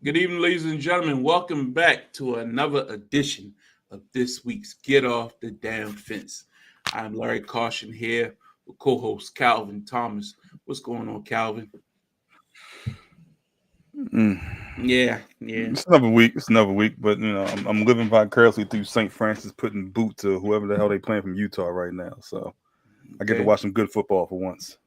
Good evening, ladies and gentlemen. Welcome back to another edition of this week's Get Off the Damn Fence. I'm Larry Caution here with co-host Calvin Thomas. What's going on, Calvin? Mm. Yeah. It's another week. It's another week, but I'm living vicariously through St. Francis putting boot to whoever the hell they playing from Utah right now. So I get to Okay. watch some good football for once.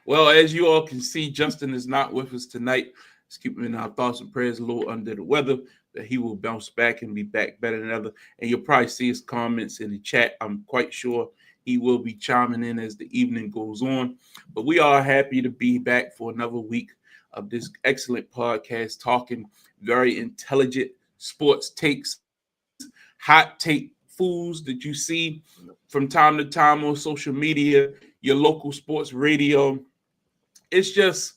Well, as you all can see, Justin is not with us tonight. Let's keep him in our thoughts and prayers. A little under the weather, that he will bounce back and be back better than ever. And you'll probably see his comments in the chat. I'm quite sure he will be chiming in as the evening goes on. But we are happy to be back for another week of this excellent podcast, talking very intelligent sports takes, hot take fools that you see from time to time on social media, your local sports radio. It's just,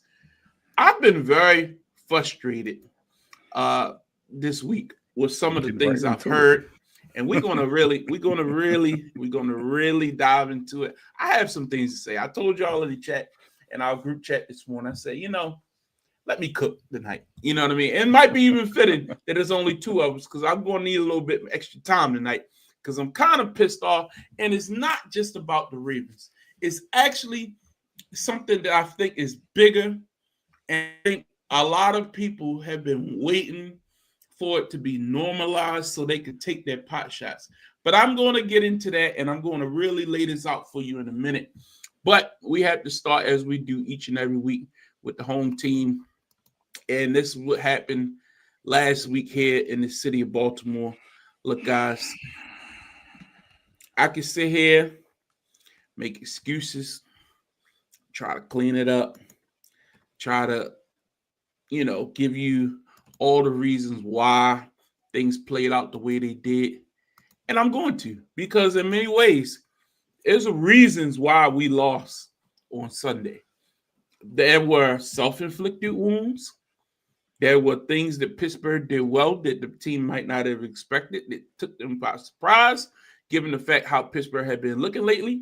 I've been very frustrated this week with some of the Getting right things I've into it. heard. And we're gonna really dive into it. I have some things to say. I told y'all in the chat, in our group chat this morning, I said, let me cook tonight. You know what I mean? It might be even fitting that there's only two of us because I'm going to need a little bit extra time tonight because I'm kind of pissed off. And it's not just about the Ravens. It's actually something that I think is bigger. And I think a lot of people have been waiting for it to be normalized so they could take their pot shots. But I'm going to get into that and I'm going to really lay this out for you in a minute. But we have to start as we do each and every week with the home team. And this is what happened last week here in the city of Baltimore. Look, guys, I can sit here, make excuses, try to clean it up, try to, give you all the reasons why things played out the way they did. And I'm going to, because in many ways, there's reasons why we lost on Sunday. There were self-inflicted wounds. There were things that Pittsburgh did well that the team might not have expected, that took them by surprise, given the fact how Pittsburgh had been looking lately.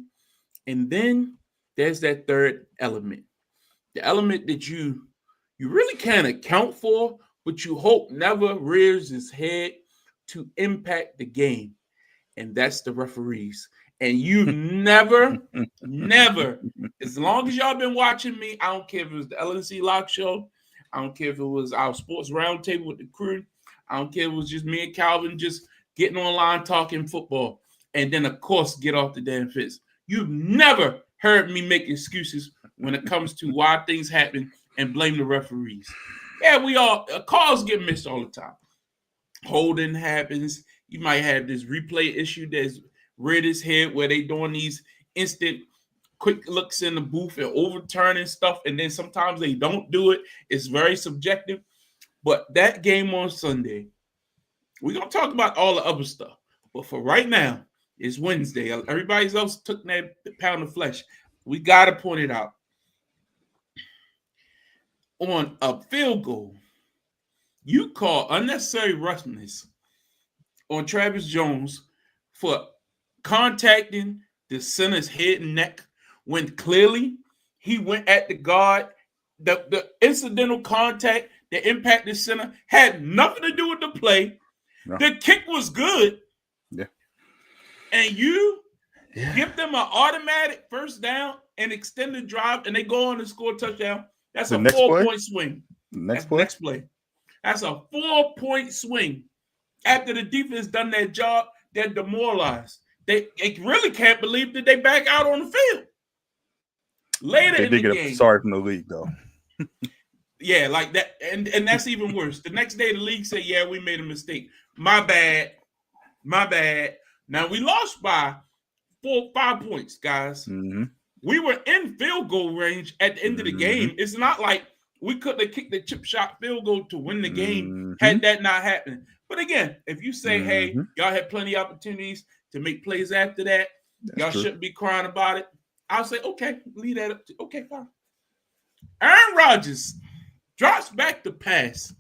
And then there's that third element, the element that you really can't account for, but you hope never rears its head to impact the game. And that's the referees. And you've never, as long as y'all been watching me, I don't care if it was the LNC Lock Show, I don't care if it was our sports roundtable with the crew, I don't care if it was just me and Calvin just getting online talking football, and then of course get off the damn fence. You've never heard me make excuses when it comes to why things happen and blame the referees. Yeah, calls get missed all the time. Holding happens. You might have this replay issue that's reared its head where they doing these instant quick looks in the booth and overturning stuff, and then sometimes they don't do it. It's very subjective. But that game on Sunday, we're going to talk about all the other stuff. But for right now, it's Wednesday. Everybody else took that pound of flesh. We got to point it out. On a field goal, you call unnecessary roughness on Travis Jones for contacting the center's head and neck when clearly he went at the guard. The incidental contact that impacted center had nothing to do with the play. No. The kick was good. Yeah. And you give them an automatic first down and extended drive, and they go on and score a touchdown. That's a 4-point swing. Next play. That's a 4-point swing. After the defense done their job, they're demoralized. They really can't believe that they back out on the field. Later they in the get game, sorry from the league though. Yeah, like that, and that's even worse. The next day, the league said, "Yeah, we made a mistake. My bad. Now we lost by 5 points, guys. Mm-hmm. We were in field goal range at the end of the game. It's not like we couldn't have kicked the chip shot field goal to win the game had that not happened. But again, if you say, hey, y'all had plenty of opportunities to make plays after that, y'all shouldn't be crying about it. I'll say, okay, leave that up. Okay, fine. Aaron Rodgers drops back the pass.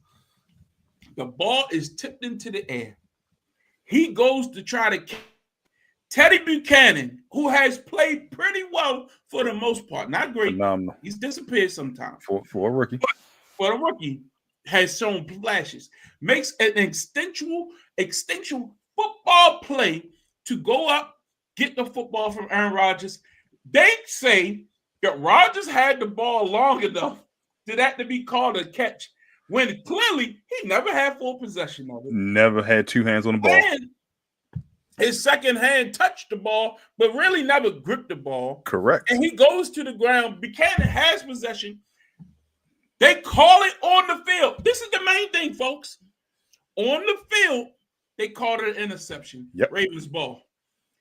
The ball is tipped into the air. He goes to try to catch Teddy Buchanan, who has played pretty well for the most part. Not great. Phenomenal. He's disappeared sometimes. For a rookie. But for a rookie, has shown flashes, makes an instinctual football play to go up, get the football from Aaron Rodgers. They say that Rodgers had the ball long enough for that to be called a catch, when clearly he never had full possession of it. Never had two hands on the ball. And his second hand touched the ball, but really never gripped the ball. Correct. And he goes to the ground. Buchanan has possession. They call it on the field. This is the main thing, folks. On the field, they called it an interception. Yep. Ravens ball.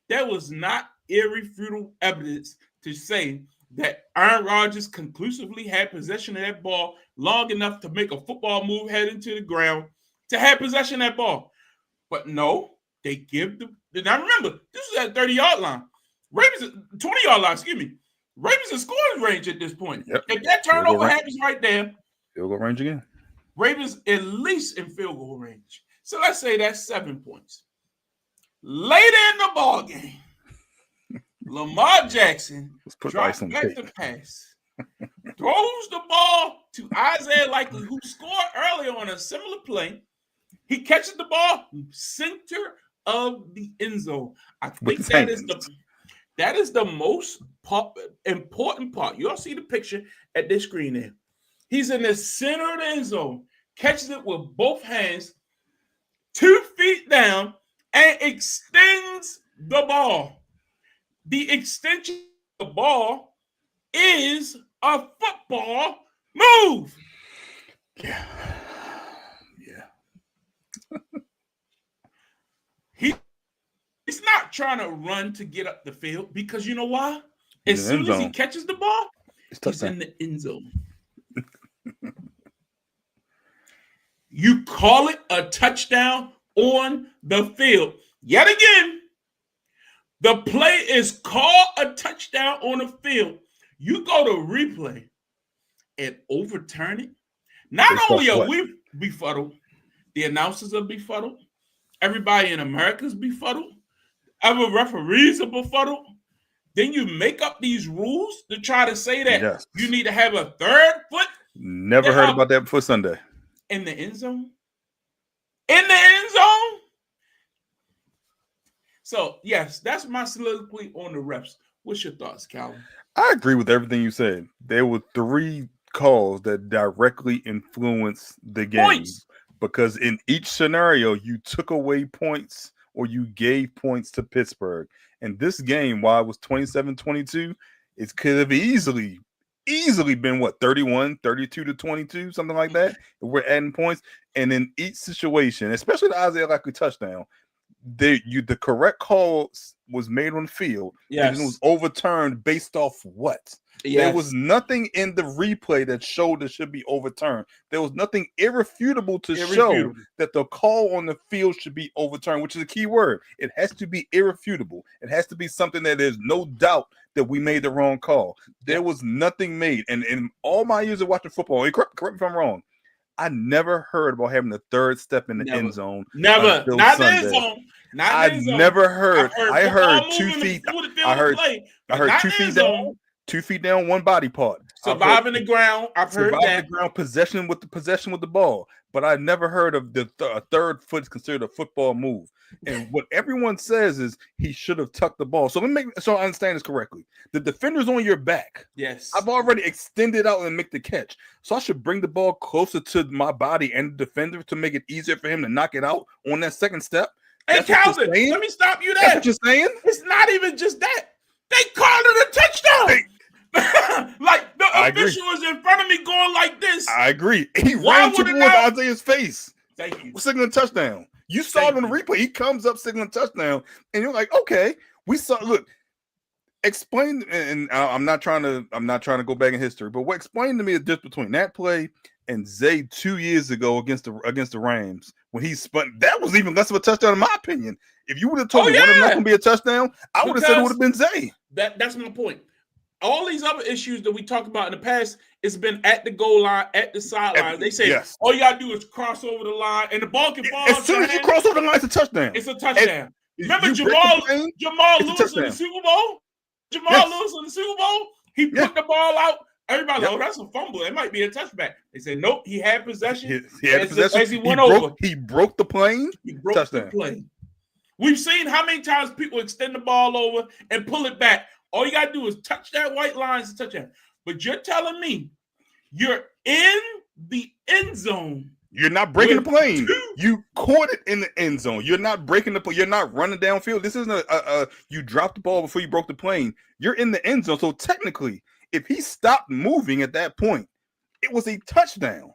That was not irrefutable evidence to say that Aaron Rodgers conclusively had possession of that ball long enough to make a football move heading to the ground to have possession of that ball. But no, they give the. Now remember, this is at 30-yard line. Ravens, 20-yard line, excuse me. Ravens in scoring range at this point. Yep. If that turnover happens right there, field goal range again. Ravens at least in field goal range. So let's say that's 7 points. Later in the ball game, Lamar Jackson drops back to pass, throws the ball to Isaiah Likely, who scored earlier on a similar play. He catches the ball center of the end zone. I think that is the most important part. You all see the picture at this screen there. He's in the center of the end zone, catches it with both hands, 2 feet down, and extends the ball. The extension of the ball is a football move. Yeah. He's not trying to run to get up the field, because you know why? As soon as he catches the ball, he's in the end zone. You call it a touchdown on the field. Yet again, the play is called a touchdown on the field. You go to replay and overturn it. Not only are we befuddled, the announcers are befuddled. Everybody in America is befuddled. Other referees are befuddled. Then you make up these rules to try to say that you need to have a third foot. Never heard about that before Sunday. In the end zone? In the end zone? So, yes, that's my soliloquy on the refs. What's your thoughts, Calvin? I agree with everything you said. There were 3 calls that directly influenced the game. Because in each scenario, you took away points or you gave points to Pittsburgh. And this game, while it was 27-22, it could have easily been, 32-22, something like that. We're adding points. And in each situation, especially the Isaiah Likely touchdown, the correct call was made on the field. Yes. And it was overturned based off what? Yes. There was nothing in the replay that showed it should be overturned. There was nothing irrefutable to show that the call on the field should be overturned, which is a key word. It has to be irrefutable. It has to be something that there's no doubt that we made the wrong call. There was nothing made. And in all my years of watching football, correct me if I'm wrong, I never heard about having the third step in the end zone. Never. Not the end zone. I never heard. I heard 2 feet. I heard 2 feet down. 2 feet down, one body part. Surviving the ground. I've heard that. The ground, possession with the ball. But I never heard of the third foot is considered a football move. And what everyone says is he should have tucked the ball. So I understand this correctly. The defender's on your back. Yes. I've already extended out and make the catch. So I should bring the ball closer to my body and the defender to make it easier for him to knock it out on that second step. And Calvin, let me stop you there. That's what you're saying? It's not even just that. They called it a touchdown. Like the official was in front of me going like this. I agree. He ran towards Isaiah's face. Thank you. Signaling touchdown. You saw it on the replay. He comes up signaling touchdown, and you're like, okay, we saw. Look, explain. And I'm not trying to go back in history, but explain to me the difference between that play and Zay 2 years ago against the Rams when he spun. That was even less of a touchdown, in my opinion. If you would have told me one of them not going to be a touchdown, I would have said it would have been Zay. That's my point. All these other issues that we talked about in the past, it's been at the goal line, at the sideline. They say all you got to do is cross over the line, and the ball can fall. As soon as you cross over the line, it's a touchdown. It's a touchdown. Remember Jamal Lewis in the Super Bowl? Jamal Lewis in the Super Bowl? He put the ball out Everybody, oh, that's a fumble. It might be a touchback. They said, nope, he had possession. He had possession. As he went over. He broke the plane. He broke touchdown. the plane. We've seen how many times people extend the ball over and pull it back. All you got to do is touch that white line to touchdown. But you're telling me you're in the end zone. You're not breaking the plane. You caught it in the end zone. You're not breaking the plane. You're not running downfield. This isn't you dropped the ball before you broke the plane. You're in the end zone. So technically, if he stopped moving at that point, it was a touchdown.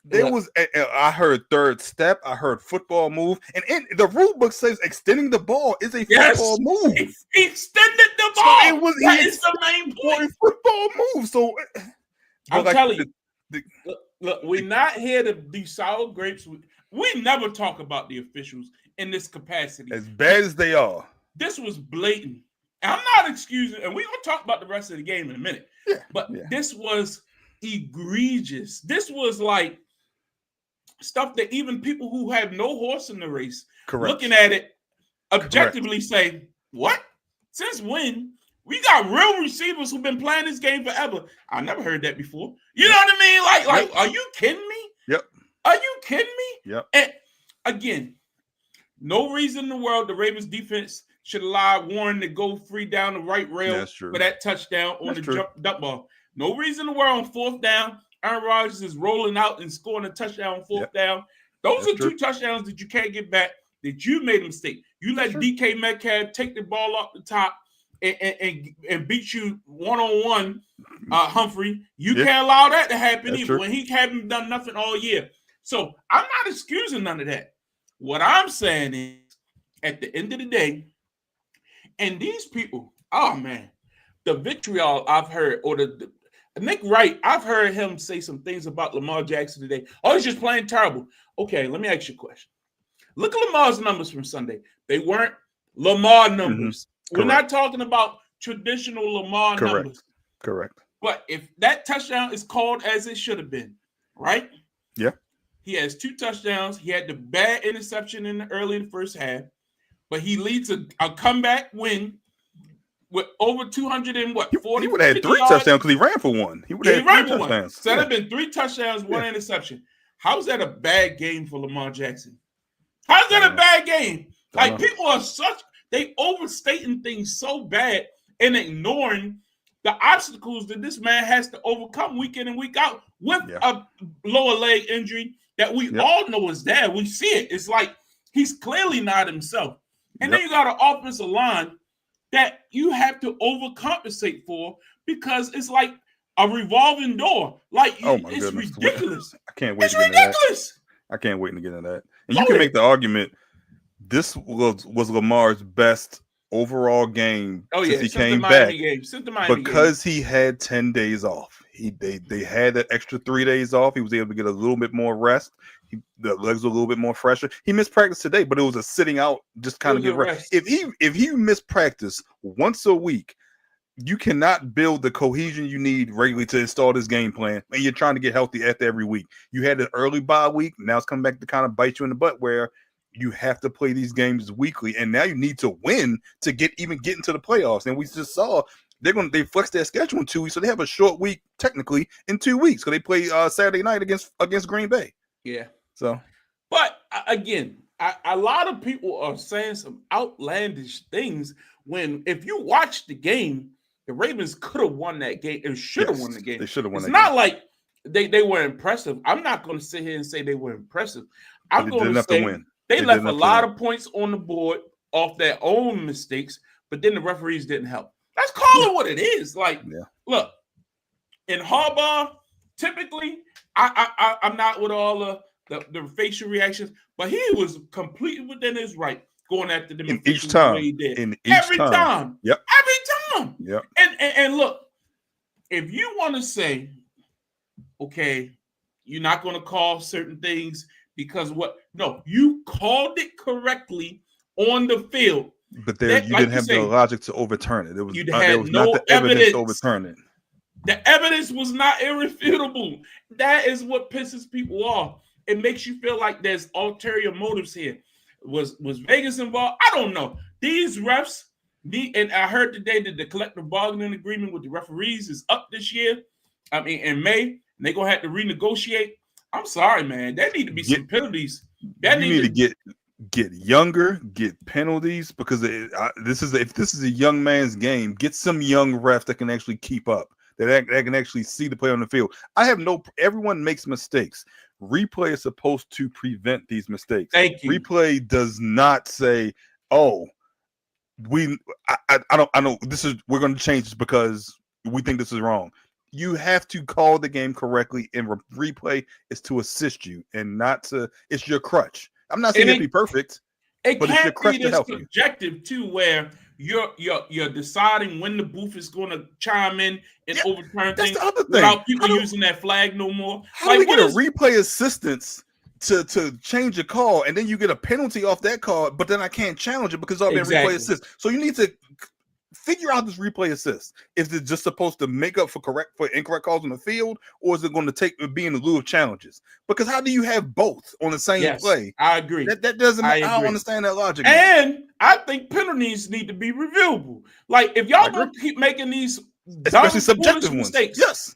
There was I heard third step. I heard football move. And the rule book says extending the ball is a football move. He extended the ball. So that is the main point. Football move. So I'm telling you. Look, we're not here to be sour grapes. We never talk about the officials in this capacity. As bad as they are. This was blatant. And I'm not excusing, and we're going to talk about the rest of the game in a minute. This was egregious. This was like stuff that even people who have no horse in the race, looking at it, objectively say, what? Since when? We got real receivers who've been playing this game forever. I never heard that before. You know what I mean? Like, are you kidding me? Yep. Are you kidding me? Yep. And again, no reason in the world the Ravens defense should allow Warren to go free down the right rail for that touchdown on the dump ball. No reason in the world on fourth down, Aaron Rodgers is rolling out and scoring a touchdown on fourth down. Those are two touchdowns that you can't get back, that you made a mistake. You let DK Metcalf take the ball off the top and beat you one-on-one, Humphrey. You can't allow that to happen either when he hadn't done nothing all year. So I'm not excusing none of that. What I'm saying is, at the end of the day, and these people, oh man, the vitriol I've heard, or the Nick Wright, I've heard him say some things about Lamar Jackson today. Oh, he's just playing terrible. Okay, let me ask you a question. Look at Lamar's numbers from Sunday. They weren't Lamar numbers. We're not talking about traditional Lamar numbers. Correct. But if that touchdown is called as it should have been, right? Yeah. He has 2 touchdowns. He had the bad interception in the first half, but he leads a comeback win with over 200 and what? 40. He would have had 3 touchdowns because he ran for one. He would have had 3 touchdowns. So that'd have been 3 touchdowns, 1 interception. How's that a bad game for Lamar Jackson? How's that a bad game? Like, people are they overstating things so bad and ignoring the obstacles that this man has to overcome week in and week out with a lower leg injury that we all know is there. We see it. It's like he's clearly not himself. And then you got an offensive line that you have to overcompensate for because it's like a revolving door. Like, it's ridiculous. I can't wait to get into that. I can't wait to get into that. And you can make the argument this was Lamar's best overall game since he came back because he had 10 days off. They had that extra 3 days off. He was able to get a little bit more rest. The legs were a little bit more fresher. He missed practice today, but it was a sitting out, just kind of get rest. If he missed practice once a week, you cannot build the cohesion you need regularly to install this game plan. And you're trying to get healthy after every week. You had an early bye week. Now it's coming back to kind of bite you in the butt where you have to play these games weekly. And now you need to win to get into the playoffs. And we just saw they flex their schedule in 2 weeks. So they have a short week technically in 2 weeks because they play Saturday night against Green Bay. Yeah. So, but again, a lot of people are saying some outlandish things when if you watch the game, the Ravens could have won that game and should have won the game. They should have won. It's not like they were impressive. I'm not going to sit here and say they were impressive. I'm going to say they left a lot of points on the board off their own mistakes, but then the referees didn't help. Let's call it what it is. Like, look, in Harbaugh, typically, I'm not with all the facial reactions, but he was completely within his right going after them each time. Every time. Yep. Every time. Yep. And look, if you want to say, okay, you're not going to call certain things because you called it correctly on the field. But you didn't have the logic to overturn it. There was not the evidence to overturn it. The evidence was not irrefutable. That is what pisses people off. It makes you feel like there's ulterior motives here. Was Vegas involved? I don't know. These refs, And I heard today that the collective bargaining agreement with the referees is up this year. I mean, in May, and they're gonna have to renegotiate. I'm sorry, man. There need to be some penalties. You need to get younger, get penalties, because if this is a young man's game, get some young refs that can actually keep up, that can actually see the play on the field. Everyone makes mistakes. Replay is supposed to prevent these mistakes. Thank you. Replay does not say, "Oh, I know we're going to change this because we think this is wrong." You have to call the game correctly, and replay is to assist you and not to. It's your crutch. I'm not saying it'd be perfect, but it's your crutch to help you. Subjective too, where you're deciding when the booth is going to chime in and overturn things without people using that flag no more. How do we get a replay assistance to change a call, and then you get a penalty off that call, but then I can't challenge it because I've been replay assist? So you need to figure out this replay assist. Is it just supposed to make up for incorrect calls on the field, or is it going to be in the lieu of challenges? Because how do you have both on the same play? I agree. That doesn't. I don't understand that logic. And I think penalties need to be reviewable. Like if y'all don't keep making these, especially subjective mistakes, yes,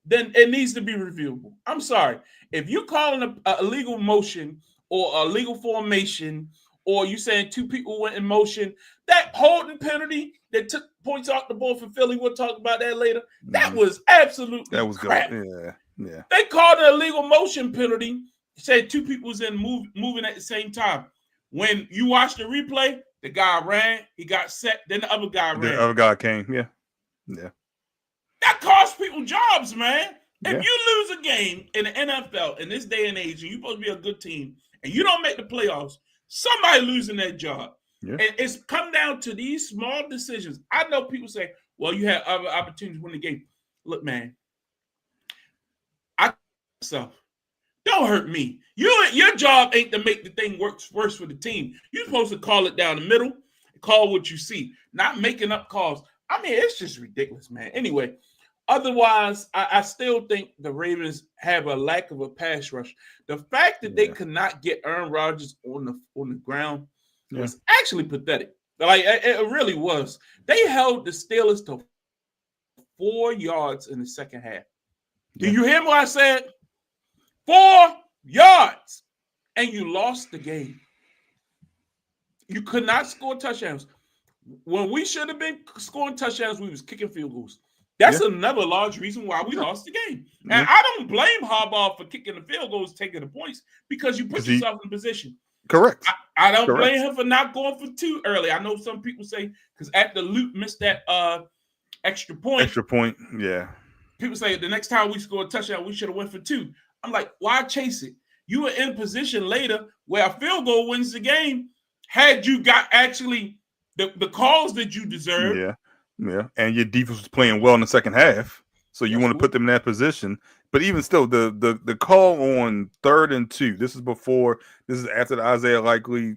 then it needs to be reviewable. I'm sorry if you calling a illegal motion or a legal formation, or you saying two people went in motion, that holding penalty that took points off the board for Philly, we'll talk about that later. That was absolutely crap. Good. Yeah. They called it a legal motion penalty, said two people was in moving at the same time. When you watch the replay, the guy ran, he got set, then the other guy ran. The other guy came, yeah. That costs people jobs, man. If you lose a game in the NFL in this day and age, and you're supposed to be a good team, and you don't make the playoffs, somebody losing their job. Yeah. And it's come down to these small decisions. I know people say, well, you had other opportunities to win the game. Look, man, don't hurt me. Your job ain't to make the thing work worse for the team. You're supposed to call it down the middle, call what you see, not making up calls. I mean, it's just ridiculous, man. Anyway, otherwise, I still think the Ravens have a lack of a pass rush. The fact that they could not get Aaron Rodgers on the ground was actually pathetic. Like it really was. They held the Steelers to 4 yards in the second half. Do you hear what I said? 4 yards, and you lost the game. You could not score touchdowns. When we should have been scoring touchdowns, we was kicking field goals. That's another large reason why we lost the game. And I don't blame Harbaugh for kicking the field goals, taking the points, because you put yourself in position. Correct. I don't blame him for not going for 2 early. I know some people say because after Luke missed that extra point. Yeah. People say the next time we score a touchdown, we should have went for 2. I'm like, why chase it? You were in position later where a field goal wins the game. Had you got actually the calls that you deserve. Yeah. And your defense was playing well in the second half. So you want to put them in that position. But even still, the call on 3rd and 2, this is after the Isaiah Likely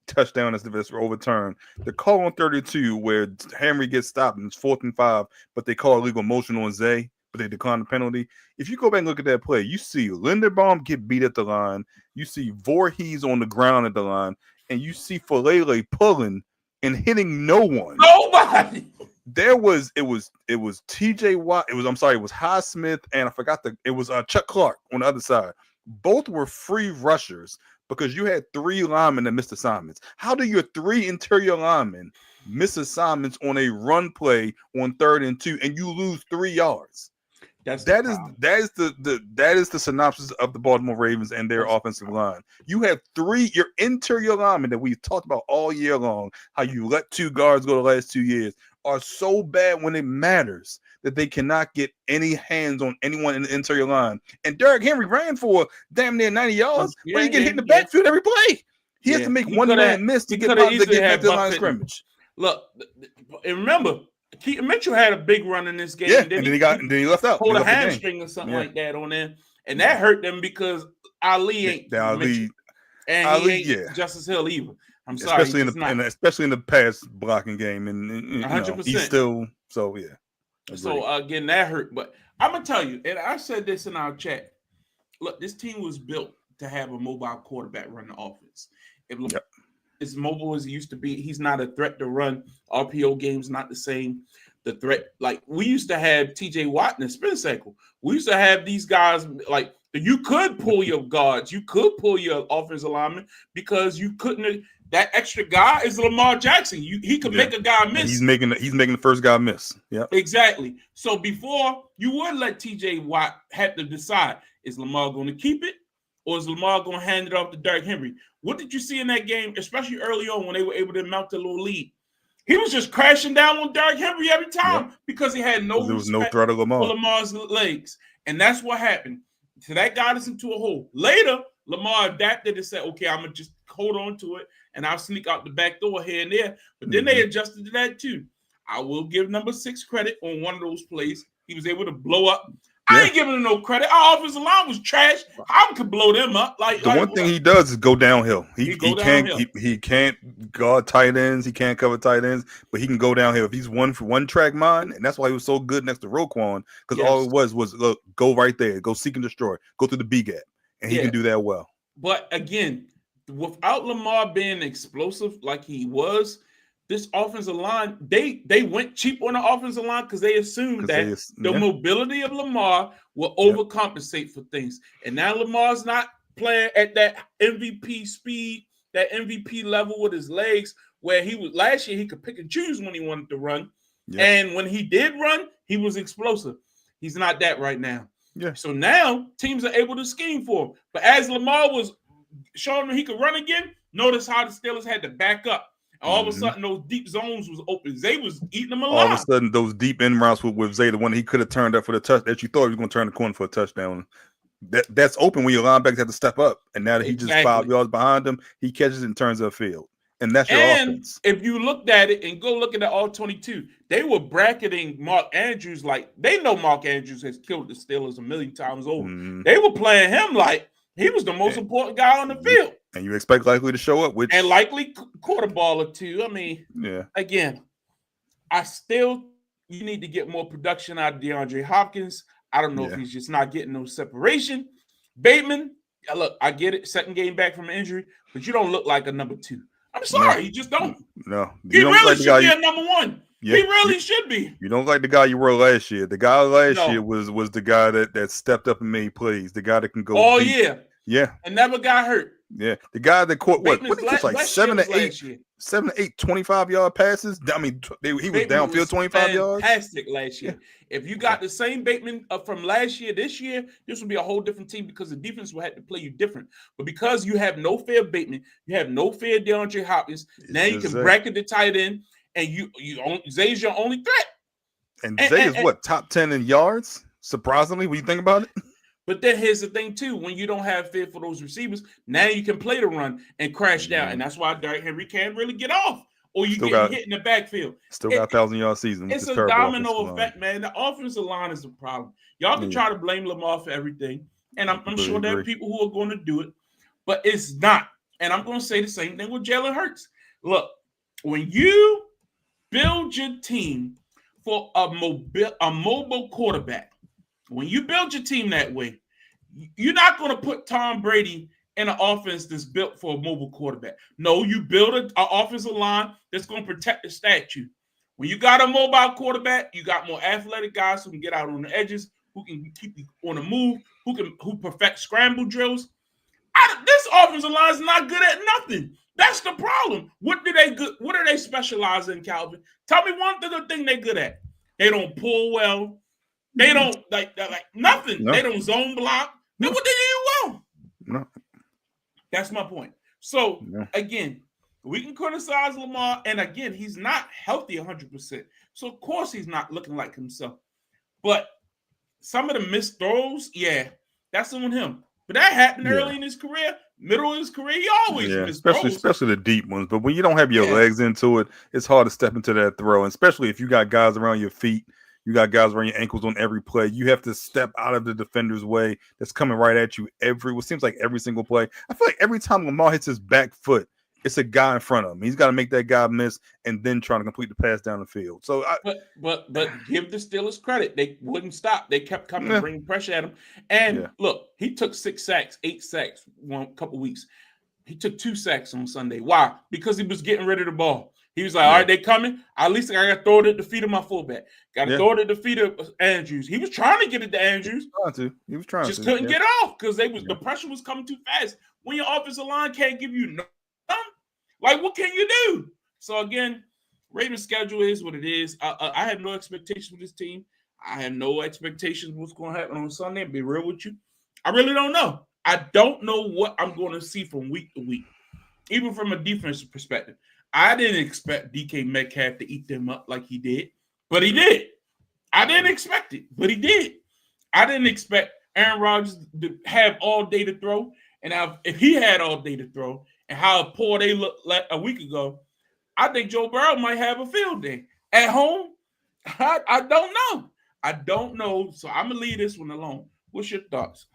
touchdown as the overturned. The call on 3rd and 2 where Henry gets stopped and it's 4th and 5, but they call illegal motion on Zay, but they decline the penalty. If you go back and look at that play, you see Linderbaum get beat at the line. You see Voorhees on the ground at the line. And you see Falele pulling and hitting no one. Nobody. It was TJ Watt. It was Highsmith, and I forgot it was Chuck Clark on the other side. Both were free rushers because you had 3 linemen that missed assignments. How do your 3 interior linemen miss assignments on a run play on 3rd and 2 and you lose 3 yards? That is the synopsis of the Baltimore Ravens and their offensive line. You have your interior linemen that we've talked about all year long, how you let 2 guards go the last 2 years, are so bad when it matters that they cannot get any hands on anyone in the interior line. And Derrick Henry ran for damn near 90 yards, but he get hit in the backfield every play. He has to make one man miss to get back to the line of scrimmage. Look, and remember, Keaton Mitchell had a big run in this game. Yeah, and then he left out. Pulled a hamstring or something like that on there. And that hurt them because Ali ain't Mitchell. And Ali, he ain't Justice Hill either. I'm sorry. Especially in the pass blocking game. And 100%. He's still, so yeah. Agreed. So again, that hurt. But I'm going to tell you, and I said this in our chat. Look, this team was built to have a mobile quarterback run the offense. as mobile as he used to be. He's not a threat to run. RPO game's not the same. The threat, like we used to have TJ Watt in the spin cycle. We used to have these guys like you could pull your guards, you could pull your offensive lineman because you couldn't. That extra guy is Lamar Jackson. He could make a guy miss. And he's making the first guy miss. Yeah, exactly. So before you would let TJ Watt have to decide: is Lamar going to keep it, or is Lamar going to hand it off to Derrick Henry? What did you see in that game, especially early on when they were able to mount a little lead? He was just crashing down on Derrick Henry every time because he had no there was no threat of Lamar. For Lamar's legs, and that's what happened. So that got us into a hole. Later, Lamar adapted and said, "Okay, I'm gonna just hold on to it, and I'll sneak out the back door here and there." But then they adjusted to that too. I will give number 6 credit on one of those plays. He was able to blow up. I ain't giving him no credit. Our offensive line was trash. How could blow them up? The one thing he does is go downhill. He can't guard tight ends. He can't cover tight ends, but he can go downhill. If he's one track mind, and that's why he was so good next to Roquan, because all it was look, go right there, go seek and destroy, go through the B gap, and he can do that well. But again, without Lamar being explosive like he was, this offensive line, they went cheap on the offensive line because they assumed that the mobility of Lamar will overcompensate for things. And now Lamar's not playing at that MVP speed, that MVP level with his legs, where he was last year. He could pick and choose when he wanted to run. And when he did run, he was explosive. He's not that right now. So now teams are able to scheme for him. But as Lamar was showing him he could run again, notice how the Steelers had to back up. All of a sudden, those deep zones was open. Zay was eating them alive. All of a sudden, those deep end routes with Zay, the one he could have turned up for the touch that you thought he was going to turn the corner for a touchdown. That's open when your linebackers have to step up. And now that he just 5 yards behind him, he catches it and turns upfield. And that's your offense. If you looked at it and go look at the All-22, they were bracketing Mark Andrews like they know Mark Andrews has killed the Steelers a million times over. They were playing him like he was the most important guy on the field. And you expect Likely to show up, and likely quarter baller too. I mean, again, you need to get more production out of DeAndre Hopkins. I don't know if he's just not getting no separation. Bateman, look, I get it, second game back from an injury, but you don't look like a number 2. I'm sorry, you just don't. No, he really should be a number 1. He really should be. You don't like the guy you were last year. The guy last year was the guy that stepped up and made plays. The guy that can go. Oh deep. Yeah, and never got hurt. Yeah, the guy that caught what did he catch, like 7 to 8 25-yard passes. I mean, he was downfield 25 yards. Fantastic last year. If you got the same Bateman from last year, this year, this would be a whole different team because the defense will have to play you different. But because you have no fear of Bateman, you have no fear of DeAndre Hopkins. Now you can bracket the tight end, and Zay's your only threat. And Zay is what, top 10 in yards? Surprisingly, when you think about it. But then here's the thing, too. When you don't have fear for those receivers, now you can play the run and crash down. And that's why Derrick Henry can't really get off. Or you get hit in the backfield. Still got 1,000-yard season. It's a domino effect, man. The offensive line is the problem. Y'all can try to blame Lamar for everything. And I'm sure there are people who are going to do it. But it's not. And I'm going to say the same thing with Jalen Hurts. Look, when you build your team for a mobile quarterback, when you build your team that way, you're not going to put Tom Brady in an offense that's built for a mobile quarterback. No, you build an offensive line that's going to protect the statue. When you got a mobile quarterback, you got more athletic guys who can get out on the edges, who can keep you on the move, who perfect scramble drills. This offensive line is not good at nothing. That's the problem. What do they specialize in, Calvin? Tell me one thing they're good at. They don't pull well. They don't like nothing. No. They don't zone block. Then what they do well? No. That's my point. So again, we can criticize Lamar, and again, he's not healthy 100%. So of course he's not looking like himself. But some of the missed throws, that's on him. But that happened early in his career, middle of his career. He always missed throws. Especially the deep ones. But when you don't have your legs into it, it's hard to step into that throw. And especially if you got guys around your feet. You got guys around your ankles on every play. You have to step out of the defender's way that's coming right at you what seems like every single play. I feel like every time Lamar hits his back foot, it's a guy in front of him. He's got to make that guy miss and then trying to complete the pass down the field. So, but give the Steelers credit. They wouldn't stop. They kept coming and bringing pressure at him. And look, he took 6 sacks, 8 sacks a couple weeks. He took 2 sacks on Sunday. Why? Because he was getting rid of the ball. He was like, all right, they coming. At least I got to throw it at the feet of my fullback. Got to throw it at the feet of Andrews. He was trying to get it to Andrews. He was trying just couldn't get off because the pressure was coming too fast. When your offensive line can't give you nothing, like what can you do? So again, Ravens' schedule is what it is. I have no expectations with this team. I have no expectations what's going to happen on Sunday. Be real with you. I really don't know. I don't know what I'm going to see from week to week, even from a defensive perspective. I didn't expect DK Metcalf to eat them up like he did, but he did. I didn't expect it, but he did. I didn't expect Aaron Rodgers to have all day to throw, and if he had all day to throw, and how poor they looked like a week ago, I think Joe Burrow might have a field day. At home, I don't know. I don't know, so I'm going to leave this one alone. What's your thoughts?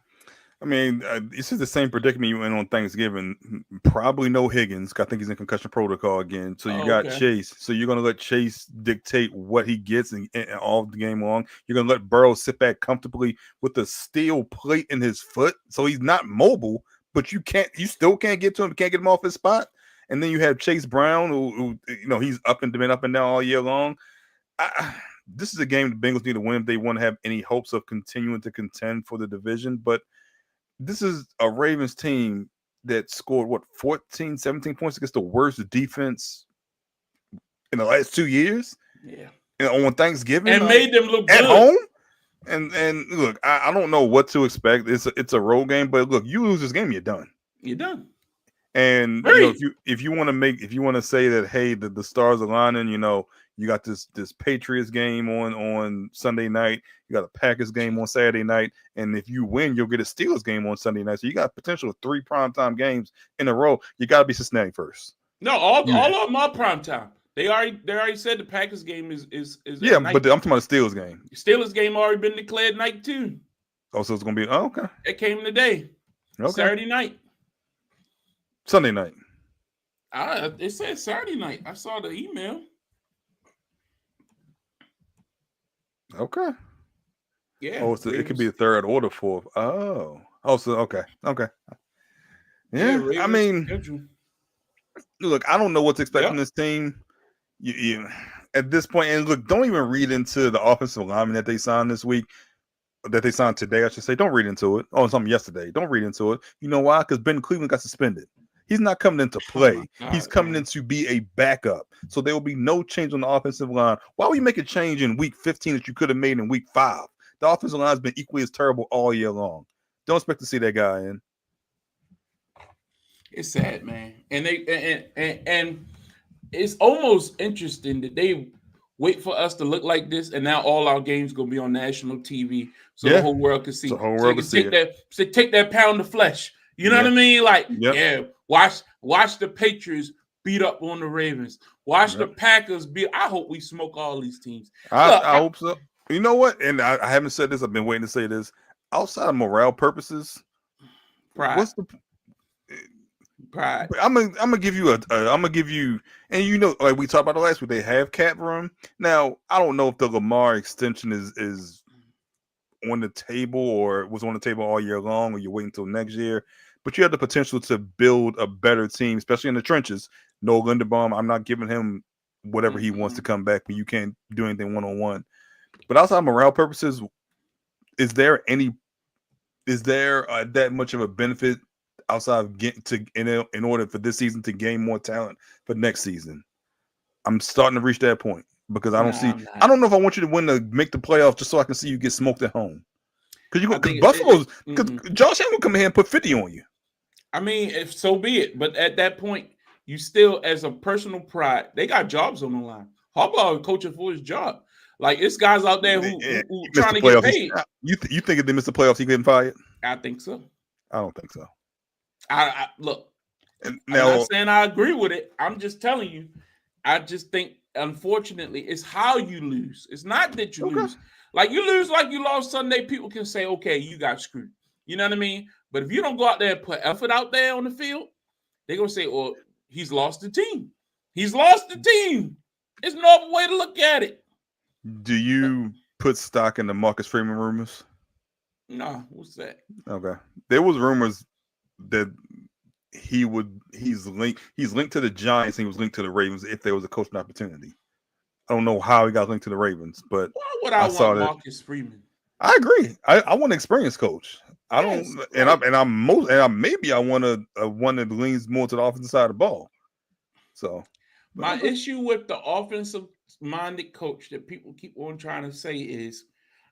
I mean, this is the same predicament you went on Thanksgiving. Probably no Higgins. I think he's in concussion protocol again. So you got Chase. So you're going to let Chase dictate what he gets and all the game long. You're going to let Burrow sit back comfortably with a steel plate in his foot. So he's not mobile, but you still can't get to him. You can't get him off his spot. And then you have Chase Brown, who he's been up and down all year long. This is a game the Bengals need to win if they want to have any hopes of continuing to contend for the division. But this is a Ravens team that scored, 14, 17 points against the worst defense in the last 2 years? Yeah. And on Thanksgiving. And made them look at good. home? And look, I don't know what to expect. It's a road game, but look, you lose this game, you're done. You're done. And if you want to say that, hey, the stars are aligning, you got this Patriots game on Sunday night, you got a Packers game on Saturday night, and if you win, you'll get a Steelers game on Sunday night. So you got potential of 3 primetime games in a row. You got to be Cincinnati first. No, all of them are primetime. They already said the Packers game is yeah, but I'm talking about the Steelers game. The Steelers game already been declared night 2. Oh, so it's gonna be okay. It came today. Okay. Saturday night. Sunday night. It said Saturday night. I saw the email. Okay. Yeah. Oh, so it could be a third or the fourth. Oh, so okay. Yeah, I mean, look, I don't know what to expect from this team. You at this point, and look, don't even read into the offensive lineman that they signed this week. That they signed today, I should say. Don't read into it. Oh, something yesterday. Don't read into it. You know why? Because Ben Cleveland got suspended. He's not coming in to play. He's coming in to be a backup. So there will be no change on the offensive line. Why would you make a change in week 15 that you could have made in week 5? The offensive line has been equally as terrible all year long. Don't expect to see that guy in. It's sad, man. And and it's almost interesting that they wait for us to look like this, and now all our games gonna be on national TV, so the whole world can see. The whole world can see it. Take that pound of flesh. You know what I mean? Like, watch the Patriots beat up on the Ravens. Watch the Packers beat. I hope we smoke all these teams. I hope so. You know what? And I haven't said this. I've been waiting to say this. Outside of morale purposes, pride. What's the pride? I'm gonna give you and like we talked about the last week, they have cap room. Now, I don't know if the Lamar extension is on the table or was on the table all year long, or you're waiting until next year. But you have the potential to build a better team, especially in the trenches. No Linderbaum, I'm not giving him whatever he wants to come back, but you can't do anything one-on-one. But outside of morale purposes, is there that much of a benefit outside of getting to in order for this season to gain more talent for next season? I'm starting to reach that point because I don't know if I want you to win to make the playoffs just so I can see you get smoked at home. Because Buffalo's Josh Allen will come in here and put 50 on you. I mean, if so be it. But at that point, you still, as a personal pride, they got jobs on the line. Harbaugh is coaching for his job. Like, it's guys out there who trying to get paid. You think if they miss the playoffs, he getting fired? I think so. I don't think so. I look. I'm not saying I agree with it. I'm just telling you. I just think, unfortunately, it's how you lose. It's not that you lose. Like, you lose like you lost Sunday, people can say, okay, you got screwed. You know what I mean? But if you don't go out there and put effort out there on the field, they're going to say, well, he's lost the team. He's lost the team. There's no other way to look at it. Do you put stock in the Marcus Freeman rumors? No. What's that? Okay. There was rumors that he's linked to the Giants and he was linked to the Ravens if there was a coaching opportunity. I don't know how he got linked to the Ravens, but why would I saw want that. Marcus Freeman? I agree. I want an experienced coach. I Yes, don't, right. I want a one that leans more to the offensive side of the ball. So my issue with the offensive minded coach that people keep on trying to say is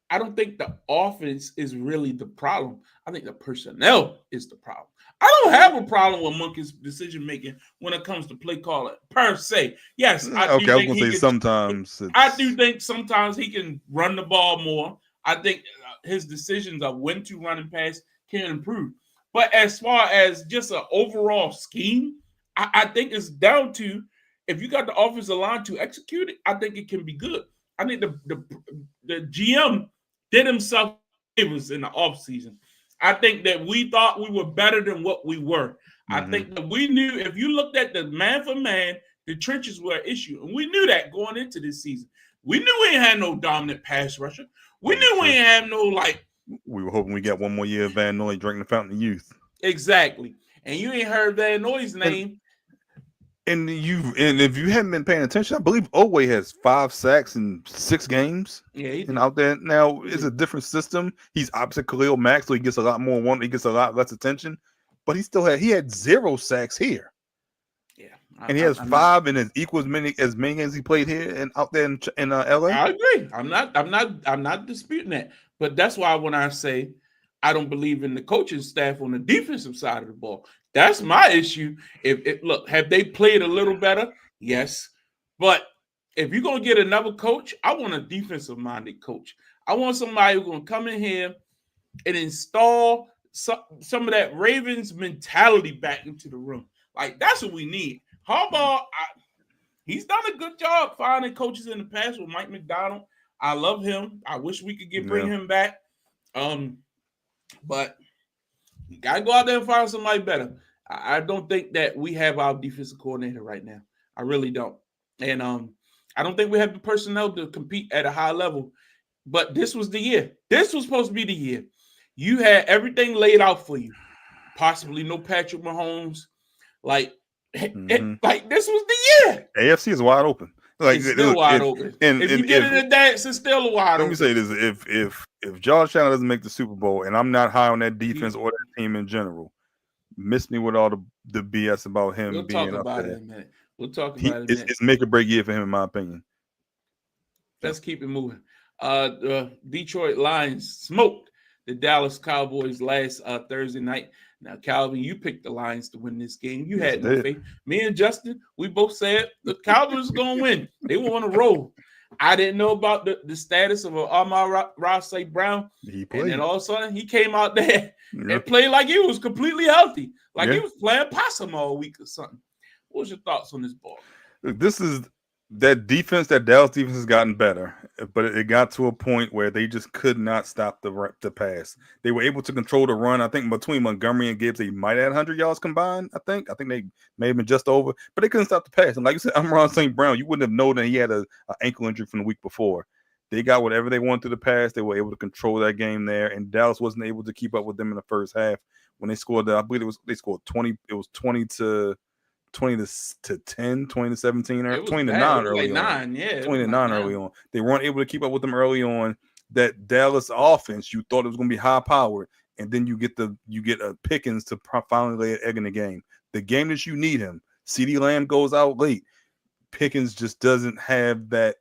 I don't think the offense is really the problem. I think the personnel is the problem. I don't have a problem with Monkey's decision making when it comes to play calling per se. Yes, I do okay, I was think gonna say sometimes I do think sometimes he can run the ball more. I think his decisions of when to run and pass can improve. But as far as just an overall scheme, I think it's down to if you got the offensive line to execute it, I think it can be good. I think the GM did himself favors in the offseason. I think that we thought we were better than what we were. I think that we knew if you looked at the man for man, the trenches were an issue. And we knew that going into this season. We knew we ain't had no dominant pass rusher. We knew we ain't have no like. We were hoping we got one more year of Van Noy drinking the fountain of youth. Exactly. And you ain't heard Van Noy's name. And if you haven't been paying attention, I believe Oweh has 5 sacks in 6 games. Yeah, he and out there now it's a different system. He's opposite Khalil Mack, so he gets a lot more he gets a lot less attention. But he had 0 sacks here. Yeah, and he has 5 and it's equal as many as he played here and out there in LA. I agree. I'm not disputing that. But that's why when I say I don't believe in the coaching staff on the defensive side of the ball, that's my issue. Look, have they played a little better? Yes. But if you're gonna get another coach, I want a defensive minded coach. I want somebody who's gonna come in here and install some of that Ravens mentality back into the room. Like that's what we need. Harbaugh, he's done a good job finding coaches in the past with Mike McDonald. I love him. I wish we could bring him back. But you gotta go out there and find somebody better. I don't think that we have our defensive coordinator right now. I really don't. And I don't think we have the personnel to compete at a high level. But this was the year. This was supposed to be the year. You had everything laid out for you. Possibly no Patrick Mahomes. Like this was the year. AFC is wide open. Like it's still wide open. And if you get it in dance, it's still wide open. Let me say this: if Josh Allen doesn't make the Super Bowl, and I'm not high on that defense or that team in general, miss me with all the BS about him being up there. We'll talk about it in a minute. It's make or break year for him, in my opinion. Let's keep it moving. The Detroit Lions smoked the Dallas Cowboys last Thursday night. Now, Calvin, you picked the Lions to win this game. You had no faith. Me and Justin, we both said the Cowboys were going to win. They were on a roll. I didn't know about the status of Amon-Ra St. Brown. He played. And then all of a sudden, he came out there and played like he was completely healthy. Like he was playing possum all week or something. What's your thoughts on this ball? Look, this is that defense. That Dallas defense has gotten better, but it got to a point where they just could not stop the pass. They were able to control the run. I think between Montgomery and Gibbs, they might have had 100 yards combined. I think they may have been just over, but they couldn't stop the pass. And like you said, Amon-Ra St. Brown, you wouldn't have known that he had an ankle injury from the week before. They got whatever they wanted through the pass. They were able to control that game there, and Dallas wasn't able to keep up with them in the first half. When they scored, I believe they scored 20. It was 20 to 10, 20 to 17, or 20 to 9 early on. 20 to 9 early on. They weren't able to keep up with them early on. That Dallas offense, you thought it was going to be high powered, and then you get a Pickens to finally lay an egg in the game. The game that you need him. CeeDee Lamb goes out late. Pickens just doesn't have that.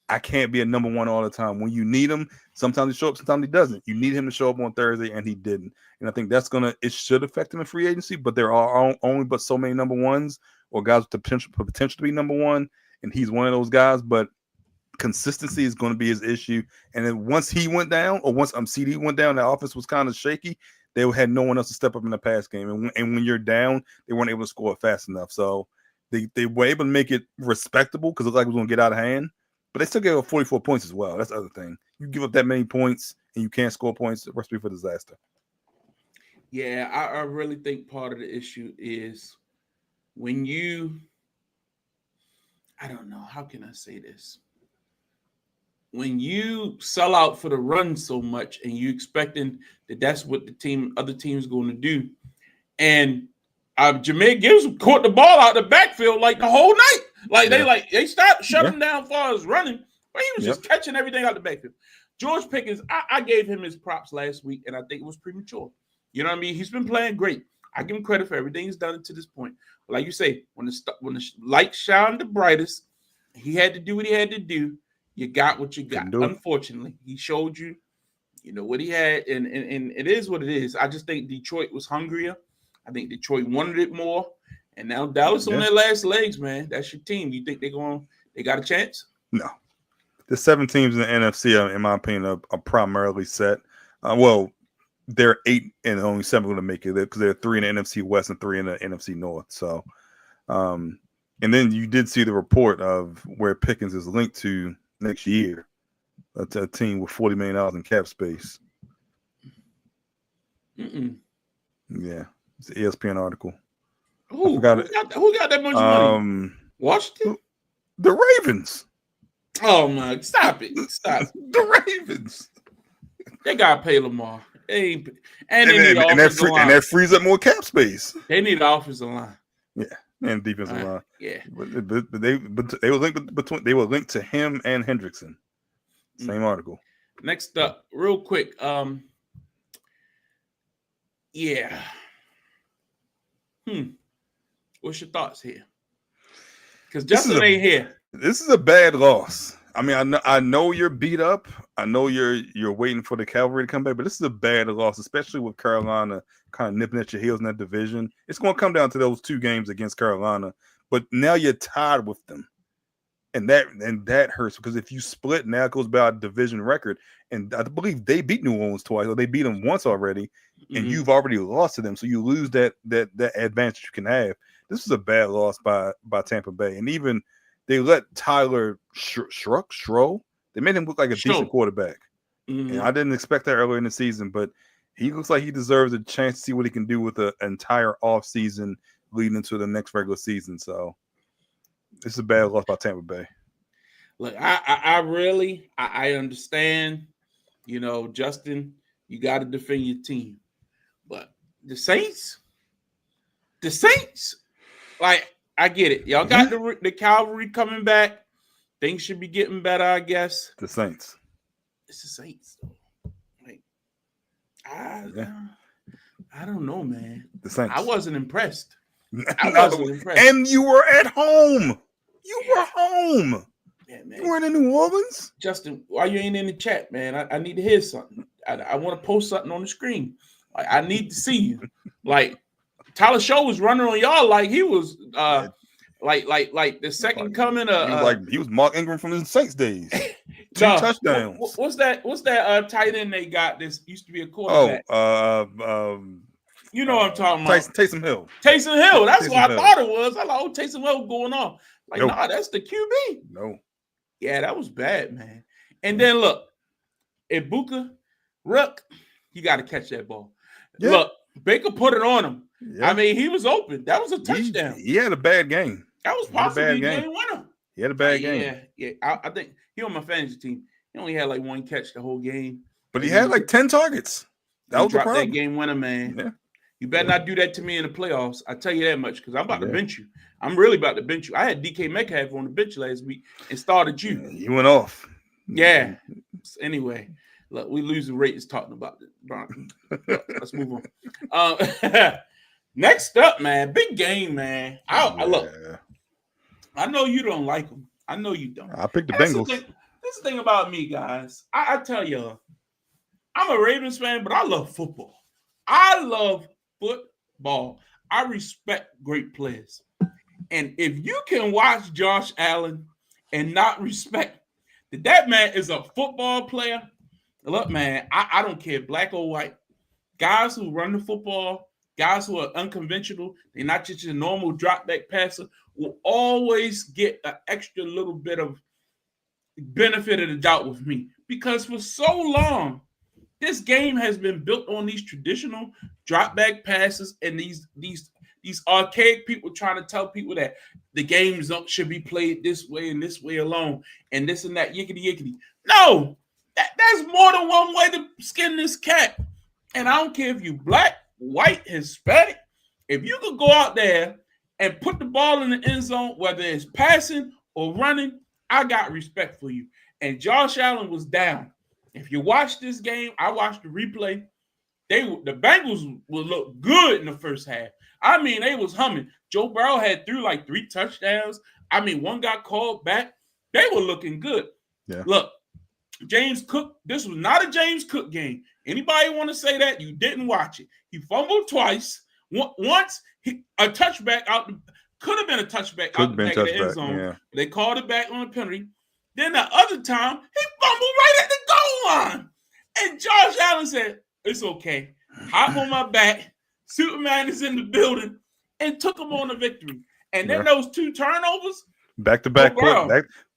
I can't be a number one all the time. When you need him, sometimes he shows up, sometimes he doesn't. You need him to show up on Thursday, and he didn't. And I think it should affect him in free agency, but there are only but so many number ones or guys with the potential to be number one, and he's one of those guys. But consistency is going to be his issue. And then once he went down, or once CD went down, the offense was kind of shaky. They had no one else to step up in the pass game. And when you're down, they weren't able to score it fast enough. So they were able to make it respectable because it looked like it was going to get out of hand. But they still gave up 44 points as well. That's the other thing. You give up that many points and you can't score points, the recipe for disaster. Yeah, I really think part of the issue is when I don't know, how can I say this? When you sell out for the run so much and you expecting that that's what other team's going to do, and Jameer Gibbs caught the ball out the backfield like the whole night. Like they stopped, shut him down as far as running, but he was just catching everything out the backfield. George Pickens, I gave him his props last week, and I think it was premature. You know what I mean? He's been playing great. I give him credit for everything he's done to this point. But like you say, when the light shined the brightest, he had to do what he had to do. You got what you got. Unfortunately, he showed you, what he had, and it is what it is. I just think Detroit was hungrier. I think Detroit wanted it more, and now Dallas on their last legs, man. That's your team. You think they got a chance? No. The 7 teams in the NFC, in my opinion, are primarily set. Well, they're 8 and only 7 going to make it because there are 3 in the NFC West and 3 in the NFC North. So, and then you did see the report of where Pickens is linked to next year. That's a team with $40 million in cap space. Yeah, it's an ESPN article. Who got that much money? Washington? The Ravens. Oh my! Stop it! Stop. The Ravens. They gotta pay Lamar. They need that frees up more cap space. They need the offensive line. Yeah, and defensive line. Yeah, but they were linked to him and Hendrickson. Same article. Next up, real quick. Yeah. What's your thoughts here? Because Justin ain't here. This is a bad loss. I mean, I know you're beat up. I know you're waiting for the cavalry to come back, but this is a bad loss, especially with Carolina kind of nipping at your heels in that division. It's going to come down to those 2 games against Carolina, but now you're tied with them, and that hurts because if you split, now it goes by a division record, and I believe they beat New Orleans twice, or they beat them once already, and you've already lost to them, so you lose that advantage you can have. This is a bad loss by Tampa Bay, and even. They let Tyler Schrock. They made him look like a decent quarterback. And I didn't expect that earlier in the season, but he looks like he deserves a chance to see what he can do with an entire offseason leading into the next regular season. So this is a bad loss by Tampa Bay. Look, I really understand, Justin, you got to defend your team. But the Saints, like, I get it. Y'all got the cavalry coming back. Things should be getting better, I guess. The Saints. It's the Saints. Like, I don't know, man. The Saints. I wasn't impressed. And you were at home. You were home. Yeah, man. You weren't in New Orleans. Justin, why you ain't in the chat, man? I need to hear something. I want to post something on the screen. Like, I need to see you. Like, Tyler Show was running on y'all like he was like the second coming of he was Mark Ingram from the Saints days. 2 touchdowns. What's that tight end they got? This used to be a quarterback. You know what I'm talking about? Taysom Hill. Taysom Hill. That's what I thought it was. I like, Taysom Hill going on. Like, nah, that's the QB. No. Yeah, that was bad, man. And then look, Ibuka, Rook, you got to catch that ball. Yeah. Look, Baker put it on him. Yeah. I mean, he was open. That was a touchdown. He had a bad game. That was possibly a game winner. He had a bad game. Yeah. I think he on my fantasy team. He only had like 1 catch the whole game. But he had like 10 targets. That was the problem. That game winner, man. Yeah. You better not do that to me in the playoffs. I tell you that much because I'm about to bench you. I'm really about to bench you. I had DK Metcalf on the bench last week and started you. You went off. Yeah. Anyway, look, we losing ratings talking about it. Let's move on. Next up, man, big game, man. Look, I know you don't like them. I know you don't. I picked the Bengals. This is the thing about me, guys. I tell you, I'm a Ravens fan, but I love football. I love football. I respect great players. And if you can watch Josh Allen and not respect that man is a football player, look, man, I don't care, black or white. Guys who run the football, guys who are unconventional, they're not just a normal drop back passer, will always get an extra little bit of benefit of the doubt with me. Because for so long, this game has been built on these traditional drop back passes and these archaic people trying to tell people that the games should be played this way and this way alone and this and that, yickety. No, there's more than one way to skin this cat. And I don't care if you black, white, Hispanic, If you could go out there and put the ball in the end zone, whether it's passing or running, I got respect for you. And Josh Allen was down. If you watch this game, I watched the replay. The Bengals would look good in the first half. I mean, they was humming. Joe Burrow had threw like 3 touchdowns. I mean, one got called back. They were looking good. Yeah. Look, James Cook, this was not a James Cook game. Anybody want to say that? You didn't watch it. He fumbled twice. Once, a touchback out, could have been a touchback out the back of the end zone. Yeah. They called it back on a penalty. Then the other time, he fumbled right at the goal line. And Josh Allen said, it's okay. Hop on my back. Superman is in the building, and took him on the victory. And then those 2 turnovers. Back-to-back.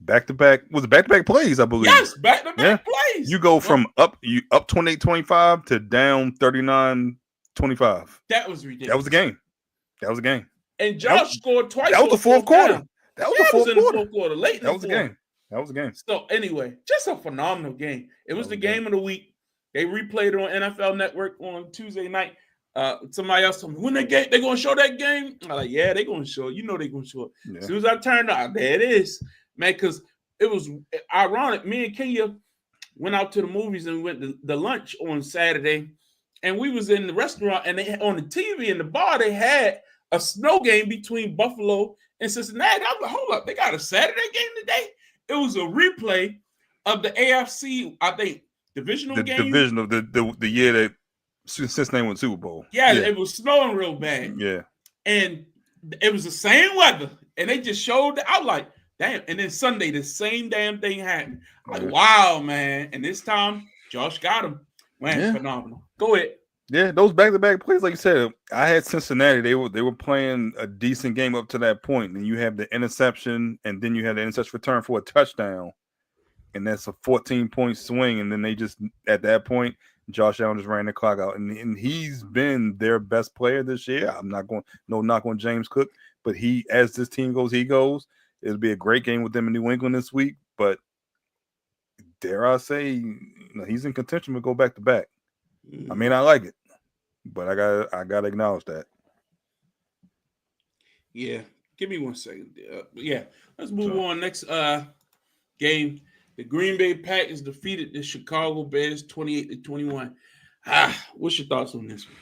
Back-to-back. Was it back-to-back plays, I believe? Yes, back-to-back plays. You go from up 28-25 to down 39-25. That was ridiculous. That was the game. And Josh scored twice. That was the fourth quarter. That was the fourth quarter. Late in the fourth. That was the game. So anyway, just a phenomenal game. It was the game of the week. They replayed it on NFL Network on Tuesday night. Somebody else told me, when they're going to show that game? I'm like, yeah, they're going to show it. You know they're going to show it. Yeah. As soon as I turned on, there it is. Man, because it was ironic. Me and Kenya went out to the movies and we went to the lunch on Saturday. And we was in the restaurant, and they on the TV in the bar, they had a snow game between Buffalo and Cincinnati. I was like, hold up, they got a Saturday game today? It was a replay of the AFC, I think, divisional game. The division of the year that Cincinnati won the Super Bowl. Yeah, it was snowing real bad. Yeah. And it was the same weather. And they just showed that. I was like, damn. And then Sunday, the same damn thing happened. Like, wow, man. And this time, Josh got him. Man, phenomenal. Go ahead. Yeah, those back-to-back plays, like you said, I had Cincinnati. They were playing a decent game up to that point. And you have the interception, and then you had the interception return for a touchdown. And that's a 14-point swing. And then they just, at that point, Josh Allen just ran the clock out. And he's been their best player this year. I'm not going, no knock on James Cook, but as this team goes, he goes. It'll be a great game with them in New England this week. But dare I say, he's in contention to go back-to-back. I mean, I like it, but I gotta acknowledge that. Yeah, give me 1 second. Let's move on. Next game, the Green Bay Packers defeated the Chicago Bears 28-21. What's your thoughts on this one?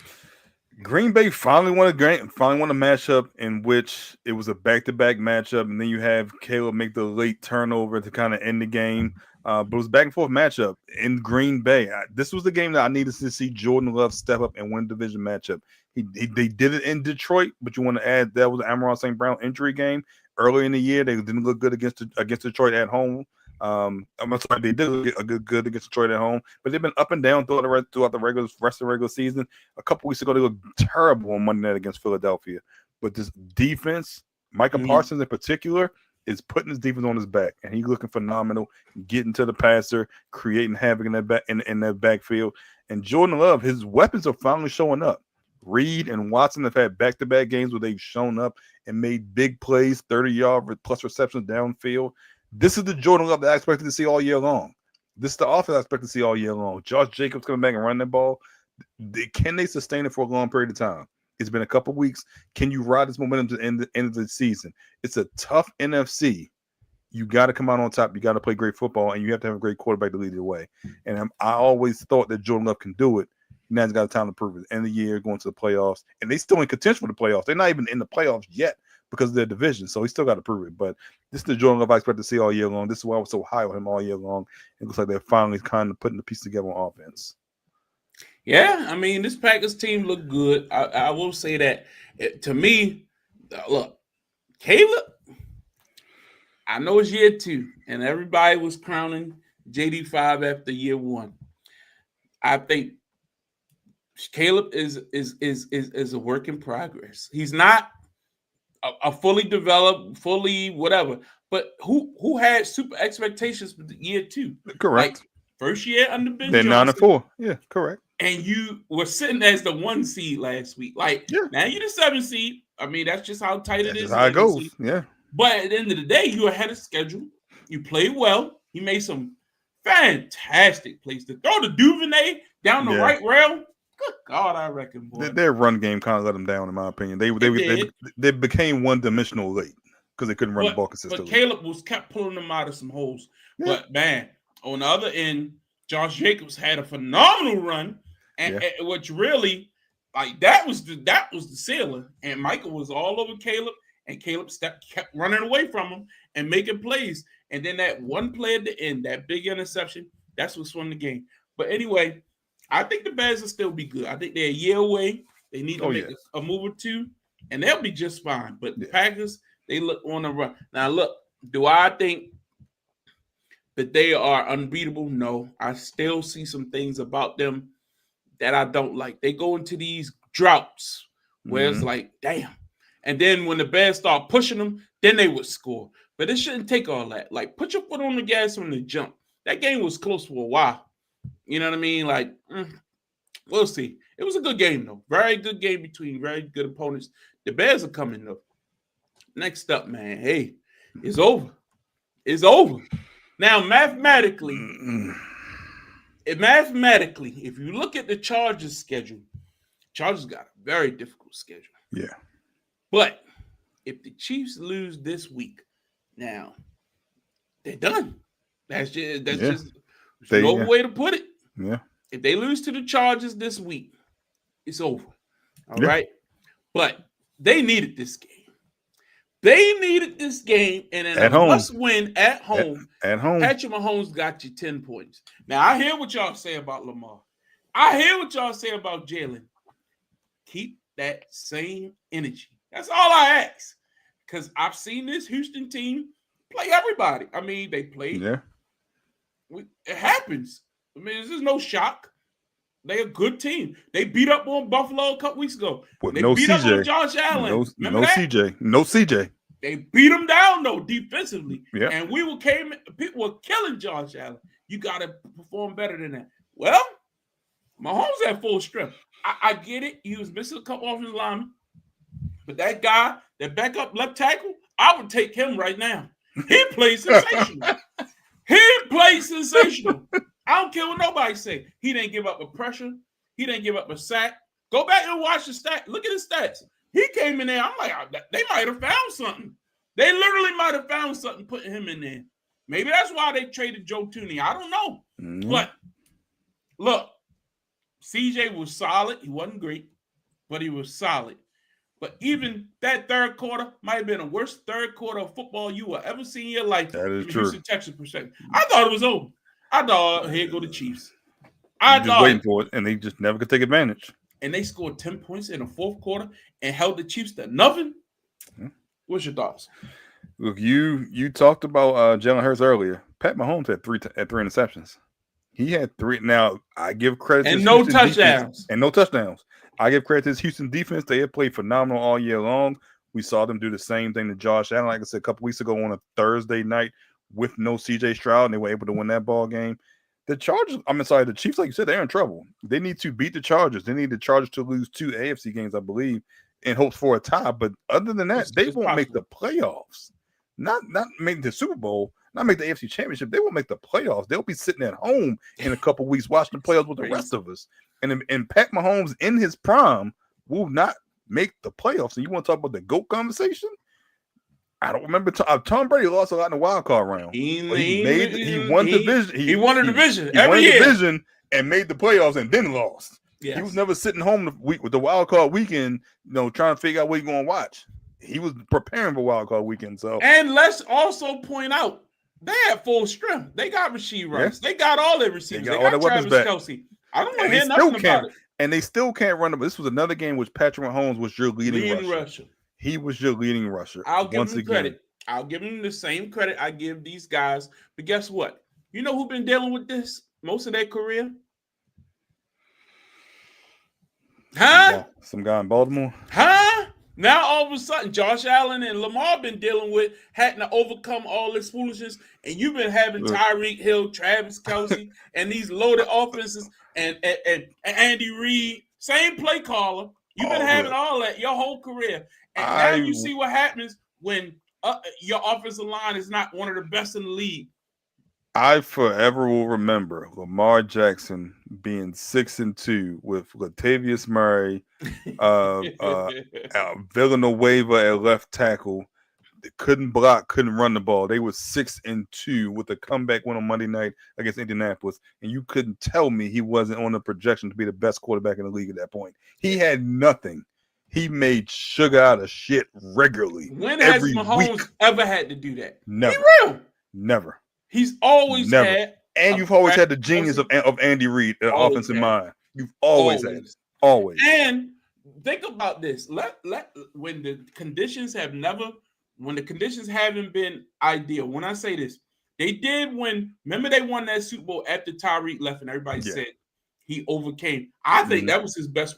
Green Bay finally won a matchup in which it was a back-to-back matchup, and then you have Caleb make the late turnover to kind of end the game. But it was a back-and-forth matchup in Green Bay. This was the game that I needed to see Jordan Love step up and win the division matchup. They did it in Detroit, but you want to add that was the Amon-Ra St. Brown injury game. Earlier in the year, they didn't look good against Detroit at home. I'm sorry, they did look good against Detroit at home, but they've been up and down throughout the rest of the regular season. A couple weeks ago, they looked terrible on Monday night against Philadelphia. But this defense, Micah Parsons in particular, is putting his defense on his back, and he's looking phenomenal, getting to the passer, creating havoc in that backfield. And Jordan Love, his weapons are finally showing up. Reed and Watson have had back-to-back games where they've shown up and made big plays, 30-yard plus receptions downfield. This is the Jordan Love that I expected to see all year long. This is the offense I expected to see all year long. Josh Jacobs coming back and running the ball. Can they sustain it for a long period of time? It's been a couple weeks. Can you ride this momentum to the end of the season? It's a tough NFC. You got to come out on top. You got to play great football, and you have to have a great quarterback to lead the way. And I always thought that Jordan Love can do it. Now he's got time to prove it. End of the year, going to the playoffs, and they still in contention for the playoffs. They're not even in the playoffs yet because of their division, so he still got to prove it. But this is the Jordan Love I expect to see all year long. This is why I was so high on him all year long. It looks like they're finally kind of putting the piece together on offense. Yeah, I mean, this Packers team looked good. I will say that. To me, look, Caleb, I know it's year 2, and everybody was crowning JD5 after year 1. I think Caleb is a work in progress. He's not a fully developed, fully whatever. But who had super expectations for year 2? Correct. Like, first year under Ben They're Johnson. 9-4. Yeah, correct. And you were sitting as the 1 seed last week. Now you're the 7 seed. I mean, that's just how tight it is. That's how it goes. Seed. Yeah. But at the end of the day, you were ahead of schedule. You played well. You made some fantastic plays. To throw the Duvernay down the right rail, Good God, I reckon, boy. Their run game kind of let them down, in my opinion. They became one-dimensional late because they couldn't run the ball consistently. But Caleb kept pulling them out of some holes. Yeah. But man, on the other end, Josh Jacobs had a phenomenal run, and which really, like that was the ceiling. And Michael was all over Caleb, and Caleb kept running away from him and making plays. And then that one play at the end, that big interception, that's what swung the game. But anyway, I think the Bears will still be good. I think they're a year away. They need to make a move or two, and they'll be just fine. But the Packers, they look on the run. Now, look, do I think that they are unbeatable? No. I still see some things about them that I don't like. They go into these droughts where it's like, damn. And then when the Bears start pushing them, then they would score. But it shouldn't take all that. Like, put your foot on the gas from the jump. That game was close for a while. You know what I mean? Like, we'll see. It was a good game, though. Very good game between very good opponents. The Bears are coming, though. Next up, man. Hey, it's over. It's over. Now, mathematically, if you look at the Chargers' schedule, Chargers got a very difficult schedule. Yeah. But if the Chiefs lose this week, now they're done. That's just no way to put it. Yeah. If they lose to the Chargers this week, it's over. All right. But they needed this game. They needed this game, and in a must-win at home. At home, Patrick Mahomes got you 10 points. Now, I hear what y'all say about Lamar. I hear what y'all say about Jalen. Keep that same energy. That's all I ask. Because I've seen this Houston team play everybody. I mean, they played. Yeah. It happens. I mean, this is no shock. They're a good team. They beat up on Buffalo a couple weeks ago. They beat up on Josh Allen. No CJ. They beat him down, though, defensively. Yeah. And people were killing Josh Allen. You got to perform better than that. Well, Mahomes had full strength. I get it. He was missing a couple offensive linemen. But that guy, that backup left tackle, I would take him right now. He plays sensational. I don't care what nobody say. He didn't give up a pressure. He didn't give up a sack. Go back and watch the stats. Look at his stats. He came in there. I'm like, they might have found something. They literally might have found something putting him in there. Maybe that's why they traded Joe Thuney. I don't know. Mm-hmm. But look, CJ was solid. He wasn't great, but he was solid. But even that third quarter might have been the worst third quarter of football you will ever see in your life. That is true. Houston, Texas perspective. I thought it was over. I thought, here go the Chiefs. Just waiting for it, and they just never could take advantage. And they scored 10 points in the fourth quarter and held the Chiefs to nothing. Mm-hmm. What's your thoughts? Look, you talked about Jalen Hurts earlier. Pat Mahomes had three interceptions. He had 3. Now, I give credit to no touchdowns. And no touchdowns. I give credit to his Houston defense. They have played phenomenal all year long. We saw them do the same thing to Josh Allen, like I said, a couple weeks ago on a Thursday night with no CJ Stroud, and they were able to win that ball game. The Chiefs, like you said, they're in trouble. They need to beat the Chargers. They need the Chargers to lose 2 AFC games, I believe, in hopes for a tie. But other than that, they won't make the playoffs. Not make the Super Bowl, not make the AFC Championship. They won't make the playoffs. They'll be sitting at home in a couple weeks watching the playoffs with the rest of us. And Pat Mahomes in his prime will not make the playoffs. And you want to talk about the GOAT conversation? I don't remember. Tom Brady lost a lot in the wild card round. He won the division. He won a division every won year. The division and made the playoffs and then lost. Yes. He was never sitting home with the wild card weekend, trying to figure out what he's going to watch. He was preparing for wild card weekend. So, and let's also point out they had full strength. They got Rasheed Rice. Yeah. They got all their receivers. They got Travis Kelce. I don't want to hear nothing about it. And they still can't run. This was another game which Patrick Mahomes was your leading rusher. He was your leading rusher. I'll give him credit. I'll give him the same credit I give these guys. But guess what? You know who's been dealing with this most of their career? Huh? Some guy in Baltimore? Huh? Now all of a sudden, Josh Allen and Lamar been dealing with having to overcome all this foolishness, and you've been having Tyreek Hill, Travis Kelce, and these loaded offenses, and Andy Reid, same play caller. You've been having all that your whole career. And now you see what happens when your offensive line is not one of the best in the league. I forever will remember Lamar Jackson being 6-2 with Latavius Murray, Villanueva at left tackle. They couldn't block, couldn't run the ball. They were 6-2 with a comeback win on Monday night against Indianapolis, and you couldn't tell me he wasn't on the projection to be the best quarterback in the league at that point. He had nothing. He made sugar out of shit regularly. When has every Mahomes week. ever had to do that? Never. Be real. Never. He's always Never. had. And you've always had the genius of Andy Reid, the offensive mind. You've always had it. Always. And think about this. When the conditions haven't been ideal. When I say this, they did win. Remember, they won that Super Bowl after Tyreek left, and everybody said he overcame. I think that was his best.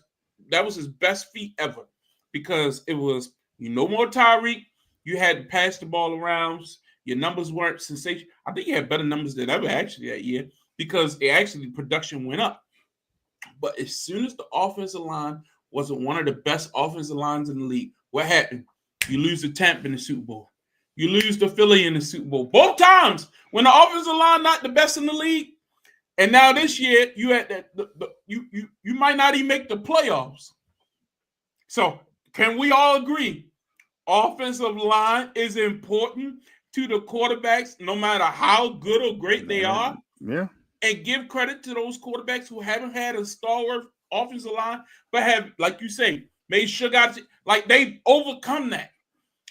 That was his best feat ever, because it was no more Tyreek. You had to pass the ball around. Your numbers weren't sensational. I think you had better numbers than ever actually that year, because production went up. But as soon as the offensive line wasn't one of the best offensive lines in the league, what happened? You lose to Tampa in the Super Bowl. You lose to Philly in the Super Bowl. Both times when the offensive line not the best in the league. And now this year you had that you might not even make the playoffs. So can we all agree? Offensive line is important to the quarterbacks, no matter how good or great they are. Yeah. And give credit to those quarterbacks who haven't had a stalwart offensive line, but have, like you say, made sure like they've overcome that.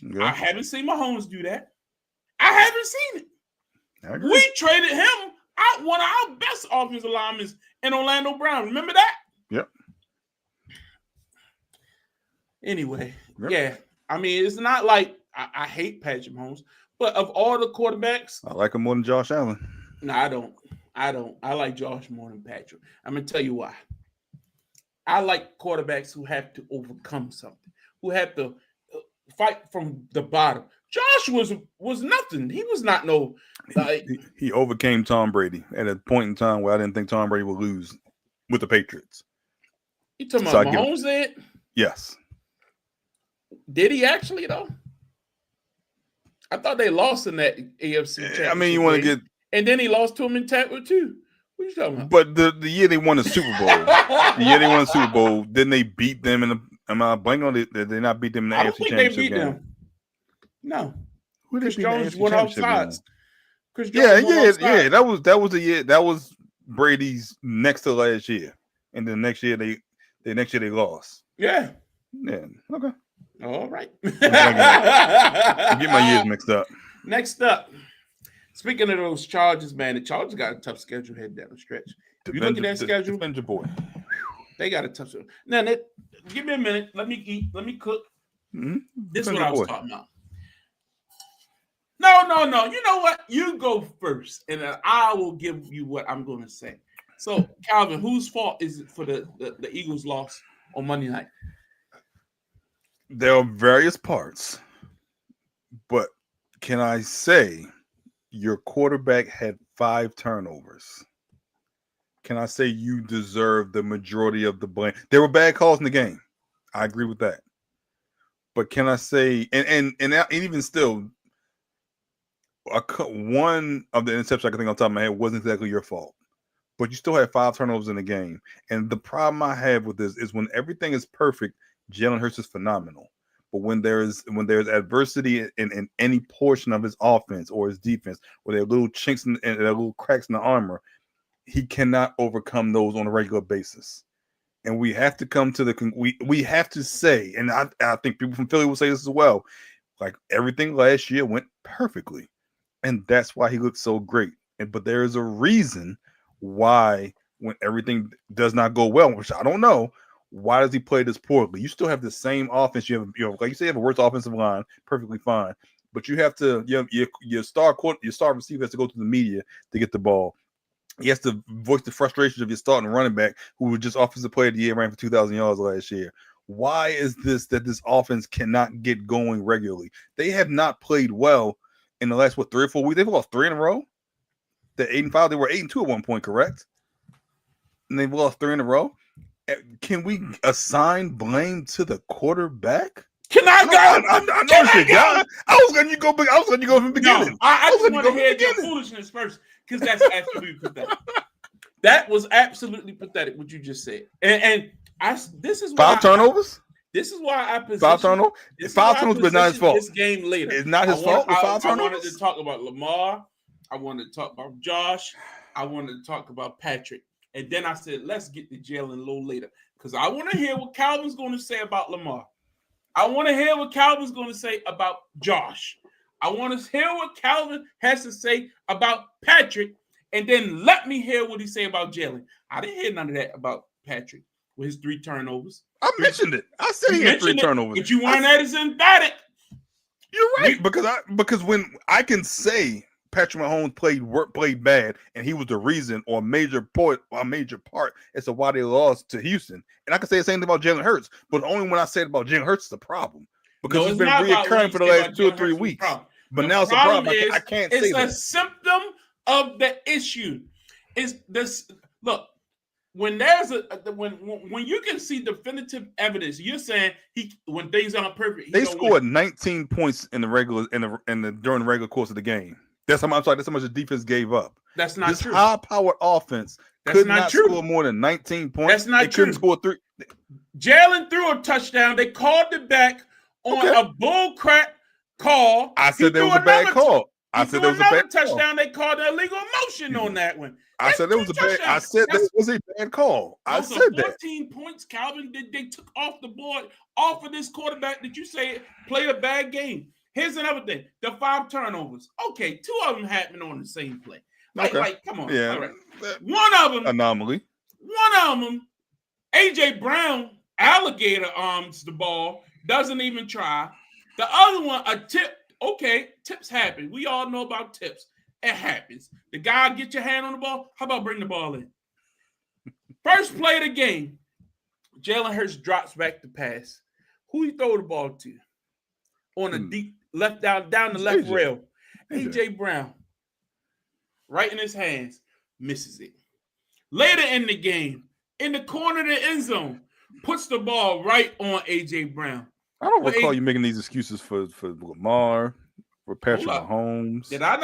Yeah. I haven't seen Mahomes do that. I haven't seen it. We traded him out, one of our best offensive linemen in Orlando Brown. Remember that? Yep. Anyway, yeah. I mean, it's not like I hate Patrick Mahomes, but of all the quarterbacks, I like him more than Josh Allen. No, I don't. I like Josh more than Patrick. I'm going to tell you why. I like quarterbacks who have to overcome something, who have to fight from the bottom. Josh was nothing. He was not no. He overcame Tom Brady at a point in time where I didn't think Tom Brady would lose with the Patriots. You talking about Mahomes did? Yes. Did he actually, though? I thought they lost in that AFC championship. I mean, you want to get... And then he lost to him in Tampa, too. What are you talking about? But the year they won the Super Bowl, didn't they beat them in the... Am I blanking on it? Did they not beat them in the AFC championship game? Them. No. Who Chris Jones went off sides. Yeah. That was the year. That was Brady's next to last year. And then next year they lost. Yeah. Yeah. Okay. All right. I get my years mixed up. Next up, speaking of those Chargers, man, the Chargers got a tough schedule heading down the stretch. You look at that schedule. Defend your boy. They got a tough schedule. Now, give me a minute. Let me eat. Let me cook. Mm-hmm. This is what I was talking about. No. You know what? You go first, and then I will give you what I'm going to say. So, Calvin, whose fault is it for the Eagles' loss on Monday night? There are various parts, but can I say your quarterback had 5 turnovers? Can I say you deserve the majority of the blame? There were bad calls in the game. I agree with that. But can I say, and even still, one of the interceptions I can think on top of my head wasn't exactly your fault. But you still had 5 turnovers in the game. And the problem I have with this is when everything is perfect, Jalen Hurts is phenomenal. But when there's adversity in any portion of his offense or his defense, where there are little chinks and little cracks in the armor, he cannot overcome those on a regular basis. And we have to come to we have to say, and I think people from Philly will say this as well, like everything last year went perfectly. And that's why he looked so great. But there is a reason why when everything does not go well, which I don't know, why does he play this poorly? You still have the same offense. You have, like you say, you have a worse offensive line, perfectly fine. But you have to, your star receiver has to go to the media to get the ball. He has to voice the frustrations of your starting running back, who was just offensive player of the year, ran for 2,000 yards last year. Why is this that this offense cannot get going regularly? They have not played well in the last 3 or 4 weeks. They've lost 3 in a row. They're 8-5. They were 8-2 at one point, correct? And they've lost 3 in a row. Can we assign blame to the quarterback? Can I go? I was letting you go from the beginning. No, I just want to hear your foolishness first. because that's absolutely pathetic. That was absolutely pathetic what you just said. And this is why 5 turnovers. This is why I position 5 turnovers. 5 turnovers, but not his fault. This game later. It's not his fault. With 5 turnovers. I wanted to talk about Lamar. I wanted to talk about Josh. I wanted to talk about Patrick. And then I said, let's get to Jalen Lowe later. Because I want to hear what Calvin's going to say about Lamar. I want to hear what Calvin's going to say about Josh. I want to hear what Calvin has to say about Patrick. And then let me hear what he say about Jalen. I didn't hear none of that about Patrick with his 3 turnovers. I mentioned it. I said he had 3 turnovers. But you weren't as emphatic. You're right. Because when I can say Patrick Mahomes played bad, and he was the reason or a major part as to why they lost to Houston. And I can say the same thing about Jalen Hurts, but only when I say it about Jalen Hurts is the problem. Because it's been reoccurring for the last 2 or 3 weeks. But now it's a problem. I can't say that. It's a symptom of the issue. Is this look? When there's when you can see definitive evidence, you're saying when things aren't perfect, they scored 19 points in the regular during the regular course of the game. That's how much the defense gave up. That's not true. This high-powered offense could not score more than 19 points. That's not true. Couldn't score 3. Jalen threw a touchdown. They called it back on a bull crap call. I said there was a bad call. I said there was a bad touchdown. They called an illegal motion on that one. I said there was a bad. I said there was a bad call. I said that. 14 points, Calvin. They took off the board off of this quarterback that you say played a bad game. Here's another thing: the 5 turnovers. Okay, 2 of them happened on the same play. Like, come on. Yeah. All right. One of them anomaly. One of them, AJ Brown, alligator arms the ball, doesn't even try. The other one, a tip. Okay, tips happen. We all know about tips. It happens. The guy get your hand on the ball. How about bring the ball in? First play of the game, Jalen Hurts drops back to pass. Who he throw the ball to? On a deep left down the left rail. AJ Brown, right in his hands, misses it. Later in the game, in the corner of the end zone, puts the ball right on AJ Brown. I don't recall you making these excuses for Lamar, for Patrick Mahomes. Did I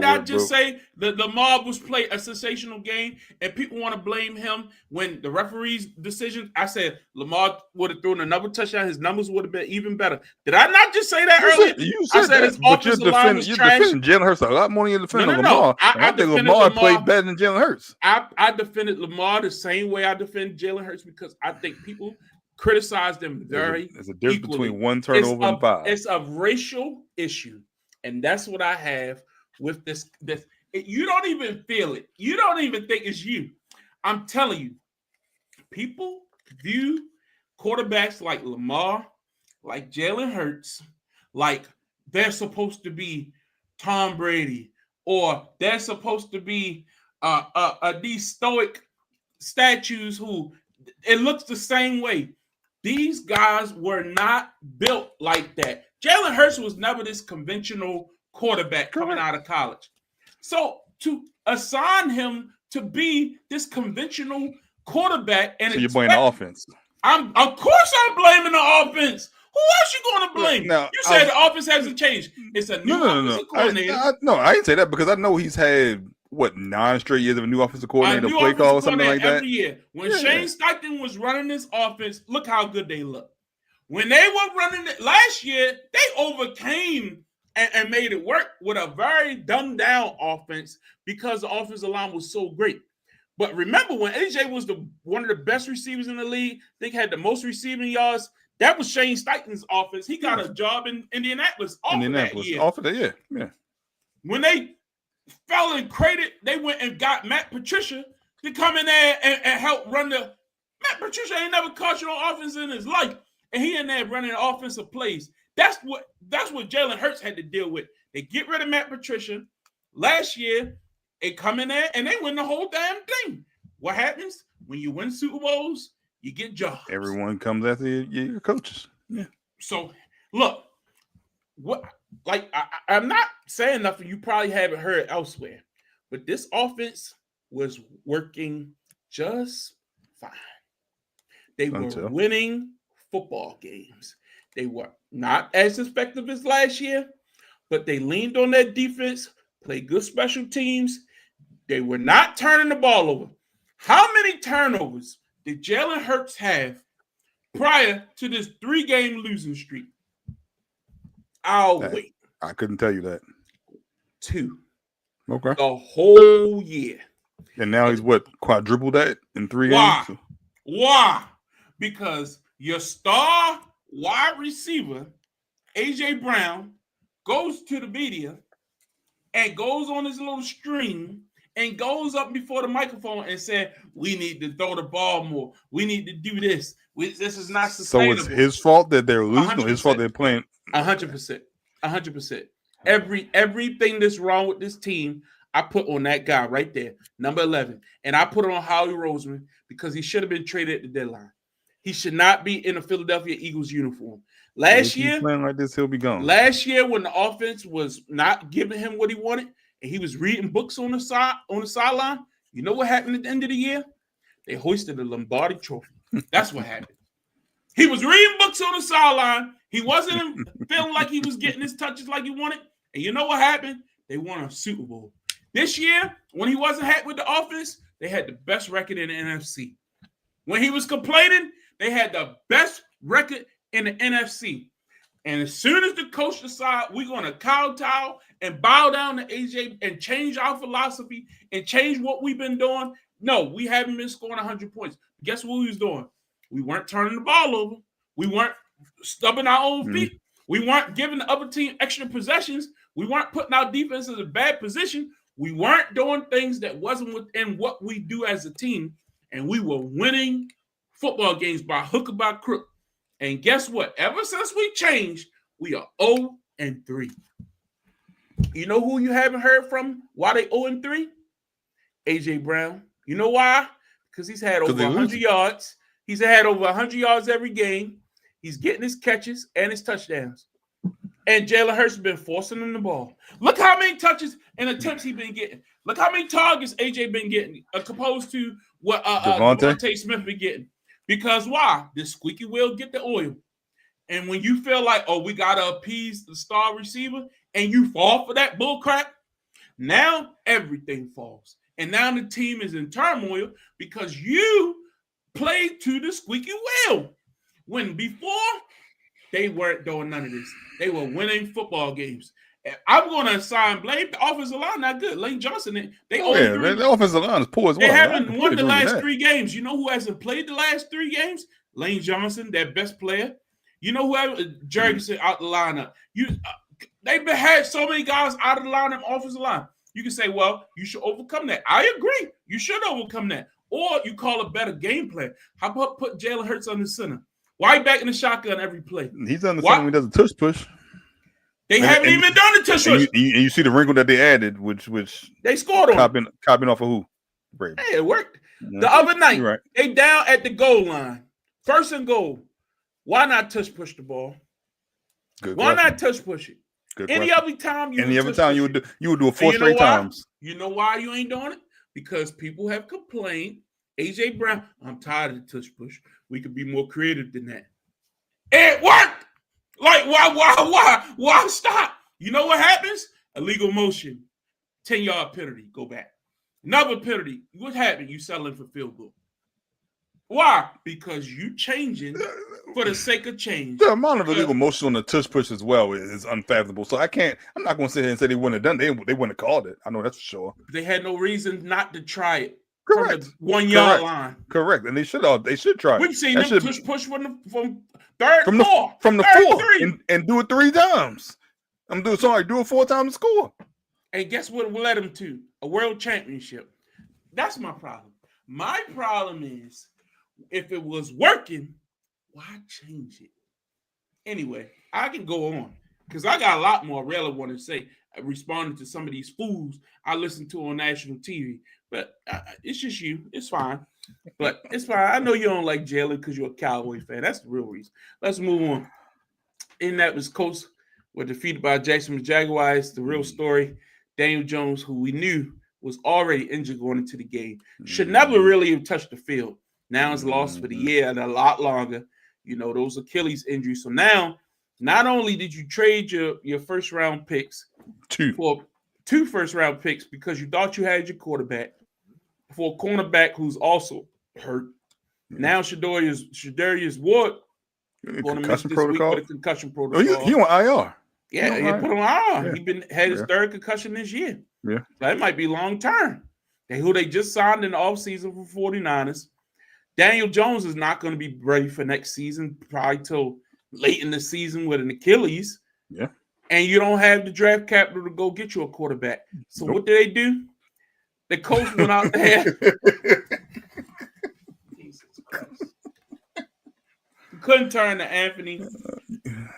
not just say that Lamar was playing a sensational game and people want to blame him when the referee's decision? I said Lamar would have thrown another touchdown. His numbers would have been even better. Did I not just say that earlier? I said his offensive line was trash. You're defending Jalen Hurts a lot more than you're defending Lamar. I think Lamar played better than Jalen Hurts. I defended Lamar the same way I defend Jalen Hurts because I think people criticize them very There's a difference between 1 turnover and 5. It's a racial issue, and that's what I have with this. You don't even feel it. You don't even think it's you. I'm telling you, people view quarterbacks like Lamar, like Jalen Hurts, like they're supposed to be Tom Brady, or they're supposed to be these stoic statues who it looks the same way. These guys were not built like that. Jalen Hurts was never this conventional quarterback coming out of college. So to assign him to be this conventional quarterback, and so you're blaming the offense. Of course I'm blaming the offense. Who else you going to blame? Now, you said the offense hasn't changed. It's a new offensive coordinator. I didn't say that because I know he's had 9 straight years of a new offensive coordinator, play call or something like that. Every year. When Shane Steichen was running this offense, look how good they look. When they were running it last year, they overcame and made it work with a very dumbed down offense because the offensive line was so great. But remember when AJ was one of the best receivers in the league, I think had the most receiving yards. That was Shane Steichen's offense. He got a job in Indianapolis off of that year. Off of that, yeah. When they fell and crated, they went and got Matt Patricia to come in there and help run the. Matt Patricia ain't never coached on offense in his life, and he in there running offensive plays. That's what Jalen Hurts had to deal with. They get rid of Matt Patricia last year. They come in there and they win the whole damn thing. What happens when you win Super Bowls? You get jobs. Everyone comes after your coaches. Yeah. So look, what? Like I'm not saying nothing you probably haven't heard elsewhere, but this offense was working just fine. They were winning football games. They were not as effective as last year, but they leaned on their defense, played good special teams, They were not turning the ball over. How many turnovers did Jalen Hurts have prior to this 3-game losing streak? I'll wait. I couldn't tell you that. 2. Okay. The whole year. And now he's what? Quadrupled that in 3 games? Why? Because your star wide receiver, A.J. Brown, goes to the media and goes on his little stream and goes up before the microphone and said, we need to throw the ball more. We need to do this. This is not sustainable. So it's his fault that they're losing, or his fault they're playing? 100%. 100%. Everything that's wrong with this team, I put on that guy right there, number 11. And I put it on Howie Roseman because he should have been traded at the deadline. He should not be in a Philadelphia Eagles uniform. Last year, playing like this, he'll be gone. Last year, when the offense was not giving him what he wanted, and he was reading books on the sideline, you know what happened at the end of the year? They hoisted the Lombardi Trophy. That's what happened. He was reading books on the sideline. He wasn't feeling like he was getting his touches like he wanted. And you know what happened? They won a Super Bowl. This year, when he wasn't happy with the offense, they had the best record in the NFC. When he was complaining, they had the best record in the NFC. And as soon as the coach decided we're going to kowtow and bow down to AJ and change our philosophy and change what we've been doing, no, we haven't been scoring 100 points. Guess what we was doing? We weren't turning the ball over. We weren't stubbing our own feet. We weren't giving the other team extra possessions. We weren't putting our defense in a bad position. We weren't doing things that wasn't within what we do as a team. And we were winning football games by hook or by crook. And guess what? Ever since we changed, we are 0-3. You know who you haven't heard from? Why they 0-3? A.J. Brown. You know why? Because he's had over 100 yards. He's had over 100 yards every game. He's getting his catches and his touchdowns. And Jalen Hurts has been forcing him the ball. Look how many touches and attempts he's been getting. Look how many targets A.J. been getting opposed to what Devontae Smith been getting. Because why? The squeaky wheel get the oil. And when you feel like, oh, we got to appease the star receiver, and you fall for that bull crap, now everything falls. And now the team is in turmoil because you played to the squeaky wheel. When before, they weren't doing none of this. They were winning football games. I'm going to assign blame. The offensive line not good. Lane Johnson, the offensive line is poor as well. They haven't won the last 3 games. You know who hasn't played the last 3 games? Lane Johnson, their best player. You know who? Jurgensen out the lineup. They've had so many guys out of the lineup, offensive line. You can say, well, you should overcome that. I agree. You should overcome that. Or you call a better game plan. How about put Jalen Hurts on the center? Why are you back in the shotgun every play? He's on the center when he does a tush push. They haven't even done the tush push. And you see the wrinkle that they added, which they scored on. Copying off of who? Brady. Hey, it worked. Yeah. The other night, they down at the goal line. 1st and goal. Why not tush push the ball? Why not tush push it? Any other time you would do it 4 straight times. You know why you ain't doing it? Because people have complained. A.J. Brown, I'm tired of the tush push. We could be more creative than that. It worked. Like, why stop? You know what happens? Illegal motion. 10-yard penalty. Go back. Another penalty. What happened? You settling for field goal. Why? Because you changing for the sake of change. The amount of illegal motion on the tush push as well is unfathomable. So I'm not going to sit here and say they wouldn't have done it. They wouldn't have called it. I know that's for sure. They had no reason not to try it. Correct. From the 1-yard line. Correct. And they should try it. We've seen them push from third from the 4 and do it 3 times. Do it 4 times and score. And guess what will let them to? A world championship. That's my problem. My problem is if it was working, why change it? Anyway, I can go on because I got a lot more I really want to say. Responding to some of these fools I listen to on national TV. But it's just you. It's fine. But it's fine. I know you don't like Jalen because you're a Cowboy fan. That's the real reason. Let's move on. Indianapolis Colts were defeated by Jacksonville Jaguars. The real story, Daniel Jones, who we knew was already injured going into the game, should never really have touched the field. Now it's lost for the year and a lot longer. You know, those Achilles injuries. So now, not only did you trade your first-round picks for 2 first-round picks because you thought you had your quarterback for a cornerback who's also hurt. Yeah. Now Shadarius Ward going to miss Concussion this week protocol. with a concussion Oh, protocol. he on IR. Yeah, He he on put him on. Yeah. He had his Yeah. 3rd concussion this year. Yeah. That might be long term. Who they just signed in the offseason for 49ers. Daniel Jones is not going to be ready for next season, probably till late in the season with an Achilles. Yeah. And you don't have the draft capital to go get you a quarterback. So Nope. what do they do? The coach went out there. Jesus Christ. You couldn't turn to Anthony.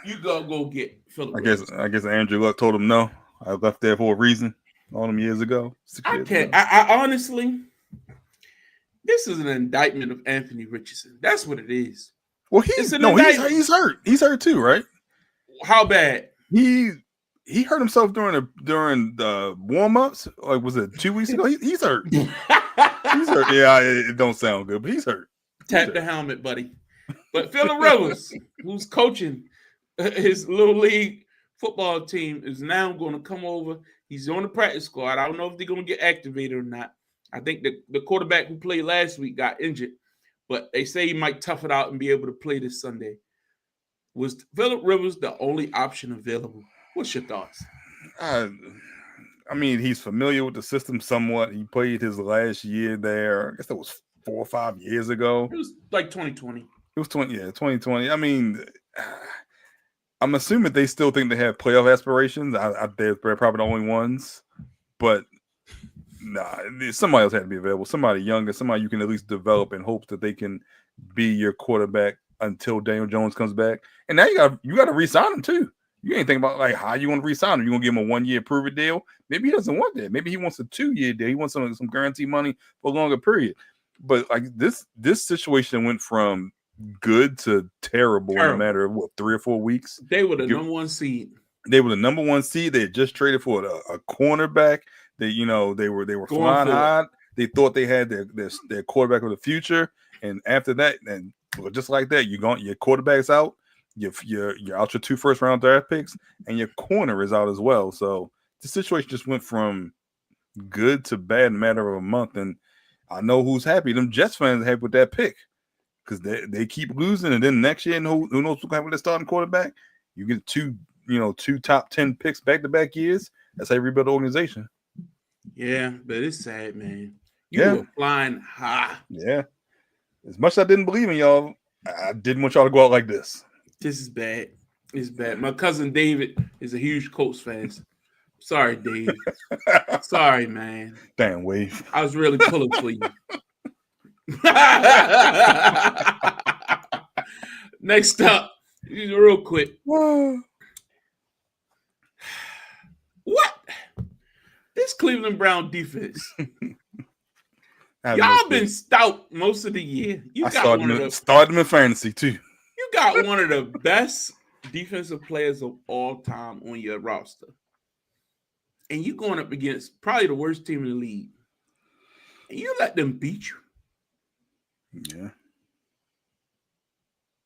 You go get Philip. I guess Andrew Luck told him no. I left there for a reason all them years ago. I honestly, this is an indictment of Anthony Richardson. That's what it is. Well, he's hurt. He's hurt too, right? How bad? He hurt himself during the warm-ups. Like, was it 2 weeks ago? He's hurt. He's hurt. Yeah, it don't sound good, but he's hurt. Tap the helmet, buddy. But Phillip Rivers, who's coaching his little league football team, is now going to come over. He's on the practice squad. I don't know if they're going to get activated or not. I think the quarterback who played last week got injured, but they say he might tough it out and be able to play this Sunday. Was Phillip Rivers the only option available? What's your thoughts? I mean, he's familiar with the system somewhat. He played his last year there. I guess that was 4 or 5 years ago. It was like 2020. It was 2020. I mean, I'm assuming they still think they have playoff aspirations. They're probably the only ones, but nah, somebody else had to be available. Somebody younger, somebody you can at least develop in hopes that they can be your quarterback until Daniel Jones comes back. And now you got to re-sign him too. You ain't thinking about like how you want to re-sign him. You gonna give him a 1-year prove-it deal? Maybe he doesn't want that. Maybe he wants a 2-year deal. He wants some guaranteed money for a longer period. But like this situation went from good to terrible in a matter of 3 or 4 weeks. They were the number 1 seed. They were the number 1 seed. They had just traded for a cornerback. They were flying high. They thought they had their quarterback of the future. And after that, and just like that, your quarterback's out. You're out your 2 first-round draft picks, and your corner is out as well. So the situation just went from good to bad in a matter of a month. And I know who's happy. Them Jets fans are happy with that pick because they keep losing, and then next year, who knows what's going to starting quarterback? You get 2 top 10 picks back-to-back years. That's how you rebuild the organization. Yeah, but it's sad, man. You were flying high. Yeah. As much as I didn't believe in y'all, I didn't want y'all to go out like this. This is bad. It's bad. My cousin David is a huge Colts fan. Sorry, Dave. Sorry, man. Damn, Wave. I was really pulling for you. Next up, real quick. What? This Cleveland Brown defense. Y'all been stout most of the year. Started them in fantasy too. You got one of the best defensive players of all time on your roster. And you going up against probably the worst team in the league. And you let them beat you. Yeah.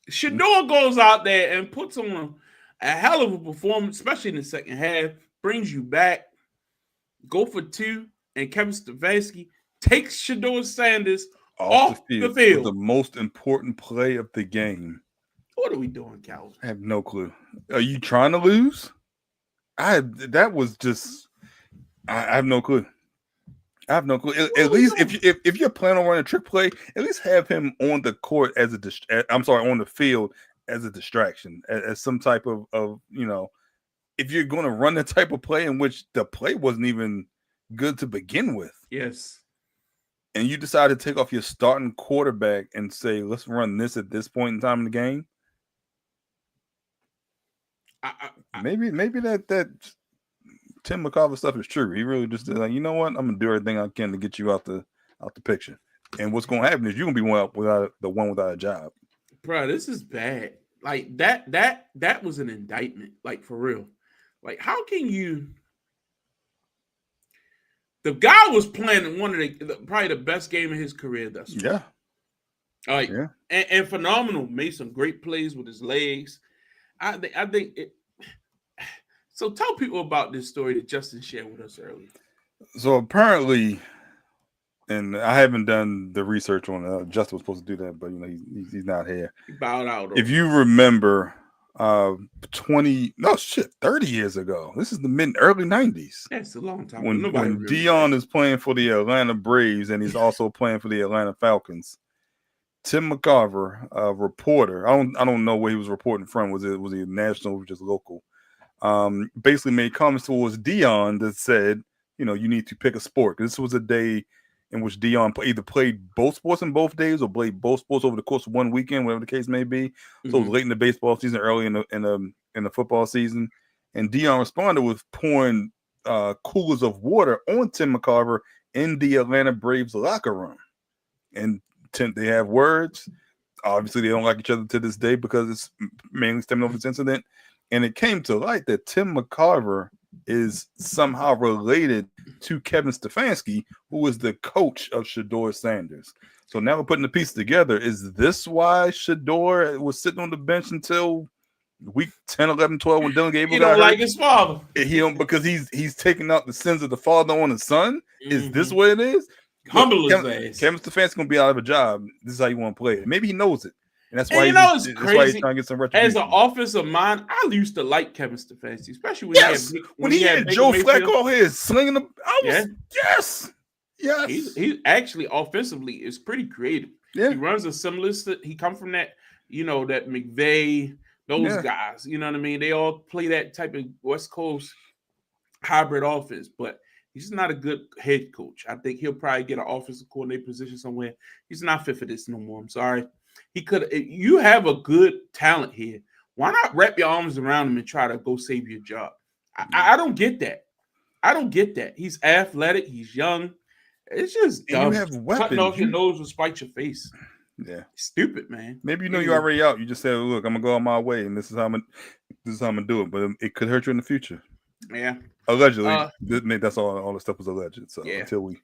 Shador goes out there and puts on a hell of a performance, especially in the second half, brings you back, go for 2, and Kevin Stefanski takes Shador Sanders off the field. The most important play of the game. What are we doing, Calvin? I have no clue. Are you trying to lose? I have no clue. I have no clue. At least if you're planning on running a trick play, at least have him on the court on the field as a distraction, as some type of if you're going to run the type of play in which the play wasn't even good to begin with. Yes. And you decide to take off your starting quarterback and say, let's run this at this point in time in the game. Maybe that Tim McCarver stuff is true. He really just is like, you know what? I'm gonna do everything I can to get you out the picture. And what's gonna happen is you're gonna be one without a job. Bro, this is bad. Like that was an indictment. Like for real. Like how can you? The guy was playing one of probably the best game of his career thus far. Yeah. And phenomenal. Made some great plays with his legs. I think So tell people about this story that Justin shared with us earlier. So apparently, and I haven't done the research on it. Justin was supposed to do that, but he's not here. He bowed out. If you remember, 30 years ago. This is the early 90s. That's a long time. When Deion is playing for the Atlanta Braves and he's also playing for the Atlanta Falcons. Tim McCarver, a reporter, I don't know where he was reporting from. Was he national or just local? Basically made comments towards Deion that said, you need to pick a sport. This was a day in which Deion either played both sports in both days or played both sports over the course of one weekend, whatever the case may be. So it was late in the baseball season, early in the football season, and Deion responded with pouring coolers of water on Tim McCarver in the Atlanta Braves locker room, and they have words. Obviously, they don't like each other to this day because it's mainly stemming from this incident. And it came to light that Tim McCarver is somehow related to Kevin Stefanski, who is the coach of Shedeur Sanders. So now we're putting the pieces together. Is this why Shedeur was sitting on the bench until week 10, 11, 12 when Dylan Gabriel got hurt? He don't like his father. He don't, because he's taking out the sins of the father on his son. Is this what it is? Humble his ass. Kevin Stefanski's gonna be out of a job. This is how you want to play it. Maybe he knows it. And that's why it's crazy. That's why he's trying to get some retribution. As an offensive mind, I used to like Kevin Stefanski, especially when he had Joe Flacco here slinging the. Yes. He actually offensively is pretty creative. Yeah. He runs a similar. He come from that, that McVay, those guys. You know what I mean? They all play that type of West Coast hybrid offense, but he's not a good head coach. I think he'll probably get an offensive coordinator position somewhere. He's not fit for this no more. I'm sorry. He could. You have a good talent here. Why not wrap your arms around him and try to go save your job? I don't get that. I don't get that. He's athletic. He's young. It's just dumb. You have weapons. Cutting off your nose will spite your face. Yeah, stupid, man. Maybe you're already out. You just said, "Look, I'm gonna go on my way, and this is how I'm gonna do it." But it could hurt you in the future. Yeah, allegedly. That's all the stuff was alleged. So until we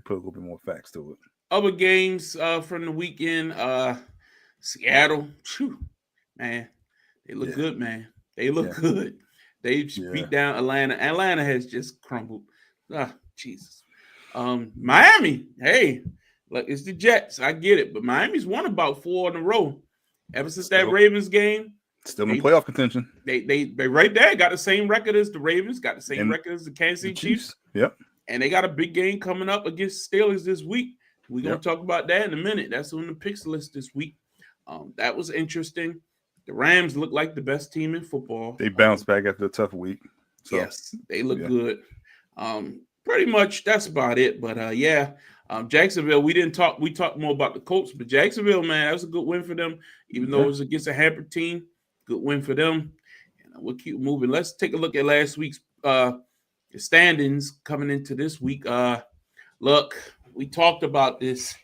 put a little bit more facts to it. Other games from the weekend, Seattle, man, they look good, man. They look good. They beat down Atlanta. Atlanta has just crumbled. Jesus. Miami, hey, look, it's the Jets. I get it, but Miami's won about 4 in a row ever since that Ravens game. Still in playoff contention. They right there got the same record as the Ravens, got the same record as the Kansas City Chiefs. Yep. And they got a big game coming up against Steelers this week. We're going to talk about that in a minute. That's on the picks list this week. That was interesting. The Rams look like the best team in football. They bounced back after a tough week. So, yes, they look good. Pretty much that's about it. But, Jacksonville, we talked more about the Colts. But Jacksonville, man, that was a good win for them. Even though it was against a hampered team, good win for them. And we'll keep moving. Let's take a look at last week's standings coming into this week. Look, we talked about this.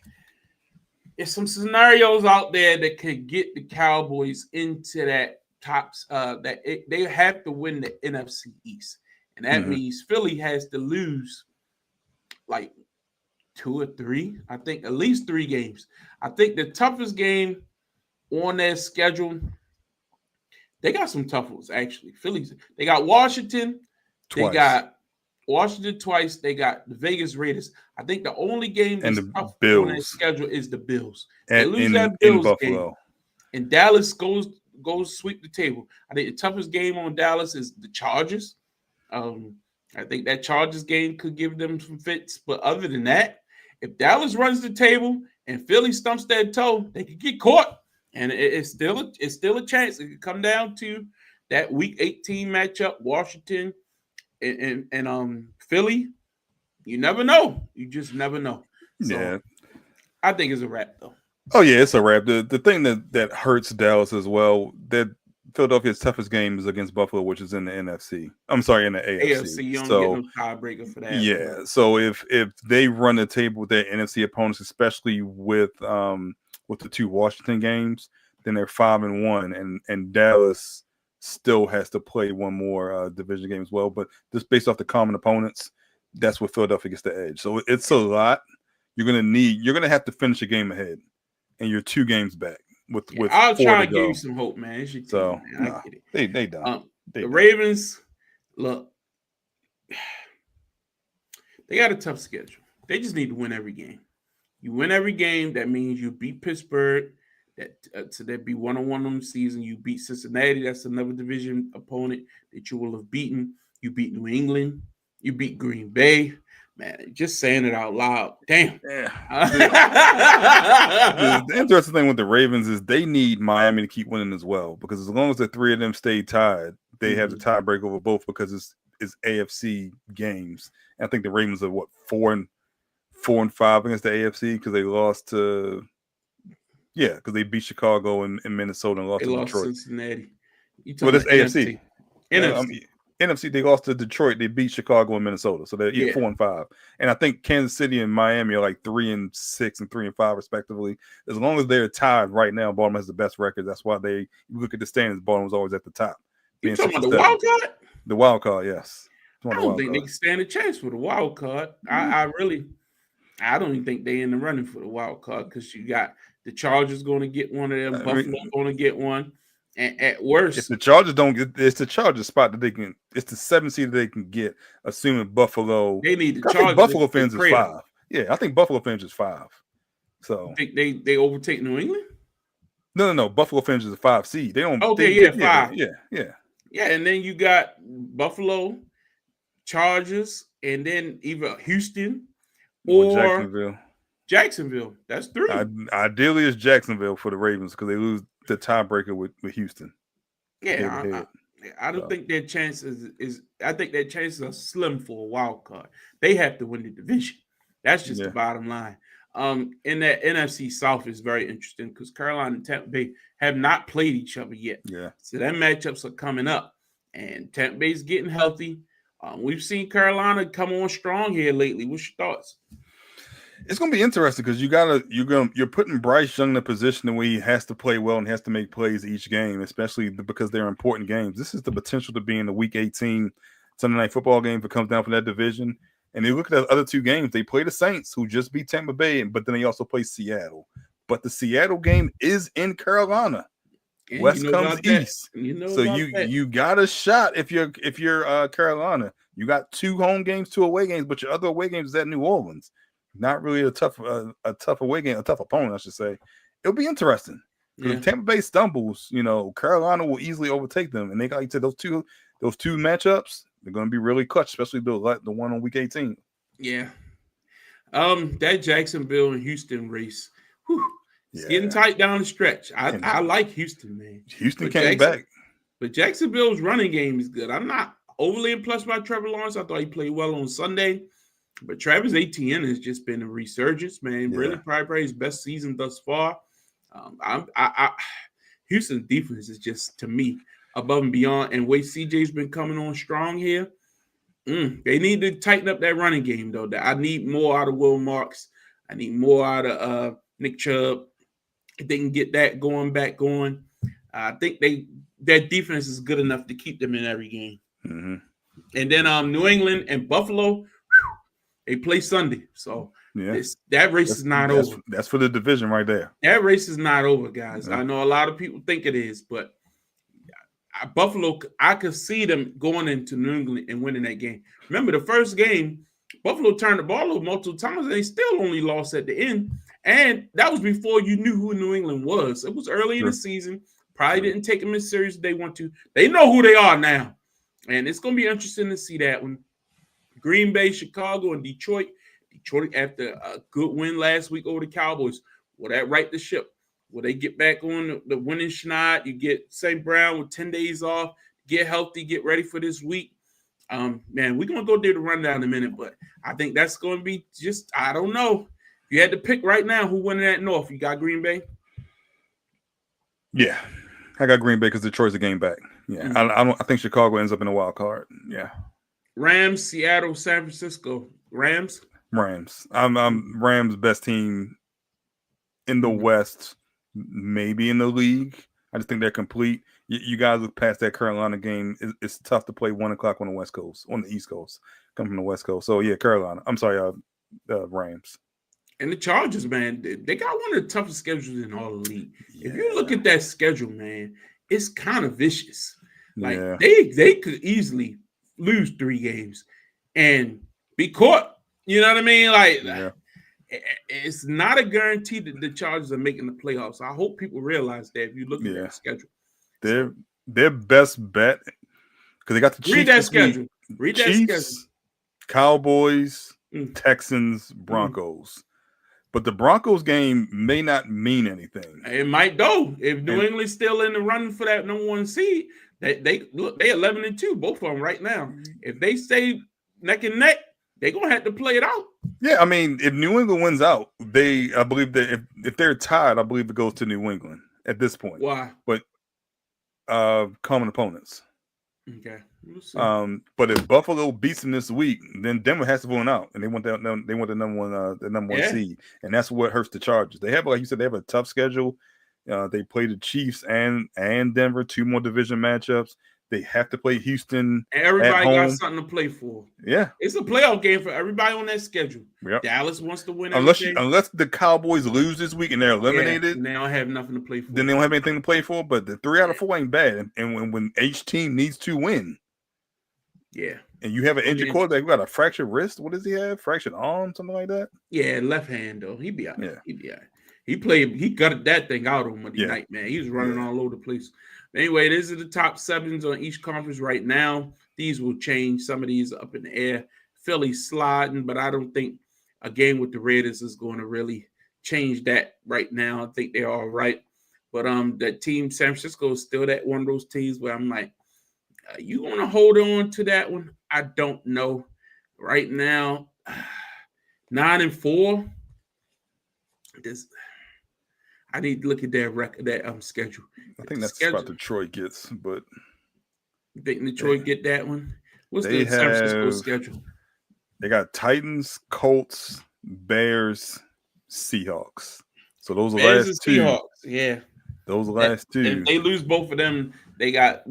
There's some scenarios out there that could get the Cowboys into that tops. They have to win the NFC East, and that means Philly has to lose like 2 or 3. I think at least 3 games. I think the toughest game on their schedule. They got some tough ones actually. Phillies. They got Washington. Twice. They got Washington twice. They got the Vegas Raiders. I think the only game that's tough on their schedule is the Bills. They lose that Bills game, and Dallas goes sweep the table. I think the toughest game on Dallas is the Chargers. I think that Chargers game could give them some fits. But other than that, if Dallas runs the table and Philly stumps their toe, they could get caught. And it's still a chance. It could come down to that Week 18 matchup, Washington and Philly. You never know. You just never know. So, I think it's a wrap, though. Oh yeah, it's a wrap. The thing that hurts Dallas as well, that Philadelphia's toughest game is against Buffalo, which is in the NFC. I'm sorry, in the AFC. You don't get no tiebreaker for that. Yeah. So if they run the table with their NFC opponents, especially with the 2 Washington games, then they're 5-1, and Dallas still has to play one more division game as well. But just based off the common opponents, that's where Philadelphia gets the edge. So it's a lot. You're gonna have to finish a game ahead, and you're 2 games back. With I'll try and give you some hope, man. It's your team, man. I get it. They done. The Ravens, Look, they got a tough schedule. They just need to win every game. You win every game, that means you beat Pittsburgh. So that'd be 1-1 on the season. You beat Cincinnati. That's another division opponent that you will have beaten. You beat New England. You beat Green Bay. Man, just saying it out loud. Damn. Yeah. The interesting thing with the Ravens is they need Miami to keep winning as well, because as long as the three of them stay tied, they have the tiebreak over both, because it's AFC games. And I think the Ravens are 4-5 against the AFC because they lost to. Yeah, because they beat Chicago and Minnesota and lost to Detroit. Cincinnati. Well, that's AFC. NFC. NFC, they lost to Detroit. They beat Chicago and Minnesota. So they're 4-5. And I think Kansas City and Miami are like 3-6 and 3-5, respectively. As long as they're tied right now, Baltimore has the best record. That's why you look at the standings, Baltimore's always at the top. You talking about the wild card? The wild card, yes. I don't think they can stand a chance for the wild card. I don't even think they're in the running for the wild card, because you got the Chargers going to get one of them. Buffalo going to get one. And at worst, if the Chargers don't get, it's the Chargers spot that they can. It's the 7th seed that they can get, assuming Buffalo. They need the I Chargers. think Buffalo finishes 5. Yeah, I think Buffalo finishes 5. So I think they overtake New England. No. Buffalo finishes a 5 seed. They don't. 5. Yeah, and then you got Buffalo, Chargers, and then either Houston or Jacksonville. That's 3. Ideally, it's Jacksonville for the Ravens, because they lose the tiebreaker with Houston. Yeah, I don't think their chances is. I think their chances are slim for a wild card. They have to win the division. That's just the bottom line. In that NFC South is very interesting, because Carolina and Tampa Bay have not played each other yet. Yeah. So that matchups are coming up, and Tampa Bay's getting healthy. We've seen Carolina come on strong here lately. What's your thoughts? It's going to be interesting, because you're putting Bryce Young in a position where he has to play well and has to make plays each game, especially because they're important games. This is the potential to be in the Week 18 Sunday Night Football game if it comes down from that division. And they look at the other 2 games. They play the Saints, who just beat Tampa Bay, but then they also play Seattle. But the Seattle game is in Carolina. And West comes east. So you got a shot if you're Carolina. You got 2 home games, 2 away games, but your other away games is at New Orleans. Not really a tough away game, a tough opponent, I should say. It'll be interesting. If Tampa Bay stumbles, Carolina will easily overtake them. And they, like you said, those two matchups, they're going to be really clutch, especially the one on Week 18. Yeah. That Jacksonville and Houston race, it's getting tight down the stretch. I like Houston, man. Houston came back. But Jacksonville's running game is good. I'm not overly impressed by Trevor Lawrence. I thought he played well on Sunday. But Travis Etienne has just been a resurgence, man. Yeah. Really, probably his best season thus far. Houston's defense is just, to me, above and beyond. And the way CJ's been coming on strong here, they need to tighten up that running game, though. I need more out of Will Marks. I need more out of Nick Chubb. If they can get that back going, I think their defense is good enough to keep them in every game. Mm-hmm. And then New England and Buffalo, they play Sunday, so that race is not over. That's for the division right there. That race is not over, guys. I know a lot of people think it is, but Buffalo, I could see them going into New England and winning that game. Remember, the first game, Buffalo turned the ball over multiple times, and they still only lost at the end. And that was before you knew who New England was. It was early in the season. Probably didn't take them as serious as they want to. They know who they are now. And it's going to be interesting to see that one. Green Bay, Chicago, and Detroit. Detroit, after a good win last week over the Cowboys, will that right the ship? Will they get back on the winning schneid? You get St. Brown with 10 days off, get healthy, get ready for this week. Man, we're going to go do the rundown in a minute, but I think that's going to be just, I don't know. If you had to pick right now who won that North, you got Green Bay? Yeah. I got Green Bay because Detroit's a game back. Yeah. I think Chicago ends up in a wild card. Yeah. Rams, Seattle, San Francisco. Rams. I'm Rams' best team in the West, maybe in the league. I just think they're complete. You guys look past that Carolina game. It's tough to play 1:00 on the West Coast, on the East Coast, coming from the West Coast. So yeah, Carolina. I'm sorry, Rams. And the Chargers, man, they got one of the toughest schedules in all the league. Yeah. If you look at that schedule, man, it's kind of vicious. Like they could easily lose 3 games and be caught. You know what I mean? Like, it's not a guarantee that the Chargers are making the playoffs. I hope people realize that if you look at their schedule. Their best bet, because they got the Chiefs. Read that schedule. Read that schedule. Cowboys, Texans, Broncos. But the Broncos game may not mean anything. It might though. If New England's still in the running for that number 1 seed, they 11-2, both of them right now. If they stay neck and neck, they're gonna have to play it out. Yeah, I mean, if New England wins out, I believe that if they're tied, I believe it goes to New England at this point. Why? But common opponents. Okay. But if Buffalo beats them this week, then Denver has to win out, and they want the number one seed, and that's what hurts the Chargers. They have, like you said, they have a tough schedule. They play the Chiefs and Denver, 2 more division matchups. They have to play Houston. And everybody got something to play for. Yeah, it's a playoff game for everybody on that schedule. Yep. Dallas wants to win. Unless the Cowboys lose this week and they're eliminated, and they don't have nothing to play for. Then they don't have anything to play for. But the 3 out of 4 ain't bad. And when each team needs to win, and you have an injured quarterback who got a fractured wrist. What does he have? Fractured arm, something like that. Yeah, left hand though. He be out. Yeah, he be out. He gutted that thing out on Monday night, man. He was running all over the place. Anyway, these are the top 7s on each conference right now. These will change. Some of these are up in the air. Philly sliding, but I don't think a game with the Raiders is going to really change that right now. I think they're all right. But that team, San Francisco, is still that one of those teams where I'm like, are you going to hold on to that one? I don't know. Right now, 9-4. I need to look at their record, that schedule. I think that's what Detroit gets, but you think Detroit get that one? What's the San Francisco schedule? They got Titans, Colts, Bears, Seahawks. So those are the last 2. Seahawks, yeah. Those are the last 2. If they lose both of them, they got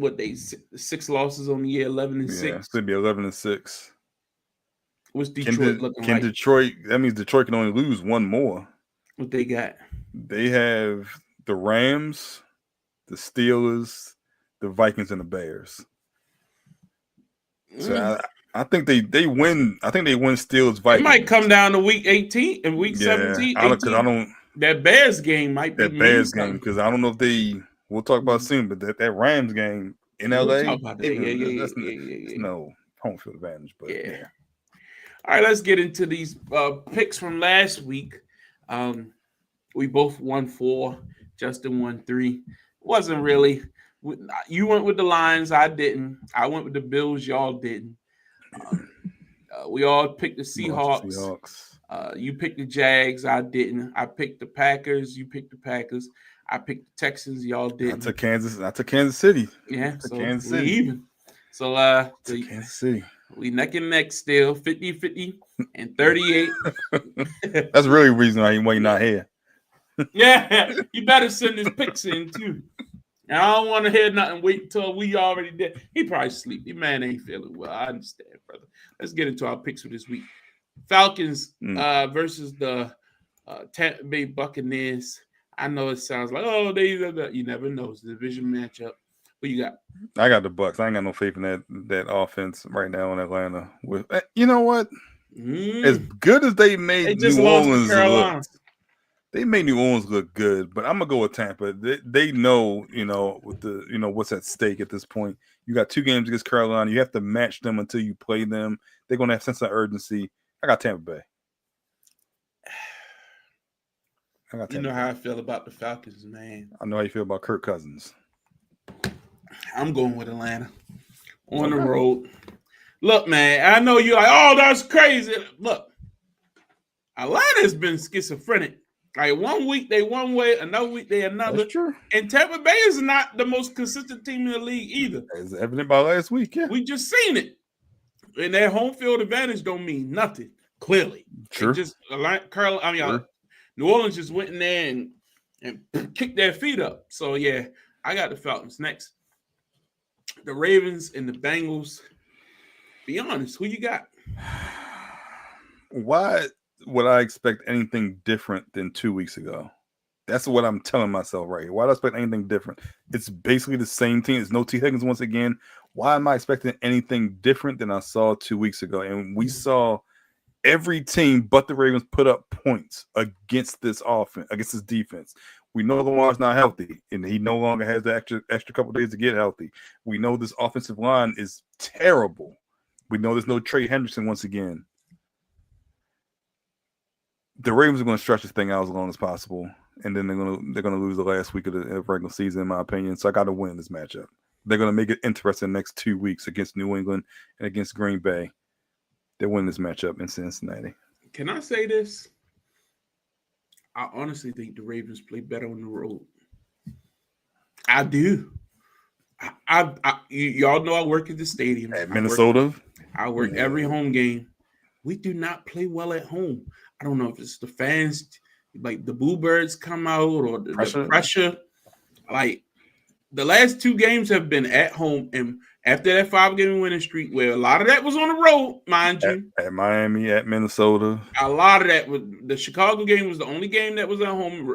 6 losses on the year, 11-6. Yeah, it's gonna be 11-6. What's Detroit looking like? That means Detroit can only lose 1 more. What they got? They have the Rams, the Steelers, the Vikings, and the Bears. So I think they win. I think they win Steelers, Vikings. It might come down to week 18 and week 17. Because I don't. That Bears game might be that Bears game because I don't know if they. We'll talk about soon, but that Rams game in LA. We'll talk about that. It's no home field advantage, but yeah. All right, let's get into these picks from last week. We both won 4. Justin won 3. Wasn't really. You went with the Lions. I didn't. I went with the Bills. Y'all didn't. We all picked the Seahawks. You picked the Jags. I didn't. I picked the Packers. You picked the Packers. I picked the Texans. Y'all didn't. I took Kansas City. Yeah, so Kansas City. Even. So Kansas City. We neck and neck still, 50-50 and 38. That's really the reason why you're not here. Yeah, you better send his picks in too. And I don't want to hear nothing. Wait until we already did. He probably sleep. The man ain't feeling well. I understand, brother. Let's get into our picks for this week. Falcons versus the Tampa Bay Buccaneers. I know it sounds like, you never know. It's a division matchup. What you got? I got the Bucs. I ain't got no faith in that offense right now in Atlanta. You know what? As good as they made New Orleans look, they made New Orleans look good. But I'm gonna go with Tampa. They know, with the what's at stake at this point. You got 2 games against Carolina. You have to match them until you play them. They're gonna have sense of urgency. I got Tampa Bay. You know how I feel about the Falcons, man. I know how you feel about Kirk Cousins. I'm going with Atlanta on the road. Look, man, I know you're like, oh, that's crazy. Look, Atlanta's been schizophrenic. Like 1 week they one way, another week they another. That's true. And Tampa Bay is not the most consistent team in the league either. It's evident by last week, yeah. We just seen it. And their home field advantage don't mean nothing, clearly. Sure. New Orleans just went in there and kicked their feet up. So, yeah, I got the Falcons. Next, the Ravens and the Bengals. Be honest, who you got? Why would I expect anything different than 2 weeks ago? That's what I'm telling myself right here. Why do I expect anything different? It's basically the same team. It's no T. Higgins once again. Why am I expecting anything different than I saw 2 weeks ago? And we saw every team but the Ravens put up points against this offense, against this defense. We know Lamar's not healthy, and he no longer has the extra couple days to get healthy. We know this offensive line is terrible. We know there's no Trey Hendrickson once again. The Ravens are going to stretch this thing out as long as possible, and then they're gonna lose the last week of the regular season, in my opinion. So I got to win this matchup. They're going to make it interesting the next 2 weeks against New England and against Green Bay. They win this matchup in Cincinnati. Can I say this? I honestly think the Ravens play better on the road. I do. Y'all know I work at the stadium At Minnesota. I work every home game. We do not play well at home. I don't know if it's the fans, like the Boo Birds come out or the pressure. Like the last 2 games have been at home, and after that 5-game winning streak, where a lot of that was on the road, mind you. At Miami, at Minnesota. A lot of that was the Chicago game was the only game that was at home.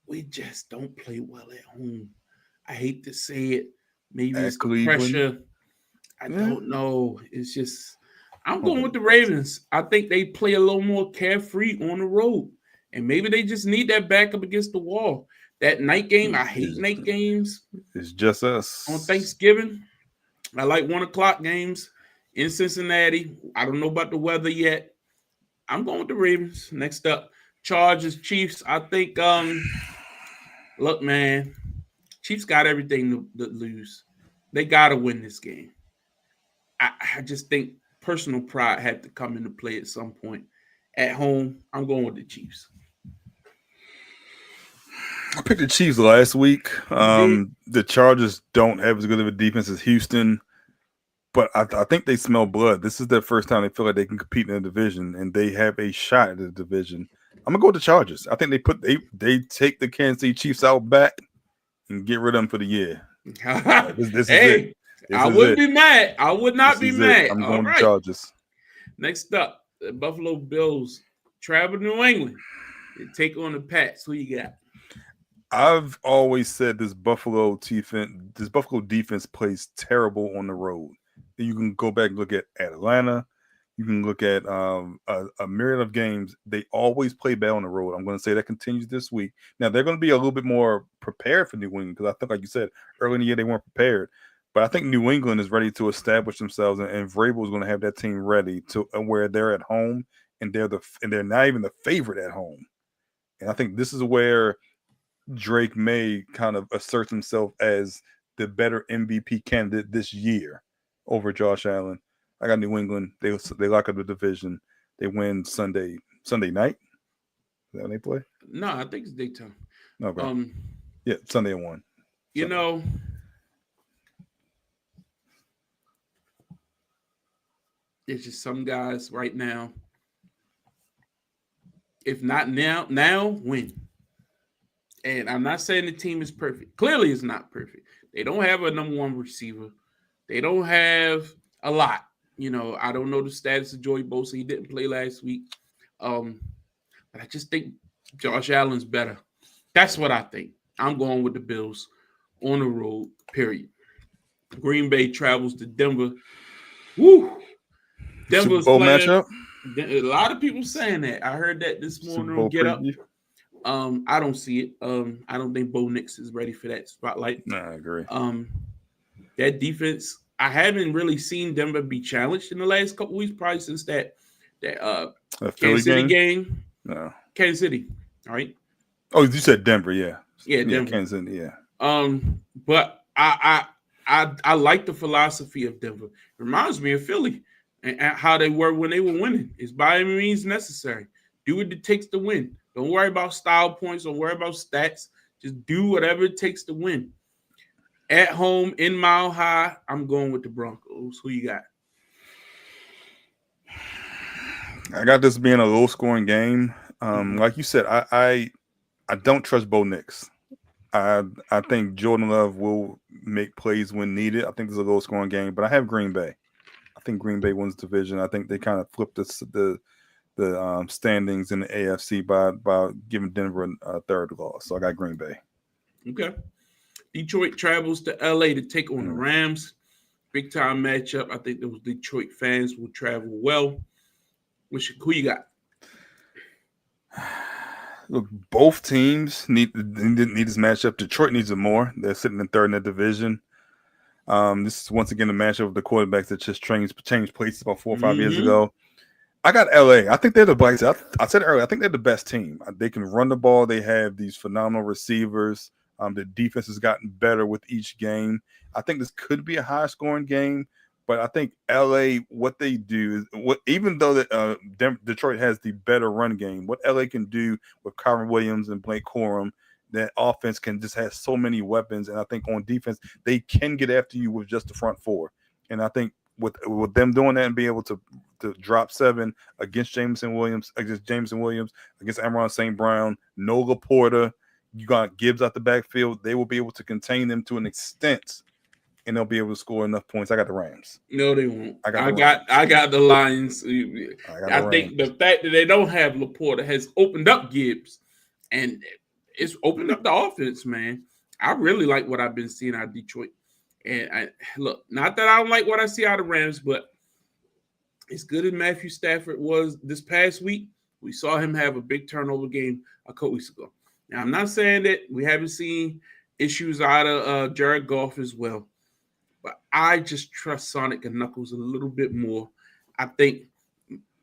We just don't play well at home. I hate to say it. Maybe it's the pressure. I don't know. It's just I'm going with the Ravens. I think they play a little more carefree on the road. And maybe they just need that backup against the wall. That night game, I hate night games. It's just us. On Thanksgiving, I like 1:00 games in Cincinnati. I don't know about the weather yet. I'm going with the Ravens. Next up, Chargers, Chiefs. I think, look, man, Chiefs got everything to lose. They got to win this game. I just think personal pride had to come into play at some point. At home, I'm going with the Chiefs. I picked the Chiefs last week. The Chargers don't have as good of a defense as Houston, but I think they smell blood. This is their first time they feel like they can compete in the division, and they have a shot at the division. I'm gonna go with the Chargers. I think they take the Kansas City Chiefs out back and get rid of them for the year. This is it. I wouldn't be mad. I would not be mad. I'm going to Chargers. Next up, the Buffalo Bills travel to New England and take on the Pats. Who you got? I've always said this Buffalo defense plays terrible on the road. You can go back and look at Atlanta. You can look at a myriad of games. They always play bad on the road. I'm going to say that continues this week. Now, they're going to be a little bit more prepared for New England because I think, like you said, early in the year they weren't prepared. But I think New England is ready to establish themselves, and Vrabel is going to have that team ready to where they're at home, and they're not even the favorite at home. And I think this is where Drake May kind of asserts himself as the better MVP candidate this year over Josh Allen. I got New England. They lock up the division. They win Sunday night. Is that when they play? No, I think it's daytime. Okay. Yeah, Sunday at 1. You know, it's just some guys right now. If not now win. And I'm not saying the team is perfect. Clearly, it's not perfect. They don't have a number 1 receiver. They don't have a lot. You know, I don't know the status of Joey Bosa. He didn't play last week. But I just think Josh Allen's better. That's what I think. I'm going with the Bills on the road, period. Green Bay travels to Denver. Woo! Denver's Super Bowl playing. Matchup? A lot of people saying that. I heard that this morning on Get Up. I don't see it. I don't think Bo Nix is ready for that spotlight. No, I agree. That defense, I haven't really seen Denver be challenged in the last couple weeks, probably since that Kansas City game. No. Kansas City. All right. Oh, you said Denver, yeah. Yeah, Denver. Kansas City, yeah. But I like the philosophy of Denver. It reminds me of Philly and how they were when they were winning. It's by any means necessary. Do what it takes to win. Don't worry about style points. Don't worry about stats. Just do whatever it takes to win. At home, in Mile High, I'm going with the Broncos. Who you got? I got this being a low-scoring game. Like you said, I don't trust Bo Nix. I think Jordan Love will make plays when needed. I think this is a low-scoring game, but I have Green Bay. I think Green Bay wins the division. I think they kind of flipped the standings in the AFC by giving Denver a third loss. So I got Green Bay. Okay. Detroit travels to LA to take on the Rams. Big time matchup. I think those Detroit fans will travel well. Who you got? Look, both teams need this matchup. Detroit needs it more. They're sitting in third in the division. This is once again a matchup of the quarterbacks that just changed places about 4 or 5 years ago. I got LA. I think they're the best. I said earlier, I think they're the best team. They can run the ball. They have these phenomenal receivers. The defense has gotten better with each game. I think this could be a high scoring game, but I think LA, what they do is even though Detroit has the better run game, what LA can do with Kyron Williams and Blake Corum, that offense can just have so many weapons. And I think on defense, they can get after you with just the front four. And I think with them doing that and being able to drop 7 against Jameson Williams, against Amon St. Brown, no Laporta, you got Gibbs out the backfield, they will be able to contain them to an extent, and they'll be able to score enough points. I got the Rams. No, they won't. I got the Lions. I think the fact that they don't have Laporta has opened up Gibbs, and it's opened up the offense, man. I really like what I've been seeing out of Detroit. And look, not that I don't like what I see out of Rams, but as good as Matthew Stafford was this past week, we saw him have a big turnover game a couple weeks ago. Now, I'm not saying that we haven't seen issues out of Jared Goff as well, but I just trust Sonic and Knuckles a little bit more. I think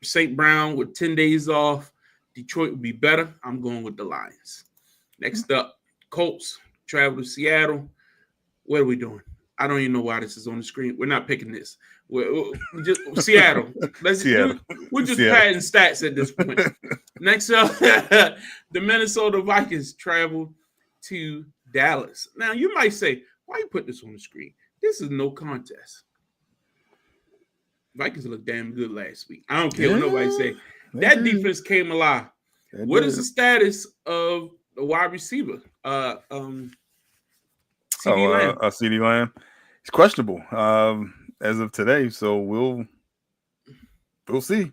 St. Brown with 10 days off, Detroit would be better. I'm going with the Lions. Next up, Colts travel to Seattle. What are we doing? I don't even know why this is on the screen. We're not picking this. We're just Seattle. Seattle. We're just padding stats at this point. Next up, the Minnesota Vikings travel to Dallas. Now, you might say, why you put this on the screen? This is no contest. Vikings looked damn good last week. I don't care what nobody say. That defense came alive. What is the status of the wide receiver? CeeDee Lamb. CeeDee Lamb. It's questionable as of today, so we'll see.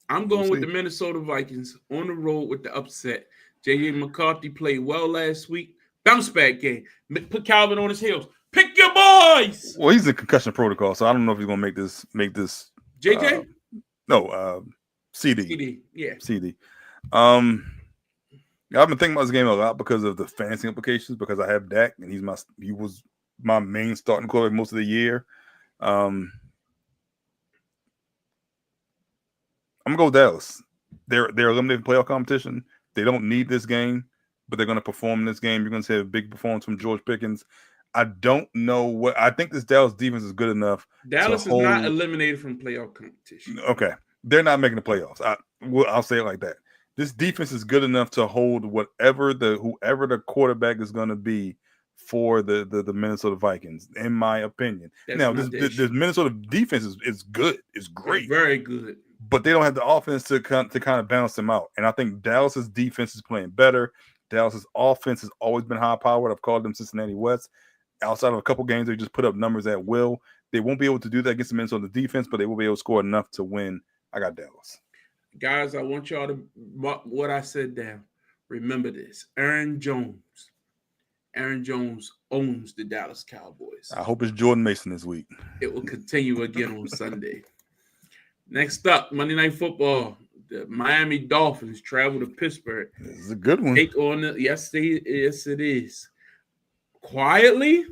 I'm going with the Minnesota Vikings on the road with the upset. J.J. McCarthy played well last week. Bounce back game. Put Calvin on his heels. Pick your boys. Well, he's in concussion protocol, so I don't know if he's going to make this. JJ? No, CD. CD, yeah. CD. I've been thinking about this game a lot because of the fantasy implications. Because I have Dak, and he was my main starting quarterback most of the year. I'm gonna go with Dallas. They're eliminated playoff competition. They don't need this game, but they're gonna perform in this game. You're gonna see a big performance from George Pickens. I don't know what I think this Dallas defense is good enough. Dallas is not eliminated from playoff competition. Okay, they're not making the playoffs. I'll say it like that. This defense is good enough to hold whoever the quarterback is going to be for the Minnesota Vikings, in my opinion. Now, this Minnesota defense is good. It's great. It's very good. But they don't have the offense to kind of balance them out. And I think Dallas's defense is playing better. Dallas's offense has always been high-powered. I've called them Cincinnati West. Outside of a couple games, they just put up numbers at will. They won't be able to do that against the Minnesota defense, but they will be able to score enough to win. I got Dallas. Guys, I want y'all to mark what I said down. Remember this. Aaron Jones owns the Dallas Cowboys. I hope it's Jordan Mason this week. It will continue again on Sunday. Next up, Monday Night Football. The Miami Dolphins travel to Pittsburgh. This is a good one. Take on yes, it is. Quietly,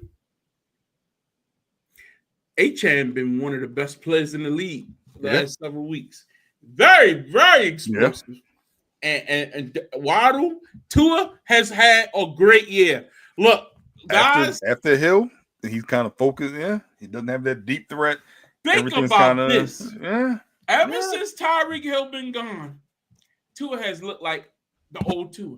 Achane been one of the best players in the league the last several weeks. Very, very explosive. Yeah. And Waddle, Tua has had a great year. Look, guys. After Hill, he's kind of focused. Yeah, he doesn't have that deep threat. Think about this. Yeah. Ever since Tyreek Hill been gone, Tua has looked like the old Tua.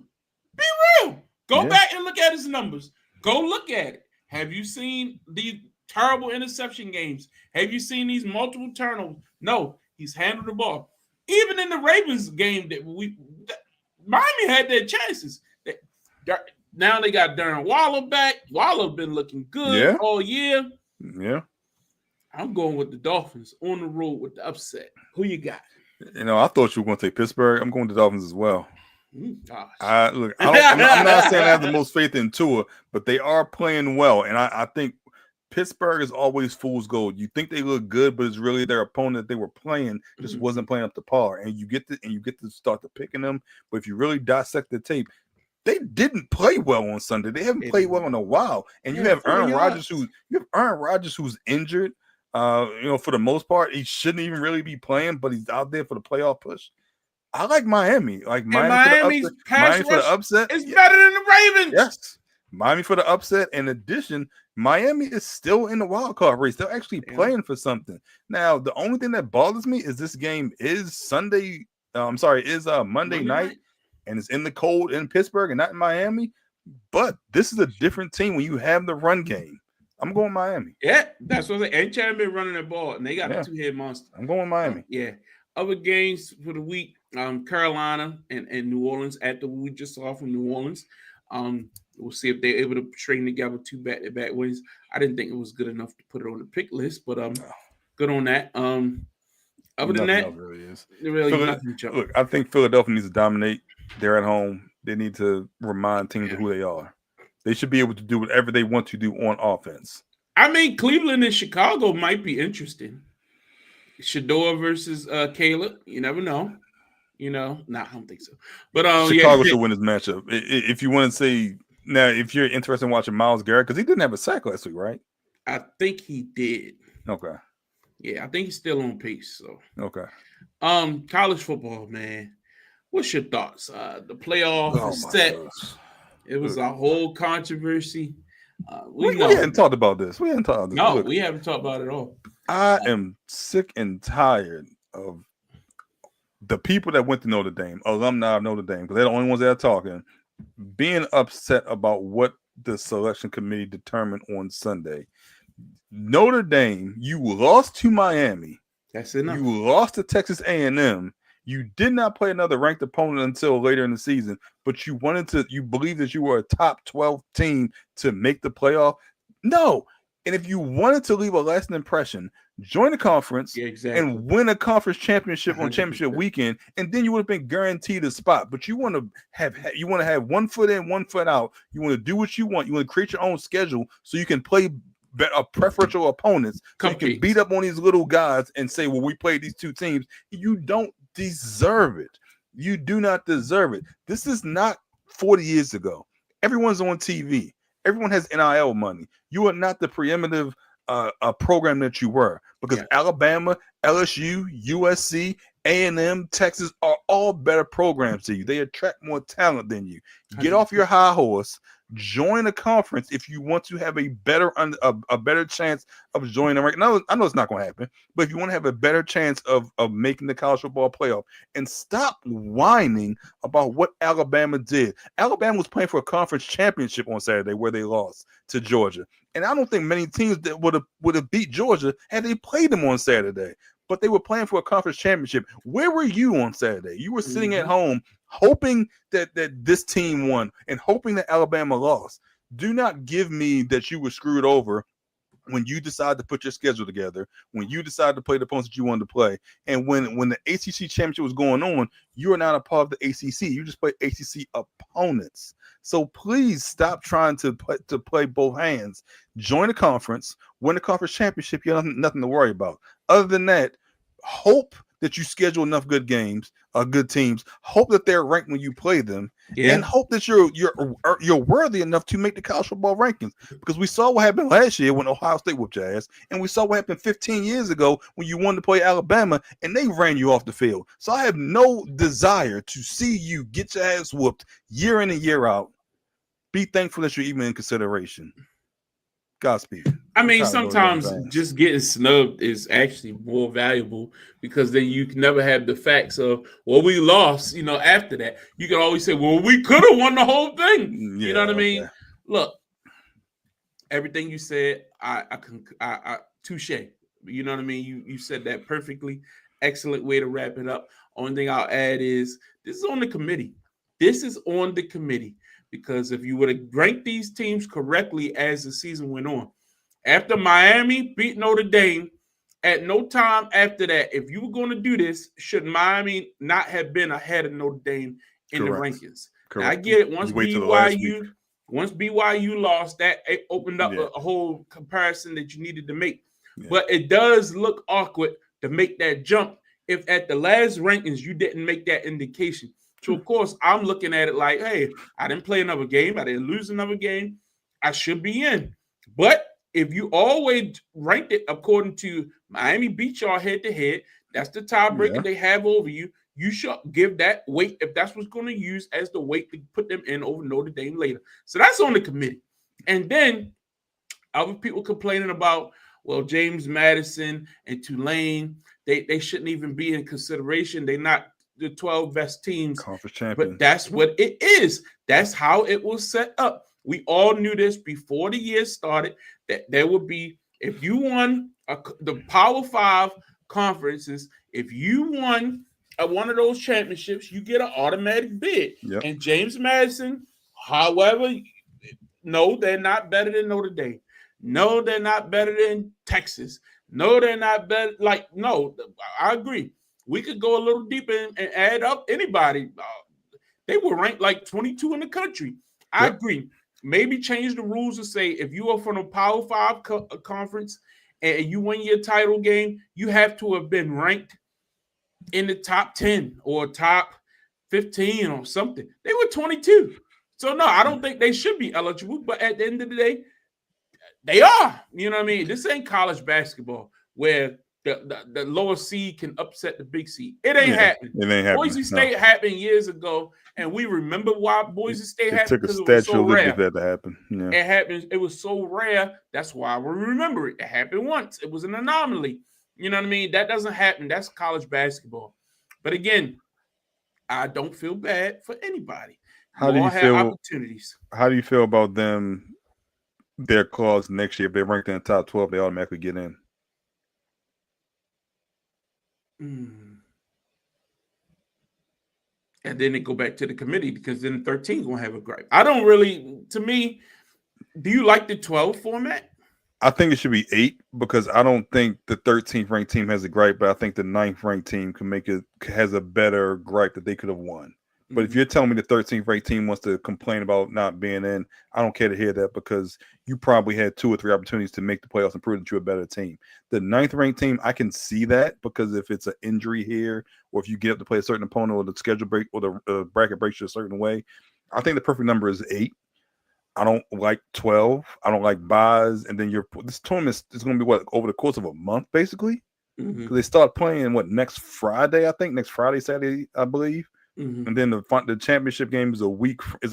Be real. Go back and look at his numbers. Go look at it. Have you seen these terrible interception games? Have you seen these multiple turnovers? No, he's handled the ball. Even in the Ravens game Miami had their chances. Now they got Darren Waller back. Waller been looking good all year. Yeah. I'm going with the Dolphins on the road with the upset. Who you got? I thought you were going to take Pittsburgh. I'm going to the Dolphins as well. Gosh. I'm not saying I have the most faith in Tua, but they are playing well, and I think Pittsburgh is always fool's gold. You think they look good, but it's really their opponent that they were playing just wasn't playing up to par, and you get to start to picking them. But if you really dissect the tape, they didn't play well on Sunday. They haven't played well in a while, and you have Aaron Rodgers who's injured. For the most part, he shouldn't even really be playing, but he's out there for the playoff push. I like Miami. Miami for the upset. It's better than the Ravens. Yes. Miami for the upset. In addition, Miami is still in the wild card race. They're actually playing for something. Now, the only thing that bothers me is this game is Monday night, and it's in the cold in Pittsburgh and not in Miami. But this is a different team when you have the run game. I'm going Miami. Yeah, that's what I'm saying. And Chad been running the ball, and they got a two-head monster. I'm going Miami. Other games for the week, Carolina and New Orleans after we just saw from New Orleans. We'll see if they're able to string together 2 back-to-back wins. I didn't think it was good enough to put it on the pick list, but good on that. Other than that, Look, I think Philadelphia needs to dominate. They're at home. They need to remind teams of who they are. They should be able to do whatever they want to do on offense. I mean, Cleveland and Chicago might be interesting. Shador versus Caleb. You never know. I don't think so. But Chicago should win this matchup. If you want to say now, if you're interested in watching Myles Garrett, because he didn't have a sack last week, right? I think he did. Okay. Yeah, I think he's still on pace. So okay. College football, man. What's your thoughts? The playoff is set. Gosh. It was a whole controversy. We hadn't talked about this. We haven't talked about this. No, we haven't talked about it at all. I am sick and tired of the people that went to Notre Dame, alumni of Notre Dame, because they're the only ones that are talking, being upset about what the selection committee determined on Sunday. Notre Dame, you lost to Miami. That's enough. You lost to Texas A&M. You did not play another ranked opponent until later in the season, but you believe that you were a top 12 team to make the playoff? No. And if you wanted to leave a lasting impression, join the conference and win a conference championship on championship weekend, and then you would have been guaranteed a spot. But you want to have 1 foot in, 1 foot out. You want to do what you want. You want to create your own schedule so you can play preferential opponents. So you can beat up on these little guys and say, well, we played these 2 teams. You don't deserve it. You do not deserve it. This is not 40 years ago. Everyone's on TV. Everyone has NIL money. You are not the preeminent program that you were, because Alabama, LSU, USC, A&M, Texas are all better programs to you. They attract more talent than you. Get off your high horse. Join a conference if you want to have a better chance of joining. I know it's not going to happen, but if you want to have a better chance of making the college football playoff, and stop whining about what Alabama did. Alabama was playing for a conference championship on Saturday where they lost to Georgia, and I don't think many teams that would have beat Georgia had they played them on Saturday. But they were playing for a conference championship. Where were you on Saturday? You were sitting at home hoping that this team won and hoping that Alabama lost. Do not give me that you were screwed over when you decide to put your schedule together, when you decide to play the opponents that you wanted to play. And when the ACC championship was going on, you are not a part of the ACC. You just play ACC opponents. So please stop trying to play both hands. Join the conference, win the conference championship. You have nothing to worry about. Other than that, hope that you schedule enough good games, good teams. Hope that they're ranked when you play them, and hope that you're worthy enough to make the college football rankings. Because we saw what happened last year when Ohio State whooped your ass, and we saw what happened 15 years ago when you wanted to play Alabama and they ran you off the field. So I have no desire to see you get your ass whooped year in and year out. Be thankful that you're even in consideration. Godspeed. I mean, sometimes just getting snubbed is actually more valuable, because then you can never have the facts of, well, we lost, after that. You can always say, well, we could have won the whole thing. You know what I mean? Look, everything you said, I touche. You know what I mean? You said that perfectly. Excellent way to wrap it up. Only thing I'll add is this is on the committee. Because if you would have ranked these teams correctly as the season went on, after Miami beat Notre Dame, at no time after that, if you were going to do this, should Miami not have been ahead of Notre Dame in the rankings? Now, I get it. Once BYU lost, that it opened up a whole comparison that you needed to make. Yeah. But it does look awkward to make that jump if at the last rankings you didn't make that indication. So, of course, I'm looking at it like, hey, I didn't play another game. I didn't lose another game. I should be in. But if you always ranked it according to Miami beat y'all head-to-head, that's the tiebreaker they have over you. You should give that weight, if that's what's going to use as the weight to put them in over Notre Dame later. So that's on the committee. And then other people complaining about, well, James Madison and Tulane, they shouldn't even be in consideration. They're not the 12 best teams. Conference champion. But that's what it is. That's how it was set up. We all knew this before the year started, that there would be, if you won the Power 5 conferences, if you won one of those championships, you get an automatic bid. Yep. And James Madison, however, no, they're not better than Notre Dame. No, they're not better than Texas. No, they're not better. No, I agree. We could go a little deeper and add up anybody. They were ranked like 22 in the country. I agree. Maybe change the rules to say if you are from a Power 5 conference and you win your title game, you have to have been ranked in the top 10 or top 15 or something. They were 22. So, no, I don't think they should be eligible. But at the end of the day, they are. You know what I mean? This ain't college basketball where the lower seed can upset the big seed. It ain't happening. It ain't happening. Boise State happened years ago, and we remember why Boise State happened. It took a statute of liberty for that to happen. Yeah. It happened. It was so rare. That's why we remember it. It happened once. It was an anomaly. You know what I mean? That doesn't happen. That's college basketball. But again, I don't feel bad for anybody. How do you feel? Opportunities. How do you feel about them? Their clause next year, if they're ranked in the top 12, they automatically get in. And then they go back to the committee because then 13 is going to have a gripe. I don't really, to me, do you like the 12 format? I think it should be 8 because I don't think the 13th ranked team has a gripe, but I think the 9th ranked team has a better gripe that they could have won. But if you're telling me the 13th ranked team wants to complain about not being in, I don't care to hear that because you probably had 2 or 3 opportunities to make the playoffs and prove that you're a better team. The 9th ranked team, I can see that because if it's an injury here or if you get up to play a certain opponent or the schedule break or the bracket breaks you a certain way, I think the perfect number is 8. I don't like 12. I don't like buys. And then this tournament is going to be over the course of a month, basically. Mm-hmm. They start playing next Friday, I think. Next Friday, Saturday, I believe. Mm-hmm. And then the championship game is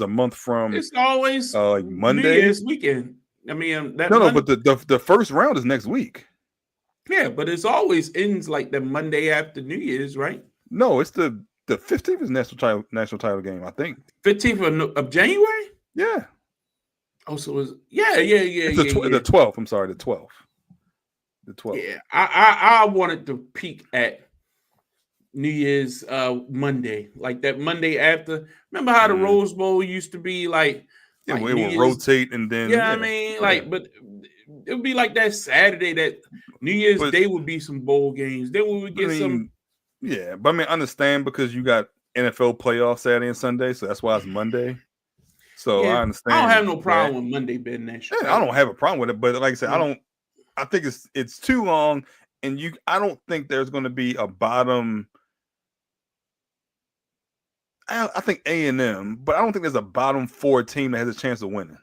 a month from. It's always like Monday. New Year's weekend. I mean, but the first round is next week. Yeah, but it's always ends like the Monday after New Year's, right? No, it's the 15th is national title game. I think 15th of January. Yeah. Oh, so it's the 12th. I'm sorry, the 12th. The 12th. Yeah, I wanted to peak at New Year's Monday, like that Monday after. Remember how the Rose Bowl used to be like? Yeah, we would rotate and then. Yeah, I mean, but it would be like that Saturday, that New Year's Day would be some bowl games. Then we would get some. Yeah, but I mean, understand because you got NFL playoffs Saturday and Sunday, so that's why it's Monday. So I understand. I don't have no problem with Monday being that. Yeah, I don't have a problem with it, but like I said, I think it's too long, and I don't think there's going to be a bottom. I think A&M, but I don't think there's a bottom 4 team that has a chance of winning.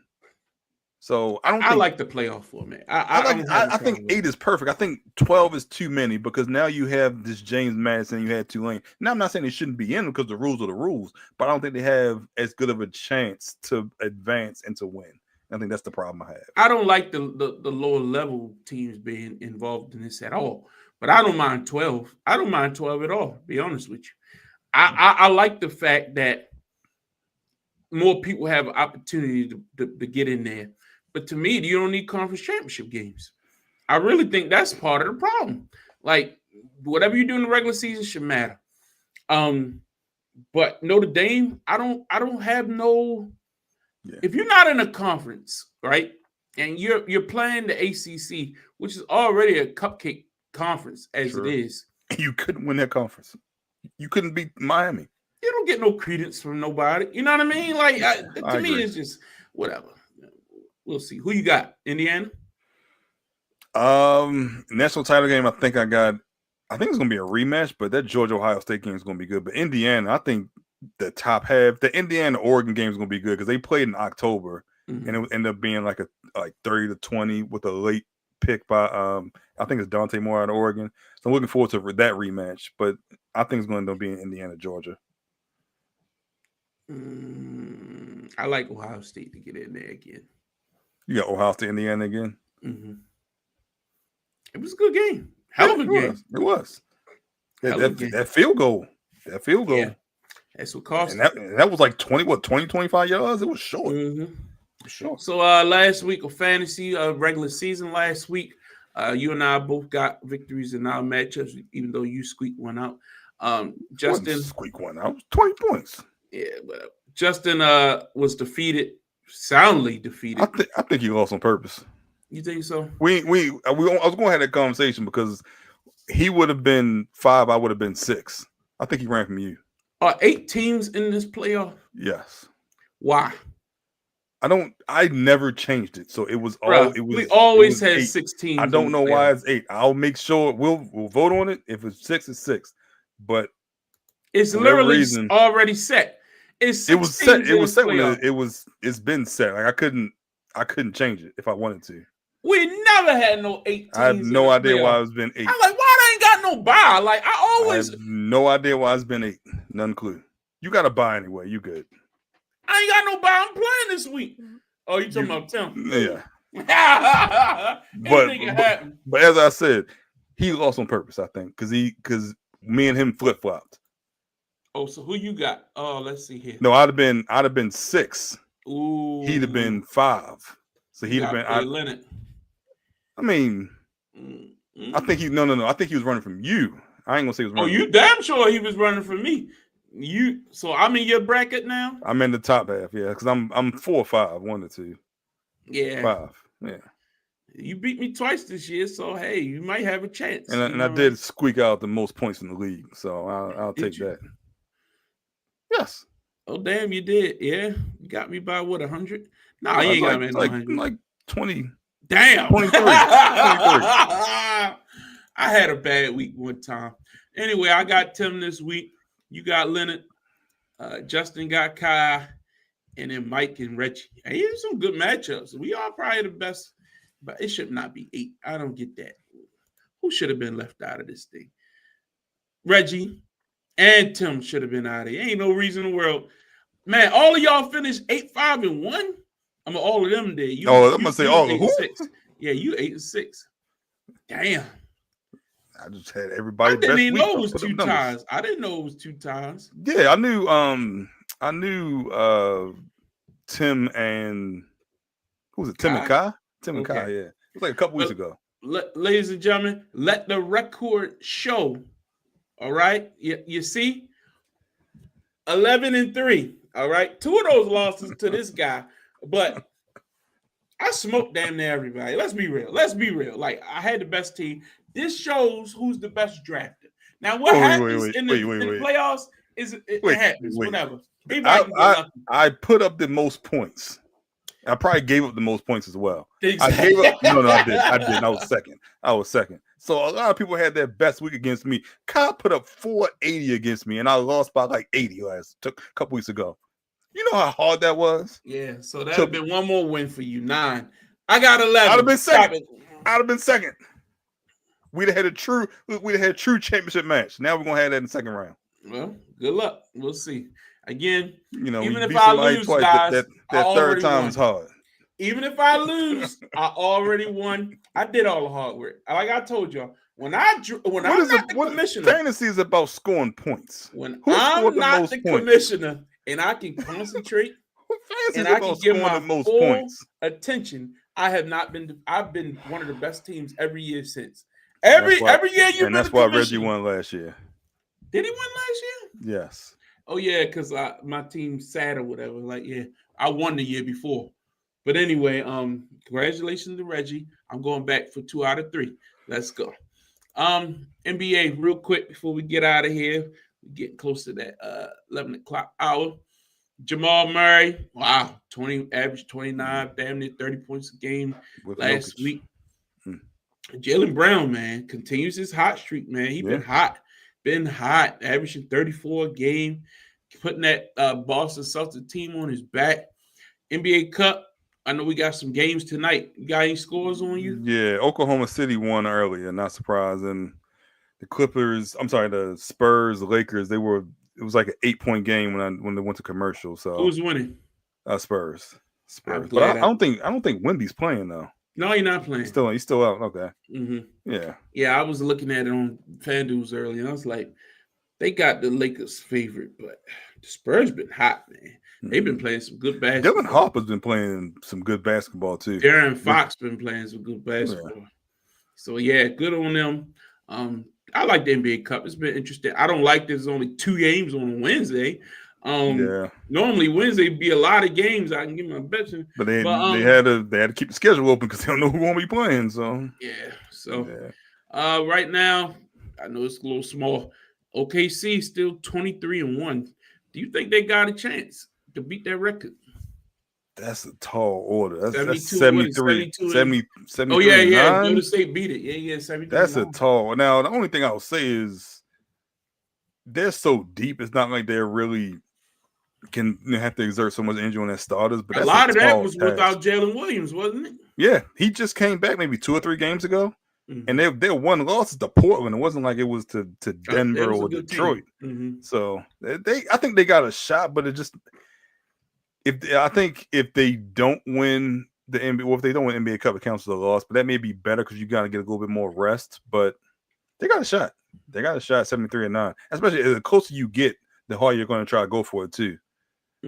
So I like the playoff format. I think 8 is perfect. I think 12 is too many because now you have this James Madison, you had Tulane. Now I'm not saying they shouldn't be in because the rules are the rules, but I don't think they have as good of a chance to advance and to win. I think that's the problem I have. I don't like the lower level teams being involved in this at all, but I don't mind 12. I don't mind 12 at all, to be honest with you. I like the fact that more people have an opportunity to get in there. But to me, you don't need conference championship games. I really think that's part of the problem. Like, whatever you do in the regular season should matter. But Notre Dame, I don't have no. Yeah. If you're not in a conference, right, and you're playing the ACC, which is already a cupcake conference as Sure. it is. You couldn't win that conference. You couldn't beat Miami. You don't get no credence from nobody. You know what I mean? Like to me, agree. it's just whatever. We'll see. Who you got? Indiana? National title game. I think it's gonna be a rematch, but that Georgia Ohio State game is gonna be good. But Indiana, I think the top half, the Indiana Oregon game is gonna be good because they played in October, and it would end up being like 30-20 with a late pick by I think it's Dante Moore out of Oregon. So I'm looking forward to that rematch. But I think it's going to be in Indiana, Georgia. I like Ohio State to get in there again. You got Ohio State, Indiana again. Mm-hmm. It was a good game. Hell of a game. It was. That field goal. That field goal. Yeah. That's what cost. And that was like 25 yards. It was short. Mm-hmm. Sure. So last week of fantasy, regular season last week, you and I both got victories in our matchups, even though you squeaked one out. Justin squeaked one out. 20 points. Yeah, but Justin was defeated, soundly defeated. I think he lost on purpose. You think so? I was going to have that conversation because he would have been 5, I would have been 6. I think he ran from you. Are 8 teams in this playoff? Yes. Why? I never changed it. So it was we always had 8. 6 teams. I don't know why it's 8. I'll make sure we'll vote on it. If it's 6, it's 6. But it's literally already set. It was set. It was set when it's been set. Like I couldn't change it if I wanted to. We never had no 8 teams. I have no idea why it's been 8. I'm like, why they ain't got no bye? Like I have no idea why it's been 8. None clue. You got to buy anyway. You good. I ain't got no bye. I'm playing this week. Oh, you talking about Tim? Yeah. but as I said, he lost on purpose, I think, because me and him flip-flopped. Oh, so who you got? Oh, let's see here. No, I'd have been 6. Ooh. He'd have been 5. So he'd have been Leonard. I mean, I think no. I think he was running from you. I ain't gonna say he was running. Oh, you damn sure he was running from me. So I'm in your bracket now? I'm in the top half, yeah, because I'm 4 or 5, 1 or 2. Yeah. 5. Yeah. You beat me twice this year, so hey, you might have a chance. And I did squeak out the most points in the league, so I'll take that. Yes. Oh damn, you did. Yeah. You got me by what, 100? No, you ain't got me like 20. Damn. 23. I had a bad week one time. Anyway, I got Tim this week. You got Leonard. Justin got Kai. And then Mike and Reggie. Hey, there's some good matchups. We are probably the best, but it should not be 8. I don't get that. Who should have been left out of this thing? Reggie and Tim should have been out of it. Ain't no reason in the world. Man, all of y'all finished 8-5-1. I mean, all of them did. I'm gonna say all of who? 6. Yeah, you 8-6. Damn. I just had everybody. I didn't even know it was 2 ties. I didn't know it was 2 ties. Yeah, I knew. Tim and who was it? Tim and Kai. Tim and Kai. Yeah, it was like a couple weeks ago. Ladies and gentlemen, let the record show. All right, you see, 11-3. All right, 2 of those losses to this guy, but I smoked damn near everybody. Let's be real. Like I had the best team. This shows who's the best drafted. Now, what happens in the playoffs is it happens. Whatever. I put up the most points. I probably gave up the most points as well. Exactly. I gave up. No, I didn't. I was second. So a lot of people had their best week against me. Kyle put up 480 against me, and I lost by like 80 a couple weeks ago. You know how hard that was? Yeah, so that would have been one more win for you. 9. I got 11. I'd have been second. We'd have had a true championship match. Now we're gonna have that in the second round. Well, good luck. We'll see. Again, even if I lose, twice, guys, that third time is hard. Even if I lose, I already won. I did all the hard work. Like I told y'all, when I'm not the commissioner, fantasy is about scoring points. When I'm not the commissioner and I can concentrate and I can give my full attention, I've been one of the best teams every year since. Every year you've been. And that's why Reggie won last year. Did he win last year? Yes. Oh yeah, because my team's sad or whatever. Like, yeah, I won the year before. But anyway, congratulations to Reggie. I'm going back for 2 out of 3. Let's go. NBA, real quick before we get out of here, we get close to that 11 o'clock hour. Jamal Murray, wow, average 29, damn near 30 points a game with last Jokic. week. Jaylen Brown, man, continues his hot streak, man. He's been hot, averaging 34 a game, putting that Boston Celtics team on his back. NBA Cup, I know we got some games tonight. You got any scores on you? Yeah, Oklahoma City won earlier, not surprising. The Spurs, Lakers, it was like an 8-point game when they went to commercial. So who's winning? Spurs. But I don't think Wemby's playing though. No, he's not playing. He's still out. Okay. Mm-hmm. Yeah. I was looking at it on FanDuel's earlier, and I was like, they got the Lakers favorite, but the Spurs been hot, man. They've been playing some good basketball. Dylan Harper's been playing some good basketball too. De'Aaron Fox been playing some good basketball. Yeah. So yeah, good on them. I like the NBA Cup. It's been interesting. I don't like there's only 2 games on Wednesday. Normally Wednesday be a lot of games. I can give my bets. But they had to keep the schedule open because they don't know who won't be playing. So right now, I know it's a little small. OKC still 23-1. Do you think they got a chance to beat that record? That's a tall order. That's 73. 70. Oh, yeah. Golden State beat it. Yeah, 73. That's a tall. Now, the only thing I'll say is they're so deep. It's not like they're really can have to exert so much energy on their starters. But a lot of that was without Jalen Williams, wasn't it? Yeah, he just came back maybe 2 or 3 games ago. And their one loss is to Portland. It wasn't like it was to Denver or Detroit. So I think they got a shot, but it just if they don't win the NBA, well, if they don't win NBA Cup, it counts as a loss. But that may be better because you got to get a little bit more rest. But they got a shot. They got a shot 73-9. Especially the closer you get, the harder you're going to try to go for it too.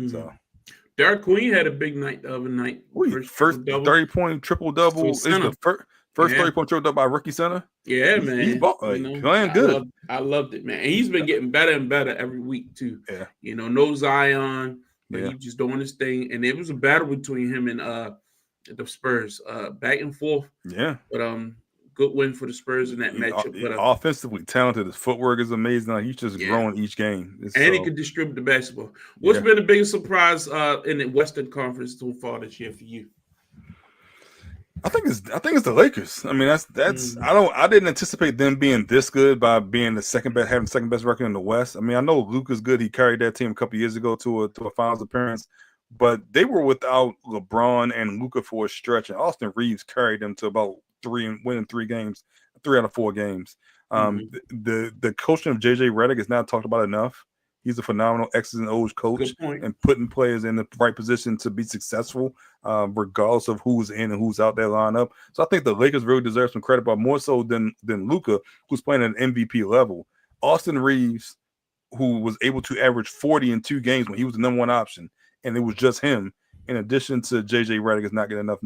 So. Derek Queen had a big night the other night. First 30-point triple-double. It's the first 30-point triple-double by rookie center. Yeah, man. He's playing good. I loved it, man. And he's been getting better and better every week, too. Yeah. No Zion, but he's just doing his thing. And it was a battle between him and the Spurs, back and forth. Yeah. But good win for the Spurs in that matchup. But offensively talented. His footwork is amazing. He's just growing each game. He can distribute the basketball. What's been the biggest surprise in the Western Conference so far this year for you? I think it's the Lakers. I mean, that's I didn't anticipate them being this good by being having the second best record in the West. I mean, I know Luka's good. He carried that team a couple years ago to a finals appearance, but they were without LeBron and Luka for a stretch, and Austin Reeves carried them to about winning 3 out of 4 games. The coaching of JJ Redick is not talked about enough. He's a phenomenal X's and O's coach and putting players in the right position to be successful, regardless of who's in and who's out there lineup. So I think the Lakers really deserve some credit, but more so than Luka, who's playing at an MVP level. Austin Reeves, who was able to average 40 in 2 games when he was the number 1 option, and it was just him. In addition to JJ Redick, is not getting enough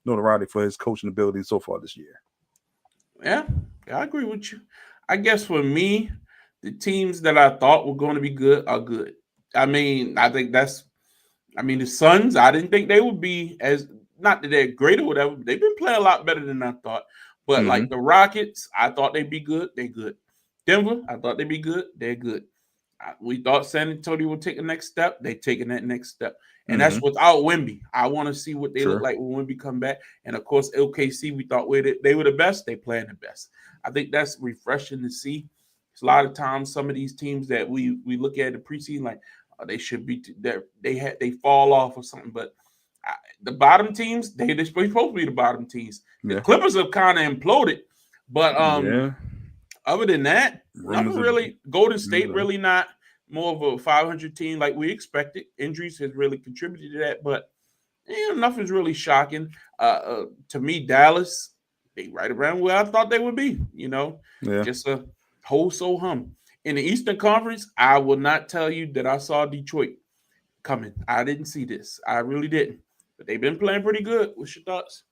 notoriety for his coaching ability so far this year. Yeah, I agree with you. I guess for me, the teams that I thought were going to be good are good. I mean, the Suns, I didn't think they would be not that they're great or whatever. They've been playing a lot better than I thought. But like the Rockets, I thought they'd be good. They're good. Denver, I thought they'd be good. They're good. We thought San Antonio would take the next step. They're taking that next step. And that's without Wemby. I want to see what they look like when Wemby come back. And, of course, OKC, we thought they were the best. They playing the best. I think that's refreshing to see. A lot of times, some of these teams that we look at the preseason, like they should be, they fall off or something. But the bottom teams, they're supposed to be the bottom teams. The Clippers have kind of imploded. But other than that, nothing really. Golden State really not more of a 500 team like we expected. Injuries has really contributed to that, but nothing's really shocking. To me, Dallas, they right around where I thought they would be. Just a whole hum. In the Eastern Conference, I will not tell you that I saw Detroit coming. I didn't see this. I really didn't. But they've been playing pretty good. What's your thoughts?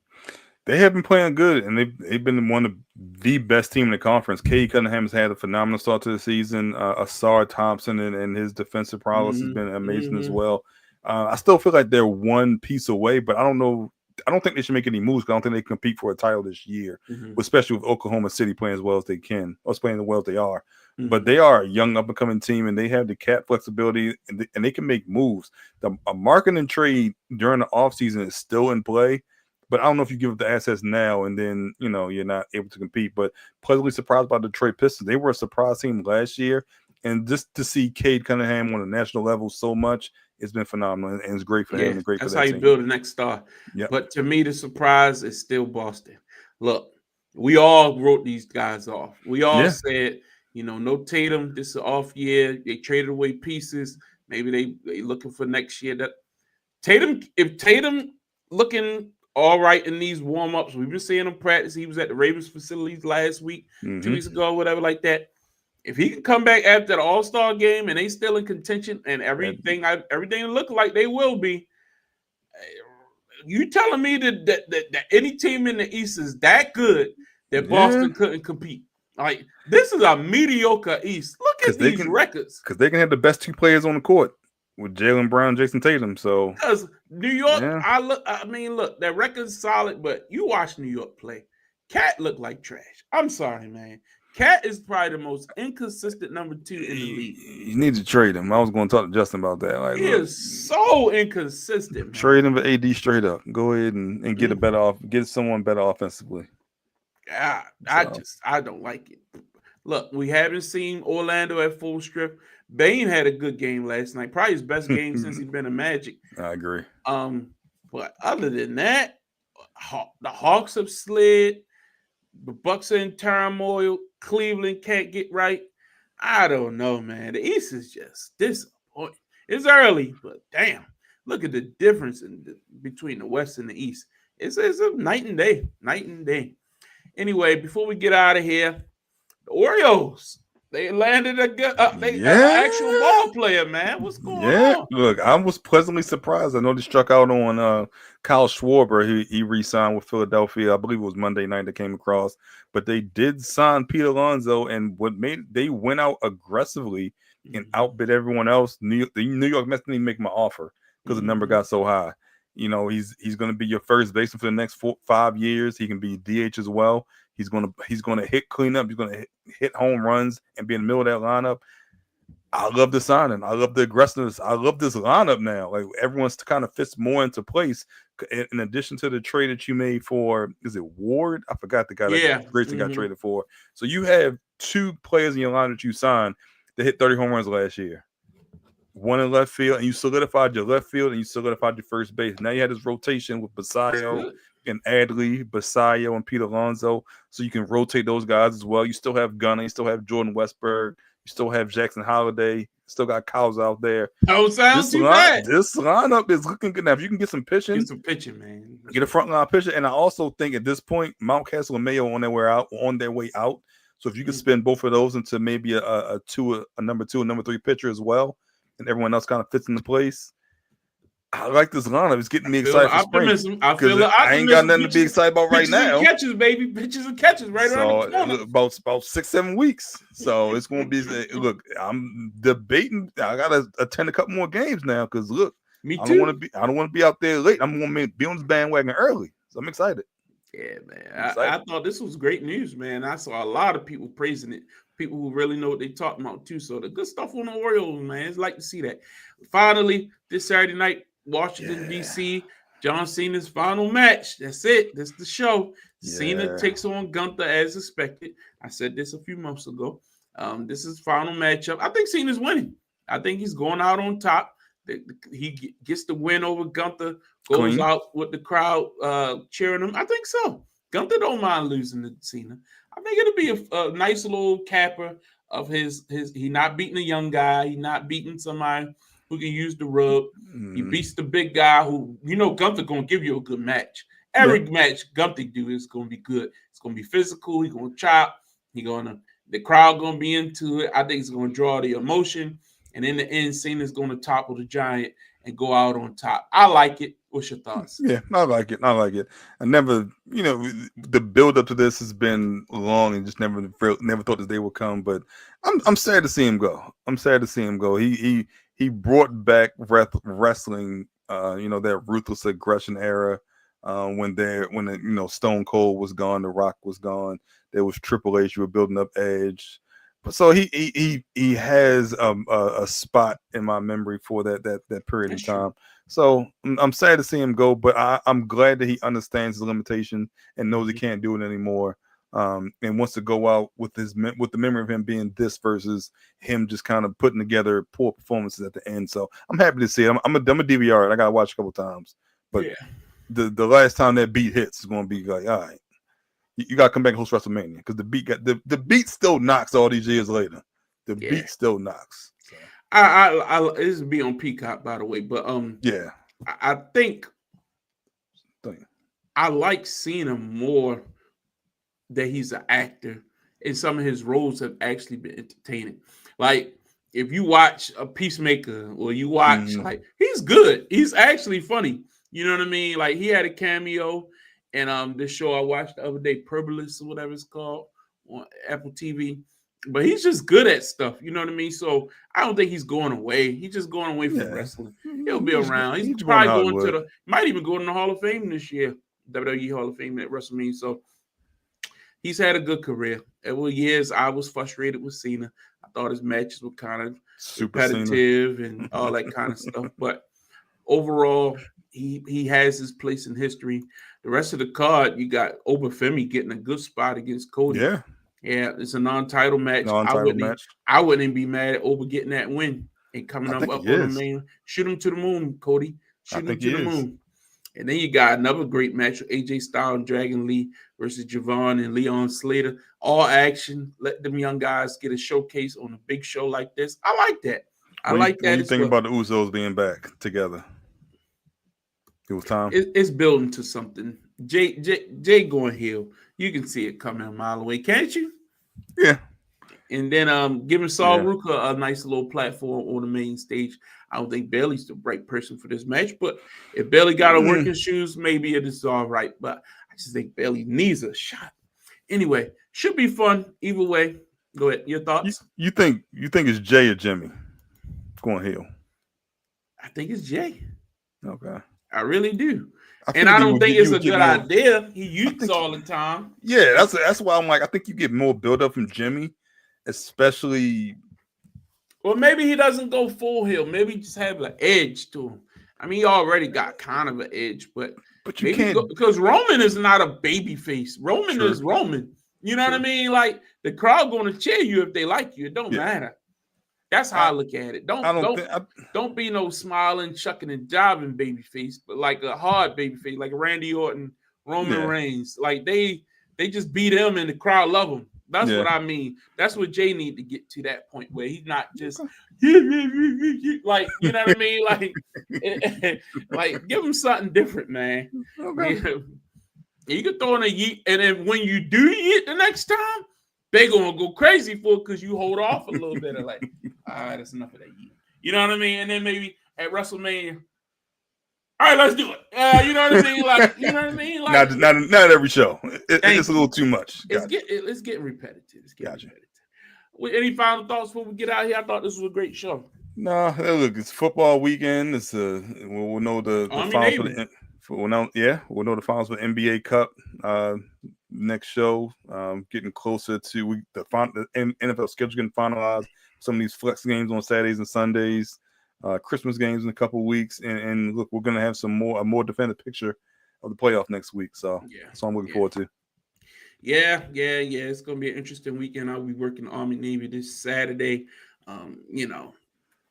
They have been playing good, and they've been one of the best team in the conference. Cade Cunningham has had a phenomenal start to the season. Asar Thompson and his defensive prowess has been amazing as well. I still feel like they're one piece away, but I don't know I don't think they should make any moves. 'Cause I don't think they compete for a title this year, Mhm. especially with Oklahoma City playing as well as they can, or playing as well as they are. But Mhm. they are a young up and coming team, and they have the cap flexibility, and they can make moves. A marketing trade during the offseason is still in play, but I don't know if you give up the assets now and then you're not able to compete. But pleasantly surprised by the Detroit Pistons. They were a surprise team last year, and just to see Cade Cunningham on a national level so much, it's been phenomenal, and it's great for Yeah, him and great for that's how that you team. build the next star. Yep. But to me, the surprise is still Boston. Look, we all wrote these guys off. We all Yeah. said, no Tatum. This is an off year. They traded away pieces. Maybe they looking for next year. That if Tatum looking all right in these warm-ups, we've been seeing him practice. He was at the Ravens facilities last week, 2 Mm-hmm. weeks ago, whatever like that. If he can come back after the All-Star game and they still in contention and everything look like they will be, you telling me that any team in the East is that good that Yeah. Boston couldn't compete? Like, this is a mediocre East. Look at these records. Because they can have the best two players on the court with Jaylen Brown, Jason Tatum. So Because New York, yeah. look, their record's solid, but you watch New York play. Cat look like trash. I'm sorry, man. Cat is probably the most inconsistent number 2 in the league. You need to trade him. I was going to talk to Justin about that. Like, He is so inconsistent, man. Trade him for AD straight up. Go ahead and get get someone better offensively. Yeah, I don't like it. Look, we haven't seen Orlando at full strip. Bane had a good game last night, probably his best game since he's been in Magic. I agree. But other than that, the Hawks have slid. The Bucks are in turmoil. Cleveland can't get right. I don't know, man. The East is just disappointing. It's early, but damn, look at the difference between the West and the East. It's a night and day, Anyway, before we get out of here, the Orioles, they landed an actual ball player, man. What's going on? Look, I was pleasantly surprised. I know they struck out on Kyle Schwarber. He re-signed with Philadelphia. I believe it was Monday night that came across. But they did sign Pete Alonso, and they went out aggressively and outbid everyone else. The New York Mets didn't make my offer because the number got so high. He's going to be your first baseman for the next 5 years. He can be DH as well. He's going to hit cleanup. He's going to hit home runs and be in the middle of that lineup. I love the signing. I love the aggressiveness. I love this lineup now. Like, everyone's kind of fits more into place. In addition to the trade that you made for, is it Ward? I forgot the guy that Grayson got traded for. So you have 2 players in your line that you signed that hit 30 home runs last year. One in left field, and you solidified your left field, and you solidified your first base. Now you had this rotation with Basayo and Adley, Basayo, and Pete Alonso, so you can rotate those guys as well. You still have Gunnar, you still have Jordan Westberg, you still have Jackson Holiday, still got Cows out there. Don't sound too bad. This lineup is looking good. Now, if you can get some pitching, man. Get a front line pitcher, and I also think at this point, Mountcastle and Mayo on their way out. So if you can spin both of those into maybe a number 2, and number 3 pitcher as well, and everyone else kind of fits into place. I like this lineup. It's getting me excited for spring. I feel the optimism. I ain't got nothing to be excited about right now. Catches, baby. Pitches and catches right around the corner. About 6-7 weeks. So it's going to be, look, I'm debating. I got to attend a couple more games now because, look, me too. I don't want to be out there late. I'm going to be on this bandwagon early. So I'm excited. Yeah, man. I thought this was great news, man. I saw a lot of people praising it. People who really know what they're talking about, too. So the good stuff on the Orioles, man. It's like to see that. Finally, this Saturday night, Washington, D.C., John Cena's final match. That's it. That's the show. Yeah. Cena takes on Gunther as expected. I said this a few months ago. This is final matchup. I think Cena's winning. I think he's going out on top. He gets the win over Gunther, goes out with the crowd cheering him. I think so. Gunther don't mind losing to Cena. I think it'll be a nice little capper of his. He not beating a young guy. He not beating somebody who can use the rub. He beats the big guy who, Gunther going to give you a good match. Every match Gunther do is going to be good. It's going to be physical. He's going to chop. The crowd going to be into it. I think it's going to draw the emotion. And in the end, Cena's going to topple the giant and go out on top. I like it. What's your thoughts? Yeah, I like it. I never, the build up to this has been long and just never thought this day would come. But I'm sad to see him go. He brought back wrestling, that ruthless aggression era. when Stone Cold was gone, The Rock was gone. There was Triple H. You were building up Edge. So he has a spot in my memory for that period of time. So I'm sad to see him go, but I'm glad that he understands the limitation and knows he can't do it anymore. And wants to go out with the memory of him being this versus him just kind of putting together poor performances at the end. So I'm happy to see it. I'm a DVR. I got to watch a couple times, but the last time that beat hits is going to be like, all right. You got to come back and host WrestleMania because the beat still knocks all these years later. The beat still knocks. So. I this will be on Peacock, by the way, but I think I like seeing him more that he's an actor and some of his roles have actually been entertaining. Like if you watch a Peacemaker or you watch like he's good. He's actually funny. You know what I mean? Like he had a cameo. And this show I watched the other day, Perbolis or whatever it's called on Apple TV. But he's just good at stuff. You know what I mean? So I don't think he's going away. He's just going away from wrestling. He'll be around. He's probably going might even go to the Hall of Fame this year. WWE Hall of Fame at WrestleMania. So he's had a good career. There were years I was frustrated with Cena. I thought his matches were kind of repetitive and all that kind of stuff. But overall, he has his place in history. The rest of the card, you got Obafemi getting a good spot against Cody. Yeah, it's a non-title match. I wouldn't even be mad at Oba getting that win and coming up on the main. Shoot him to the moon, Cody. Shoot him to the moon. And then you got another great match with AJ Styles and Dragon Lee versus Javon and Leon Slater. All action. Let them young guys get a showcase on a big show like this. I like that. What do you think about the Usos being back together? It was time. It's building to something. Jay going heel. You can see it coming a mile away, can't you? Yeah. And then giving Saul Ruka a nice little platform on the main stage. I don't think Bailey's the right person for this match, but if Bailey got her working shoes, maybe it is all right. But I just think Bailey needs a shot. Anyway, should be fun either way. Go ahead. Your thoughts? You think it's Jay or Jimmy going heel? I think it's Jay. Okay. I really do. I don't think it's a good idea. He uses all the time. Yeah, that's why I'm like, I think you get more build up from Jimmy, especially. Well, maybe he doesn't go full heel. Maybe he just have an edge to him. I mean, he already got kind of an edge, but you can't because Roman is not a baby face. Roman is Roman. You know what I mean? Like the crowd going to cheer you if they like you. It don't matter. That's how I look at it. Don't be no smiling, chucking, and jiving baby face, but like a hard baby face, like Randy Orton, Roman Reigns. Like they just beat him and the crowd love him. That's what I mean. That's what Jay need to get to that point where he's not just like, you know what I mean? Like give him something different, man. Okay. You can throw in a yeet, and then when you do yeet the next time, they gonna go crazy for it because you hold off a little bit of like, all right, that's enough of that yeet. You know what I mean? And then maybe at WrestleMania, all right, let's do it. You know what I mean? Like, you know what I mean? Like, not every show. It's a little too much. It's getting repetitive. Repetitive. Any final thoughts before we get out here? I thought this was a great show. No, look, it's football weekend. We'll know the finals we'll know the finals for the NBA Cup next show. Getting closer to the NFL schedule getting finalized. Some of these flex games on Saturdays and Sundays. Christmas games in a couple of weeks, and look, we're gonna have a more definitive picture of the playoff next week. So that's what I'm looking forward to. Yeah. It's gonna be an interesting weekend. I'll be working Army Navy this Saturday.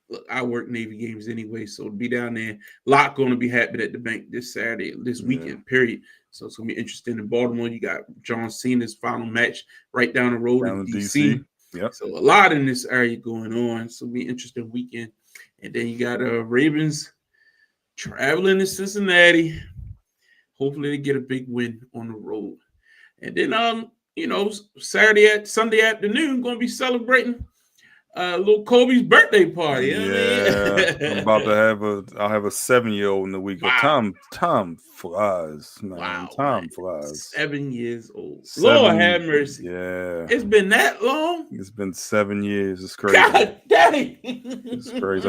Look, I work Navy games anyway, so to be down there, a lot going to be happening at the bank this Saturday, this weekend, period. So it's going to be interesting. In Baltimore, you got John Cena's final match right down the road in D.C. Yep. So a lot in this area going on. So it'll be an interesting weekend. And then you got Ravens traveling to Cincinnati. Hopefully they get a big win on the road. And then, Sunday afternoon, going to be celebrating little Kobe's birthday party. You know Yeah, what I mean? I'm about to have I'll have a 7-year-old in the week. Wow. Time flies, man. Wow, Time man. flies. 7 years old. Lord 7, have mercy. yeah. It's been that long? It's been 7 years. It's crazy. God dang. It's crazy.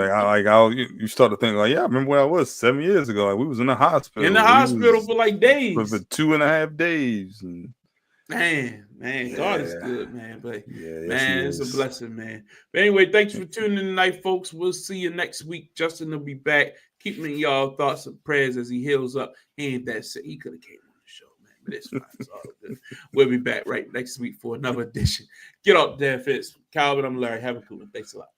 You start to think like, yeah, I remember where I was 7 years ago. Like we was in the hospital. In the hospital for like days. For 2.5 days. And Man, God is Yeah. good, man. But yeah, yes, man, he it's a is. blessing, man. But anyway, thanks for tuning in tonight, folks. We'll see you next week. Justin will be back. Keep me in y'all thoughts and prayers as he heals up. He ain't that sick. He could have came on the show, man. But it's fine. It's all good. We'll be back right next week for another edition. Get up there, Fitz. Calvin, I'm Larry. Have a cool one. Thanks a lot.